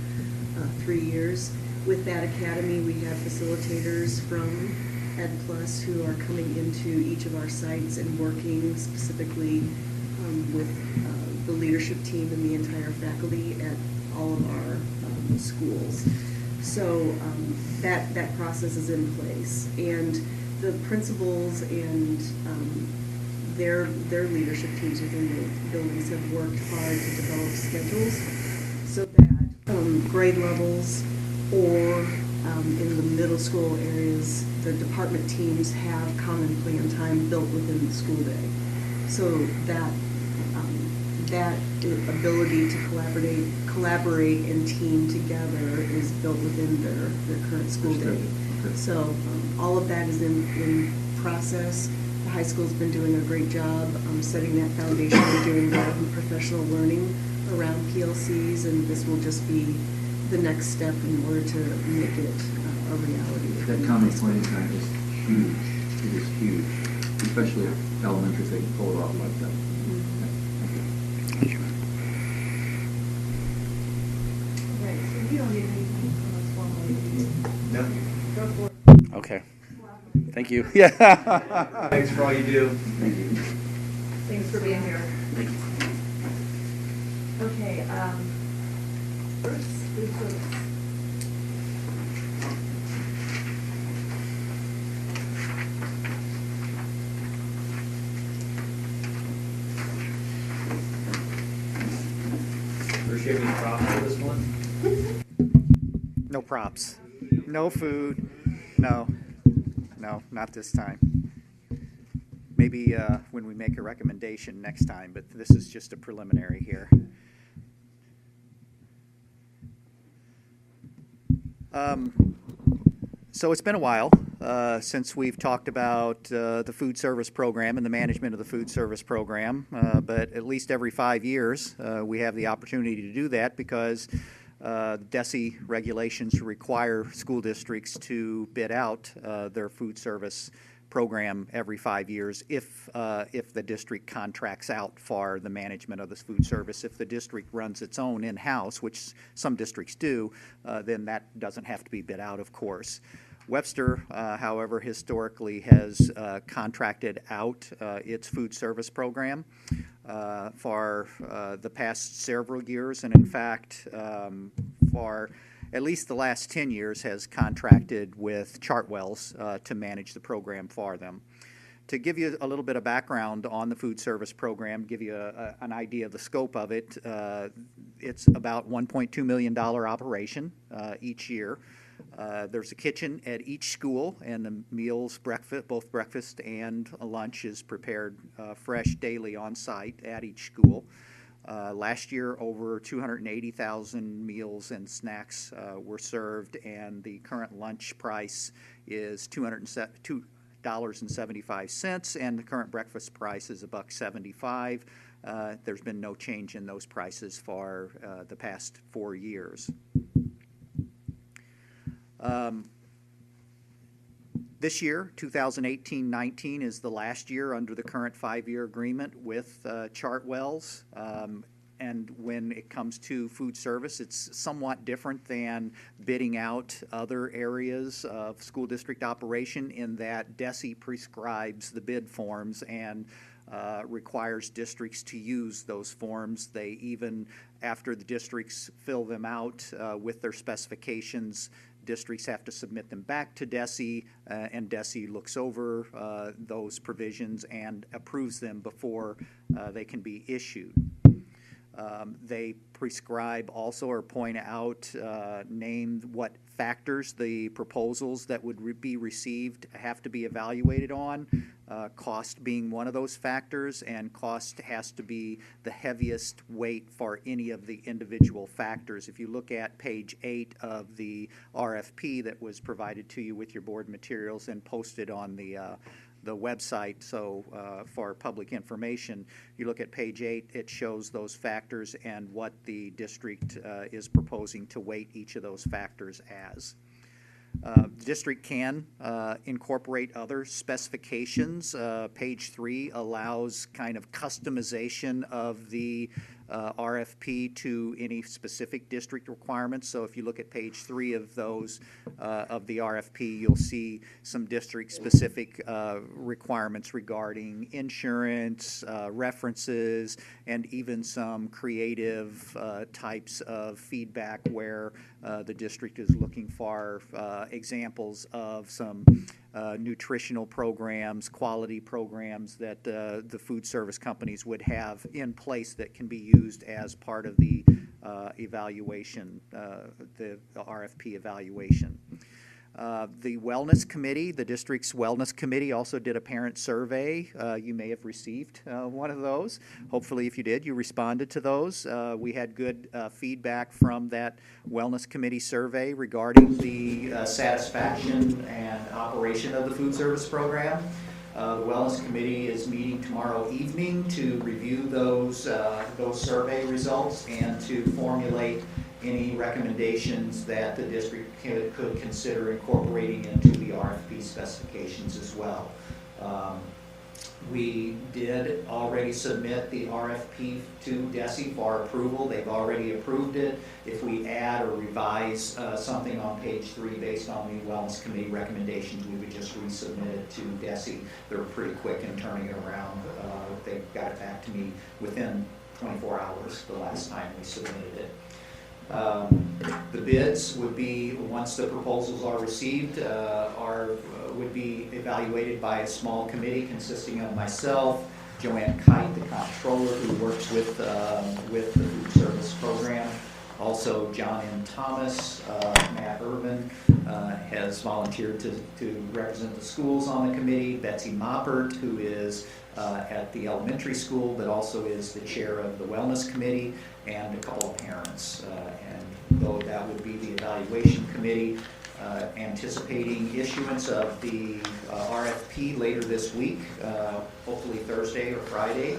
3 years. With that academy, we have facilitators from Ed Plus who are coming into each of our sites and working specifically with the leadership team and the entire faculty at all of our schools. So that process is in place, and the principals and their leadership teams within the buildings have worked hard to develop schedules so that grade levels or in the middle school areas, the department teams have common plan time built within the school day. So that ability to collaborate and team together is built within their current school day. Okay. So all of that is in process. The high school's been doing a great job setting that foundation and doing that in professional learning around PLCs, and this will just be the next step in order to make it a reality. That common planning time is huge. It is huge, especially if elementary, they can pull it off like that. Thank you. Right, so you don't need anything from us formally. No. Go for it. Okay. Thank you. Yeah. Thanks for all you do. Thank you. Thanks for being here. Okay, Bruce, please. Appreciate any props for this one? No props. No food. No, not this time. Maybe when we make a recommendation next time, but this is just a preliminary here. So it's been a while since we've talked about the food service program and the management of the food service program, but at least every 5 years we have the opportunity to do that because DESE regulations require school districts to bid out their food service program every 5 years if the district contracts out for the management of this food service. If the district runs its own in-house, which some districts do, then that doesn't have to be bid out, of course. Webster, however, historically has contracted out its food service program for the past several years, and in fact, for at least the last 10 years has contracted with Chartwells to manage the program for them. To give you a little bit of background on the food service program, give you an idea of the scope of it, it's about $1.2 million operation each year. There's a kitchen at each school, and the meals, both breakfast and lunch, is prepared fresh daily on site at each school. Last year, over 280,000 meals and snacks were served, and the current lunch price is $2.75, and the current breakfast price is $1.75. There's been no change in those prices for the past 4 years. This year, 2018-19, is the last year under the current 5-year agreement with Chartwells. And when it comes to food service, it's somewhat different than bidding out other areas of school district operation in that DESE prescribes the bid forms and requires districts to use those forms. They even, after the districts fill them out with their specifications, districts have to submit them back to DESE, and DESE looks over those provisions and approves them before they can be issued. They prescribe also, or point out, name what factors the proposals that would be received have to be evaluated on, cost being one of those factors, and cost has to be the heaviest weight for any of the individual factors. If you look at page 8 of the RFP that was provided to you with your board materials and posted on the website, so for public information, you look at page 8, it shows those factors and what the district is proposing to weight each of those factors as. The district can incorporate other specifications. Page 3 allows kind of customization of the RFP to any specific district requirements. So if you look at page 3 of those of the RFP, you'll see some district-specific requirements regarding insurance, references, and even some creative types of feedback where the district is looking for examples of some nutritional programs, quality programs that the food service companies would have in place that can be used as part of the evaluation, the RFP evaluation. The Wellness Committee, the district's Wellness Committee, also did a parent survey. You may have received one of those. Hopefully, if you did, you responded to those. We had good feedback from that Wellness Committee survey regarding the satisfaction and operation of the food service program. The Wellness Committee is meeting tomorrow evening to review those survey results and to formulate any recommendations that the district could consider incorporating into the RFP specifications as well. We did already submit the RFP to DESE for approval. They've already approved it. If we add or revise something on page 3 based on the Wellness Committee recommendations, we would just resubmit it to DESE. They're pretty quick in turning it around. They got it back to me within 24 hours the last time we submitted it. The bids would be, once the proposals are received, would be evaluated by a small committee consisting of myself, Joanne Kite, the comptroller who works with the food service program. Also, John M. Thomas, Matt Urban has volunteered to represent the schools on the committee. Betsy Moppert, who is at the elementary school, but also is the chair of the Wellness Committee, and a couple of parents. And So that would be the evaluation committee, anticipating issuance of the RFP later this week, hopefully Thursday or Friday.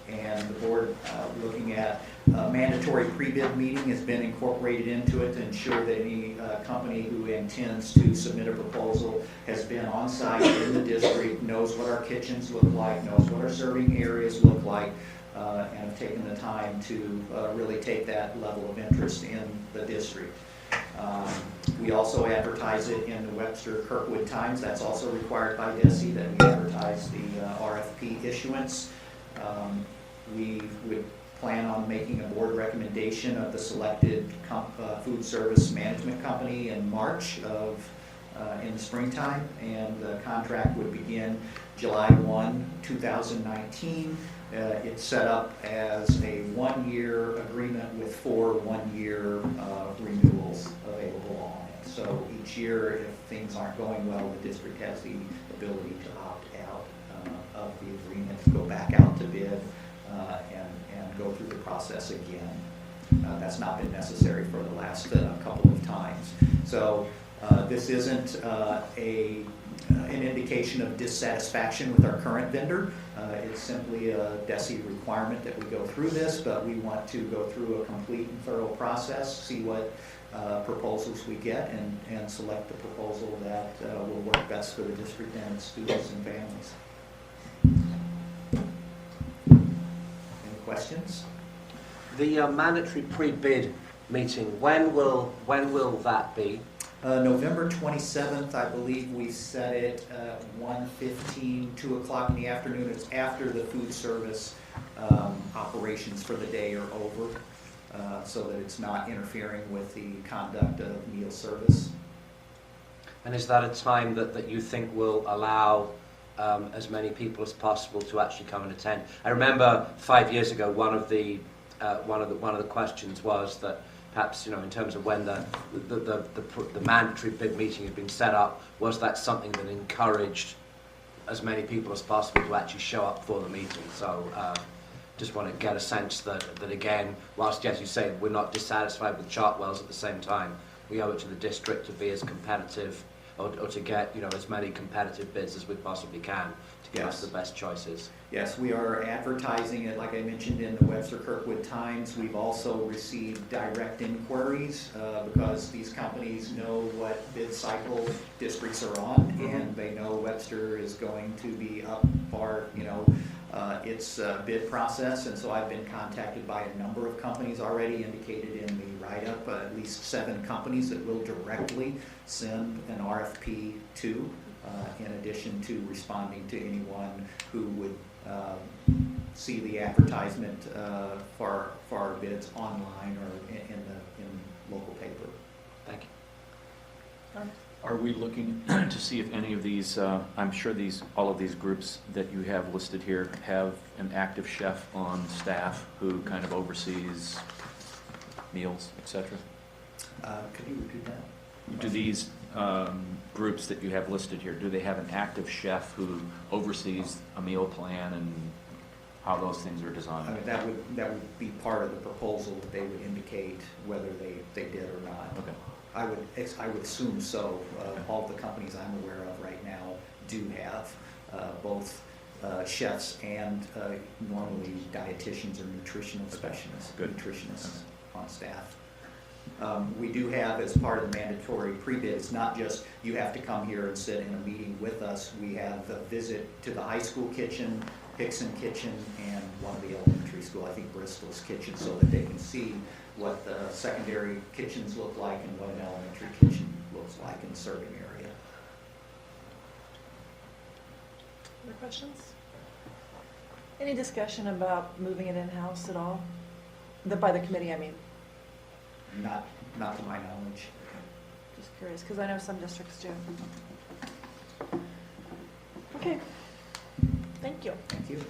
And the board looking at mandatory pre-bid meeting has been incorporated into it to ensure that any company who intends to submit a proposal has been on site in the district, knows what our kitchens look like, knows what our serving areas look like, and have taken the time to really take that level of interest in the district. We also advertise it in the Webster Kirkwood Times. That's also required by DESE that we advertise the RFP issuance. We would plan on making a board recommendation of the selected food service management company in March in the springtime, and the contract would begin July 1, 2019. It's set up as a one-year agreement with 4 one-year renewals available on it. So each year, if things aren't going well, the district has the ability to opt out of the agreement, go back out to bid, and go through the process again. That's not been necessary for the last couple of times. So this isn't an indication of dissatisfaction with our current vendor. It's simply a DESE requirement that we go through this, but we want to go through a complete and thorough process, see what proposals we get, and select the proposal that will work best for the district and its students and families. Any questions? The mandatory pre-bid meeting, when will that be? November 27th, I believe we set it 1:15, 2 o'clock in the afternoon. It's after the food service operations for the day are over, so that it's not interfering with the conduct of meal service. And is that a time that you think will allow as many people as possible to actually come and attend? I remember 5 years ago, one of the questions was that perhaps, in terms of when the mandatory bid meeting had been set up, was that something that encouraged as many people as possible to actually show up for the meeting? So just want to get a sense that again, whilst, as you say, we're not dissatisfied with Chartwell's, at the same time, we owe it to the district to be as competitive, or to get as many competitive bids as we possibly can to give us the best choices. Yes, we are advertising it, like I mentioned, in the Webster Kirkwood Times. We've also received direct inquiries because these companies know what bid cycle districts are on, and they know Webster is going to be up for its bid process. And so I've been contacted by a number of companies already, indicated in the write-up, at least 7 companies that will directly send an RFP to, in addition to responding to anyone who would see the advertisement for our bids online or in the local paper. Thank you. Are we looking to see if any of these, I'm sure all of these groups that you have listed here have an active chef on staff who kind of oversees meals, etc.? Could you repeat that? Do these groups that you have listed here, do they have an active chef who oversees a meal plan and how those things are designed? That would be part of the proposal, that they would indicate whether they did or not. Okay. I would assume so. All the companies I'm aware of right now do have both chefs and normally dietitians or nutritional specialists, nutritionists on staff. We do have, as part of the mandatory pre-bids, not just you have to come here and sit in a meeting with us. We have a visit to the high school kitchen, Hickson kitchen, and one of the elementary school, I think Bristol's kitchen, so that they can see what the secondary kitchens look like and what an elementary kitchen looks like in the serving area. Other questions? Any discussion about moving it in-house at all? By the committee, I mean. Not to my knowledge. Just curious, because I know some districts do. Okay. Thank you. Thank you.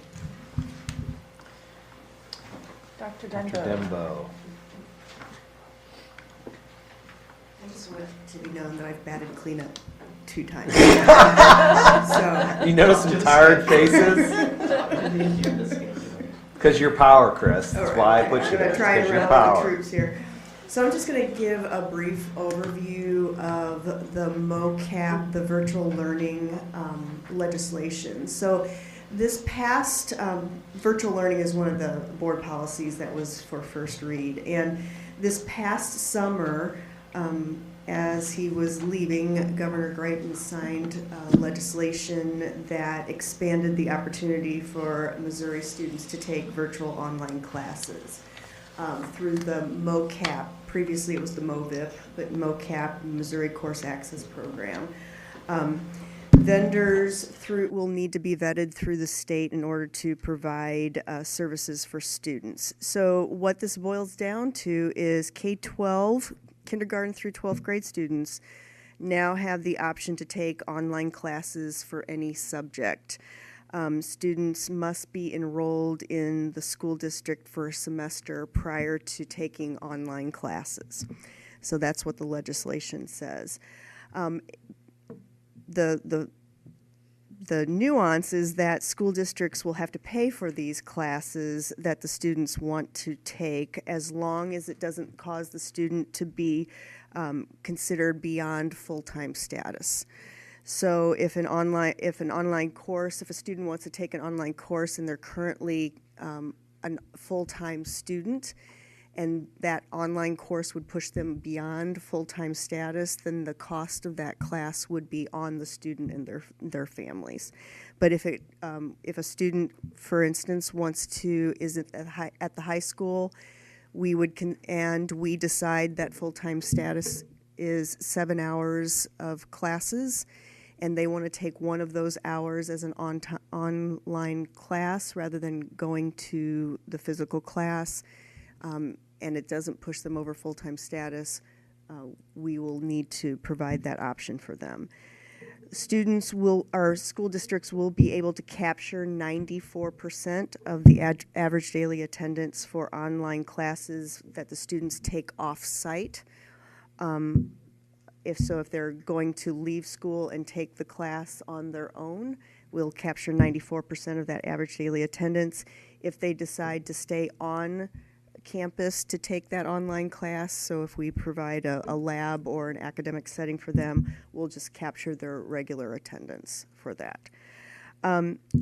Dr. Denbo. Dr. Dembo. I just want it to be known that I've batted cleanup 2 times. So You notice some tired faces? Because you're power, Chris. That's why I put you there. I'm going to try and Because you're rally the power. troops here. So I'm just going to give a brief overview of the MOCAP, the virtual learning legislation. So this past, virtual learning is one of the board policies that was for first read. And this past summer, as he was leaving, Governor Greitens signed legislation that expanded the opportunity for Missouri students to take virtual online classes through the MOCAP. Previously it was the MOVIP, but MOCAP, Missouri Course Access Program. Vendors will need to be vetted through the state in order to provide services for students. So what this boils down to is K-12, kindergarten through 12th grade students now have the option to take online classes for any subject. Students must be enrolled in the school district for a semester prior to taking online classes. So that's what the legislation says. The nuance is that school districts will have to pay for these classes that the students want to take, as long as it doesn't cause the student to be considered beyond full-time status. So if a student wants to take an online course and they're currently a full-time student, and that online course would push them beyond full-time status, then the cost of that class would be on the student and their families. But if a student, for instance, is at the high school, we decide that full-time status is 7 hours of classes, and they want to take one of those hours as an online class rather than going to the physical class, and it doesn't push them over full-time status, we will need to provide that option for them. Our school districts will be able to capture 94% of the average daily attendance for online classes that the students take off-site. If they're going to leave school and take the class on their own, we'll capture 94% of that average daily attendance. If they decide to stay on campus to take that online class, so if we provide a lab or an academic setting for them, we'll just capture their regular attendance for that.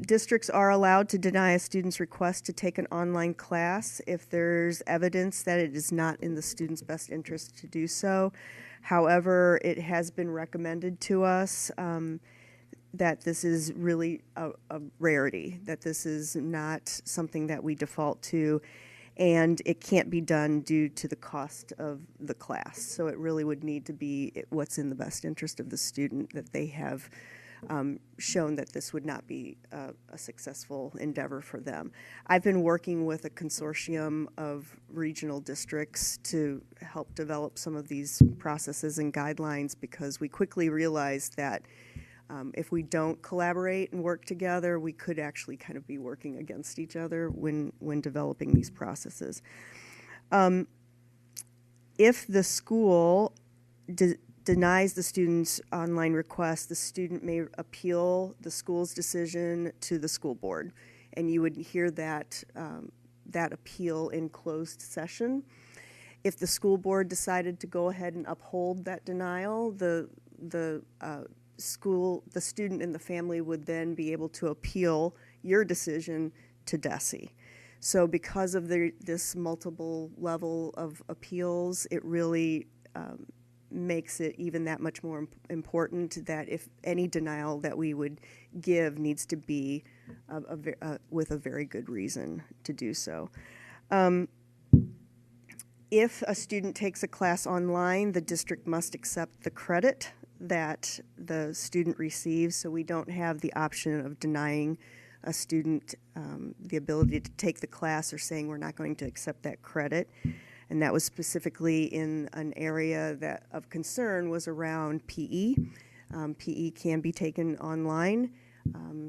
Districts are allowed to deny a student's request to take an online class if there's evidence that it is not in the student's best interest to do so. However, it has been recommended to us that this is really a rarity, that this is not something that we default to, and it can't be done due to the cost of the class. So it really would need to be what's in the best interest of the student, that they have shown that this would not be a successful endeavor for them. I've been working with a consortium of regional districts to help develop some of these processes and guidelines, because we quickly realized that if we don't collaborate and work together, we could actually kind of be working against each other when developing these processes. If the school denies the student's online request, the student may appeal the school's decision to the school board, and you would hear that appeal in closed session. If the school board decided to go ahead and uphold that denial, the student and the family would then be able to appeal your decision to DESE. So because of this multiple level of appeals, it really makes it even that much more important that if any denial that we would give needs to be with a very good reason to do so. If a student takes a class online, the district must accept the credit that the student receives, so we don't have the option of denying a student the ability to take the class or saying we're not going to accept that credit. And that was specifically in an area of concern was around PE. PE can be taken online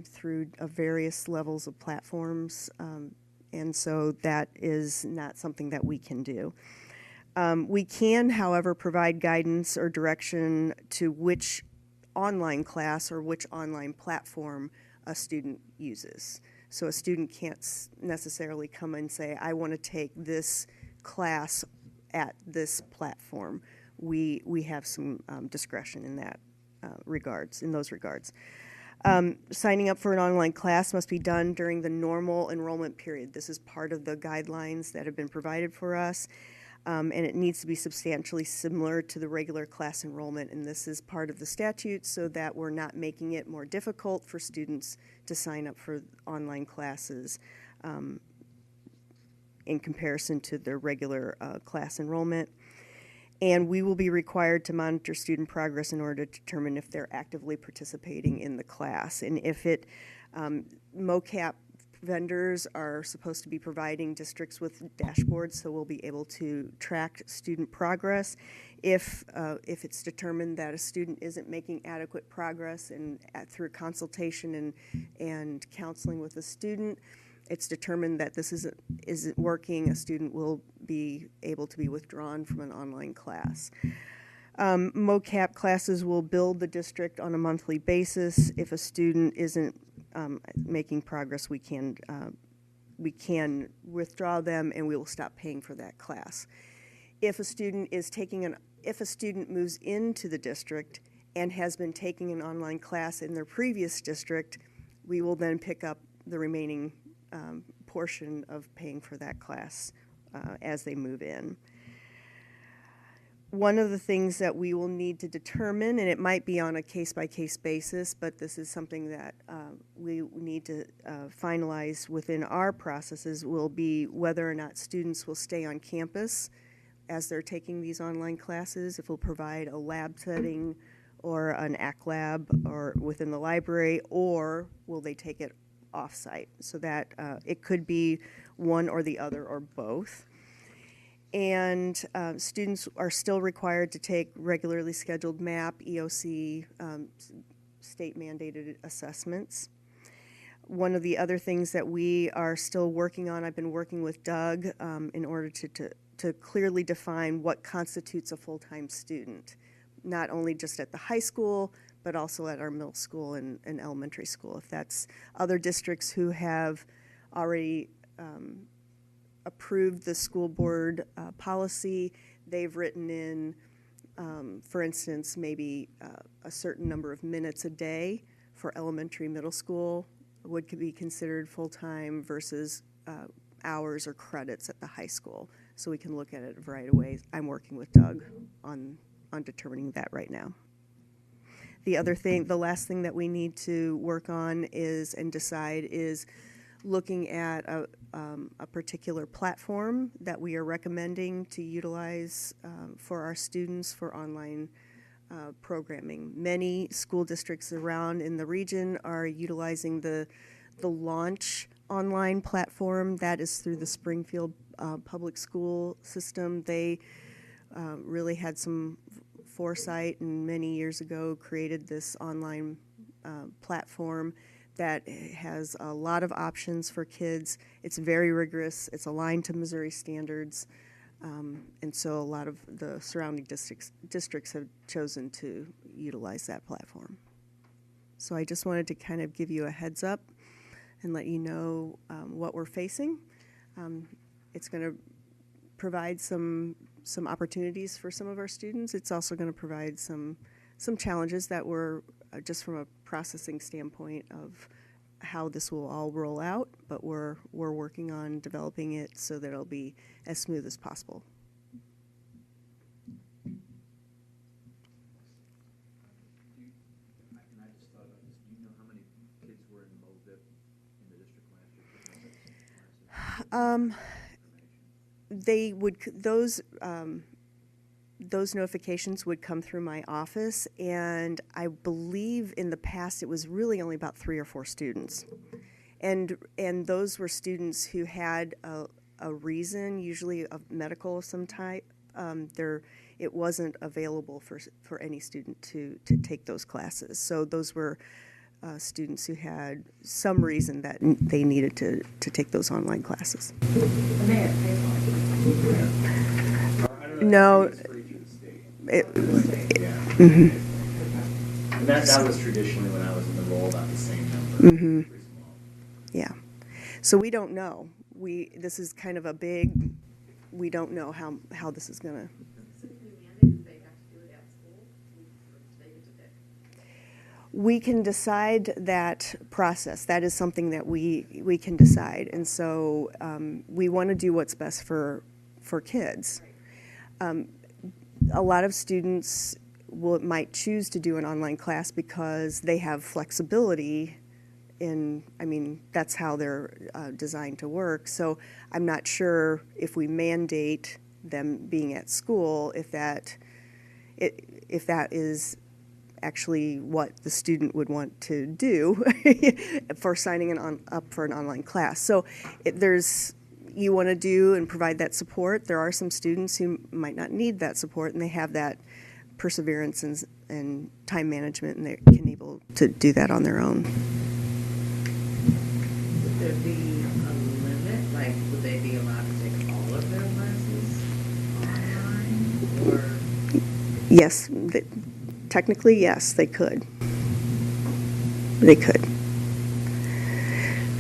through various levels of platforms, and so that is not something that we can do. We can, however, provide guidance or direction to which online class or which online platform a student uses. So a student can't necessarily come and say, I want to take this class at this platform. We have some discretion in that in those regards. Signing up for an online class must be done during the normal enrollment period. This is part of the guidelines that have been provided for us, and it needs to be substantially similar to the regular class enrollment, and this is part of the statute so that we're not making it more difficult for students to sign up for online classes in comparison to their regular class enrollment. And we will be required to monitor student progress in order to determine if they're actively participating in the class. And if MOCAP vendors are supposed to be providing districts with dashboards, so we'll be able to track student progress. If it's determined that a student isn't making adequate progress and through consultation and counseling with the student, it's determined that this isn't working, a student will be able to be withdrawn from an online class. MOCAP classes will bill the district on a monthly basis. If a student isn't making progress, we can withdraw them and we will stop paying for that class. If a student moves into the district and has been taking an online class in their previous district, we will then pick up the remaining portion of paying for that class as they move in. One of the things that we will need to determine, and it might be on a case-by-case basis, but this is something that we need to finalize within our processes, will be whether or not students will stay on campus as they're taking these online classes, if we'll provide a lab setting or an ACT lab or within the library, or will they take it off-site, so that it could be one or the other or both. And students are still required to take regularly scheduled MAP, EOC, state-mandated assessments. One of the other things that we are still working on, I've been working with Doug in order to clearly define what constitutes a full-time student, not only just at the high school, but also at our middle school and elementary school. If that's other districts who have already approved the school board policy, they've written in, for instance, maybe a certain number of minutes a day for elementary, middle school would be considered full-time versus hours or credits at the high school. So we can look at it a variety of ways. I'm working with Doug on determining that right now. The last thing that we need to work on and decide is looking at a particular platform that we are recommending to utilize for our students for online programming. Many school districts around in the region are utilizing the Launch online platform that is through the Springfield public school system. They really had some foresight and many years ago created this online platform that has a lot of options for kids. It's very rigorous. It's aligned to Missouri standards. And so a lot of the surrounding districts have chosen to utilize that platform. So I just wanted to kind of give you a heads up and let you know what we're facing. It's going to provide some opportunities for some of our students. It's also going to provide some challenges that were just from a processing standpoint of how this will all roll out, but we're working on developing it so that it'll be as smooth as possible. I just thought about this. Do you know how many kids were enrolled in the district last year? They would those notifications would come through my office, and I believe in the past it was really only about 3 or 4 students, and those were students who had a reason, usually of medical of some type. It wasn't available for any student to take those classes, so those were students who had some reason that they needed to take those online classes. No. And that was traditionally when I was in the role, about the same number. Mm-hmm. Pretty small. Yeah. So we don't know. This is kind of a big we don't know how this is going to. We can decide that process. That is something that we can decide, and so we want to do what's best for kids. A lot of students might choose to do an online class because they have flexibility that's how they're designed to work. So I'm not sure if we mandate them being at school, if that is actually what the student would want to do for signing up for an online class. So you want to do and provide that support. There are some students who might not need that support, and they have that perseverance and time management, and they're able to do that on their own. Would there be a limit? Like, would they be allowed to take all of their classes online? Or? Yes, technically, yes, they could. They could.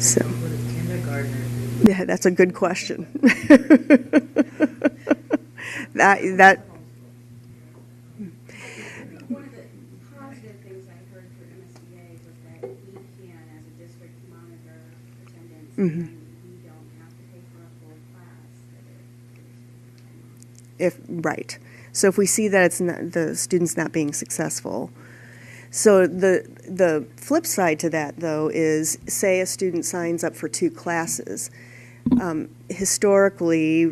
So. What does kindergartner do? Yeah, that's a good question. that. One of the positive things I heard through MSBA was that we can, as a district, monitor attendance, Mm-hmm. and we don't have to pay for a full class. Right. So if we see that the student's not being successful. So the flip side to that, though, is say a student signs up for 2 classes. Historically,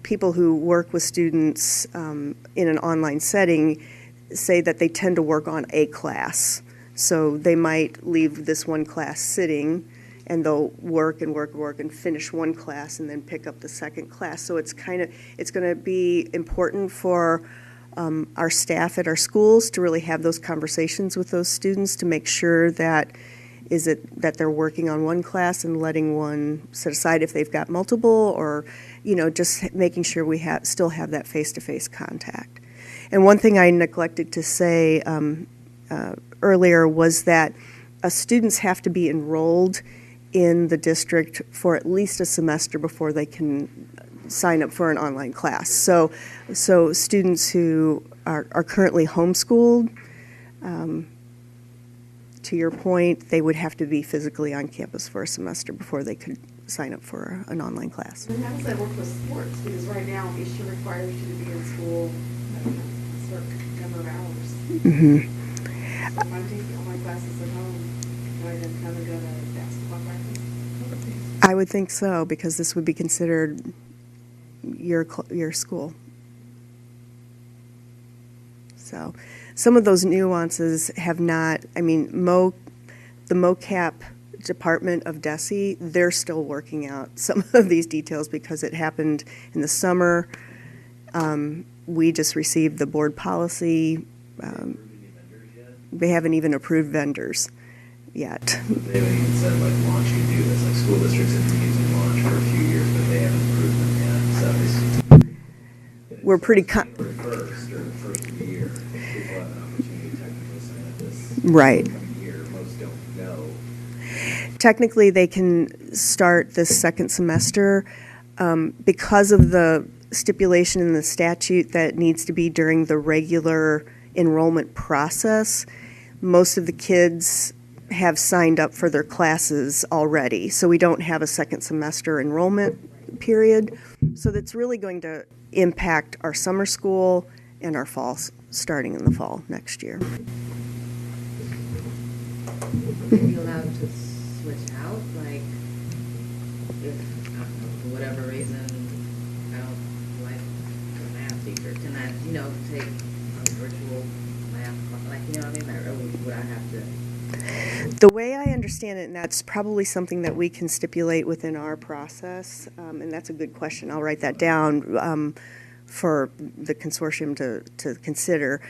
people who work with students in an online setting say that they tend to work on a class. So they might leave this one class sitting, and they'll work and finish one class and then pick up the second class. So it's going to be important for our staff at our schools to really have those conversations with those students to make sure that they're working on one class and letting one set aside if they've got multiple, or just making sure we still have that face-to-face contact. And one thing I neglected to say earlier was that students have to be enrolled in the district for at least a semester before they can sign up for an online class. So students who are currently homeschooled, to your point, they would have to be physically on campus for a semester before they could sign up for an online class. And how does that work with sports? Because right now, issue requires you to be in school a certain number of hours. Mm-hmm. So if I'm taking online classes at home, do I then come and go to basketball practice? I would think so, because this would be considered your school. So some of those nuances have not, the MOCAP department of DESE, they're still working out some of these details because it happened in the summer. We just received the board policy. They haven't even approved vendors yet. They haven't even said launch can do this. School districts have been using launch for a few years, but they haven't approved them yet. So we're pretty first or the first of the year, people have an opportunity to technically sign up this right. year. Most don't know. Technically, they can start this second semester because of the stipulation in the statute that needs to be during the regular enrollment process. Most of the kids have signed up for their classes already, so we don't have a second semester enrollment period. So that's really going to impact our summer school and our fall, starting in the fall next year. Would they be allowed to switch out? Like, if, I don't know, for whatever reason, I don't like the math teacher, can I, take a virtual math, what I mean? Or would I have to? The way I understand it, and that's probably something that we can stipulate within our process, and that's a good question. I'll write that down for the consortium to consider.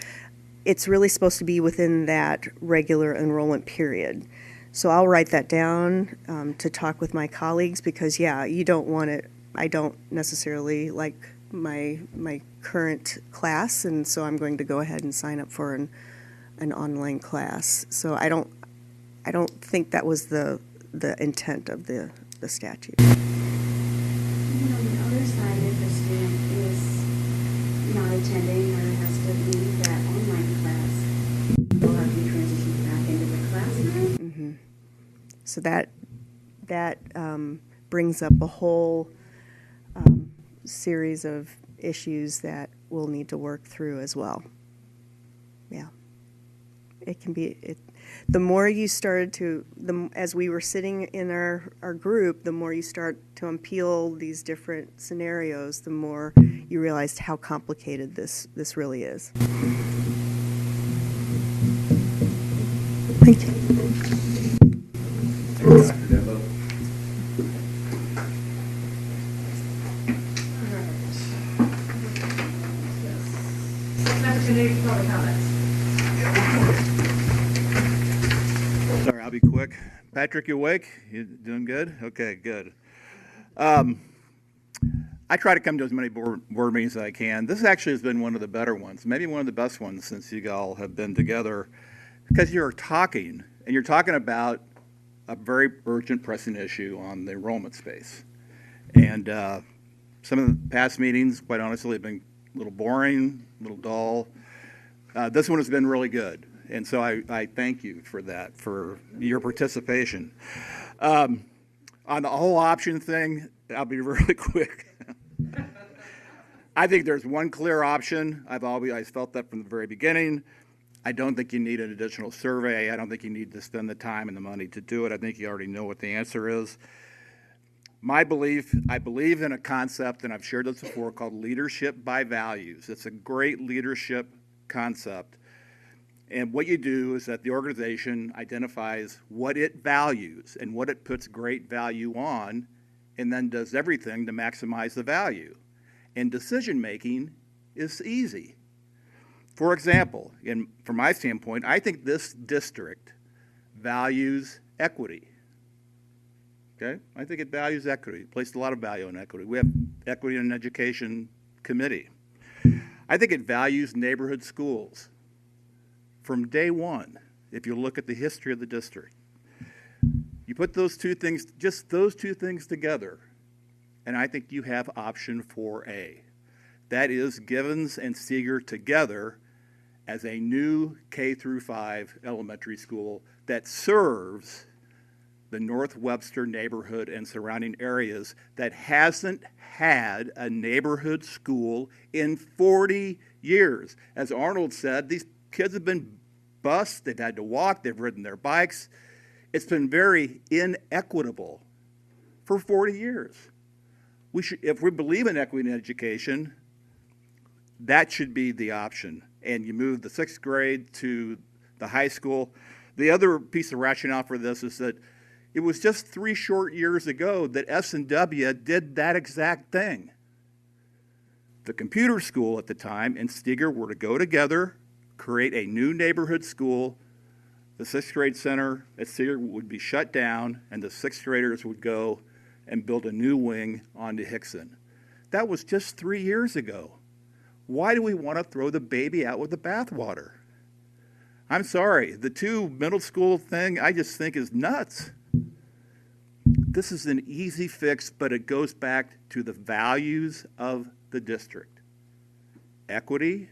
It's really supposed to be within that regular enrollment period. So I'll write that down to talk with my colleagues because, you don't want it. I don't necessarily like my current class, and so I'm going to go ahead and sign up for an online class. So I don't think that was the intent of the statute. The other decide if a student is not attending or has to leave that online class, they'll have to be transitioned back into the classroom. Mm-hmm. So that brings up a whole series of issues that we'll need to work through as well. Yeah. It can be, the more you started to, as we were sitting in our group, the more you start to unpeel these different scenarios, the more you realized how complicated this really is. Thank you. An opportunity for public comments. Sorry, I'll be quick. Patrick, you awake? You doing good? Okay, good. I try to come to as many board meetings as I can. This actually has been one of the better ones, maybe one of the best ones since you all have been together, because you're talking, and you're talking about a very urgent, pressing issue on the enrollment space. And some of the past meetings, quite honestly, have been a little boring, a little dull. This one has been really good. And so I thank you for that, for your participation. On the whole option thing, I'll be really quick. I think there's one clear option. I've always felt that from the very beginning. I don't think you need an additional survey. I don't think you need to spend the time and the money to do it. I think you already know what the answer is. My belief, I believe in a concept, and I've shared this before, called leadership by values. It's a great leadership concept. And what you do is that the organization identifies what it values and what it puts great value on, and then does everything to maximize the value. And decision-making is easy. For example, from my standpoint, I think this district values equity. Okay? I think it values equity, placed a lot of value on equity. We have equity in an education committee. I think it values neighborhood schools. From day one, if you look at the history of the district, you put those two things, just those two things together, and I think you have option 4A. That is Givens and Seeger together as a new K-5 elementary school that serves the North Webster neighborhood and surrounding areas that hasn't had a neighborhood school in 40 years. As Arnold said, these kids have been bused, they've had to walk, they've ridden their bikes. It's been very inequitable for 40 years. If we believe in equity in education, that should be the option. And you move the 6th grade to the high school. The other piece of rationale for this is that it was just 3 short years ago that S&W did that exact thing. The computer school at the time and Steger were to go together, create a new neighborhood school. The 6th grade center at Steger would be shut down, and the 6th graders would go and build a new wing onto Hickson. That was just 3 years ago. Why do we want to throw the baby out with the bathwater? I'm sorry, the 2 middle school thing I just think is nuts. This is an easy fix, but it goes back to the values of the district. Equity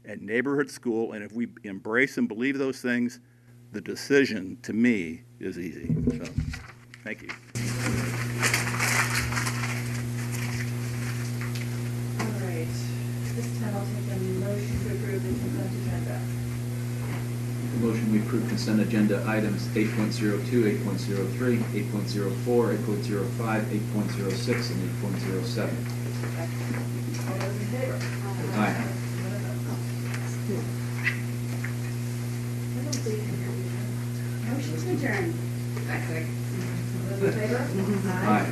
and neighborhood school, and if we embrace and believe those things, the decision, to me, is easy. So, thank you. All right. This time I'll take a motion to approve the consent agenda. Motion we approve consent agenda items 8.02, 8.03, 8.04, 8.05, 8.06, and 8.07. All those in favor? Aye. Motion to adjourn. All those in favor? Aye.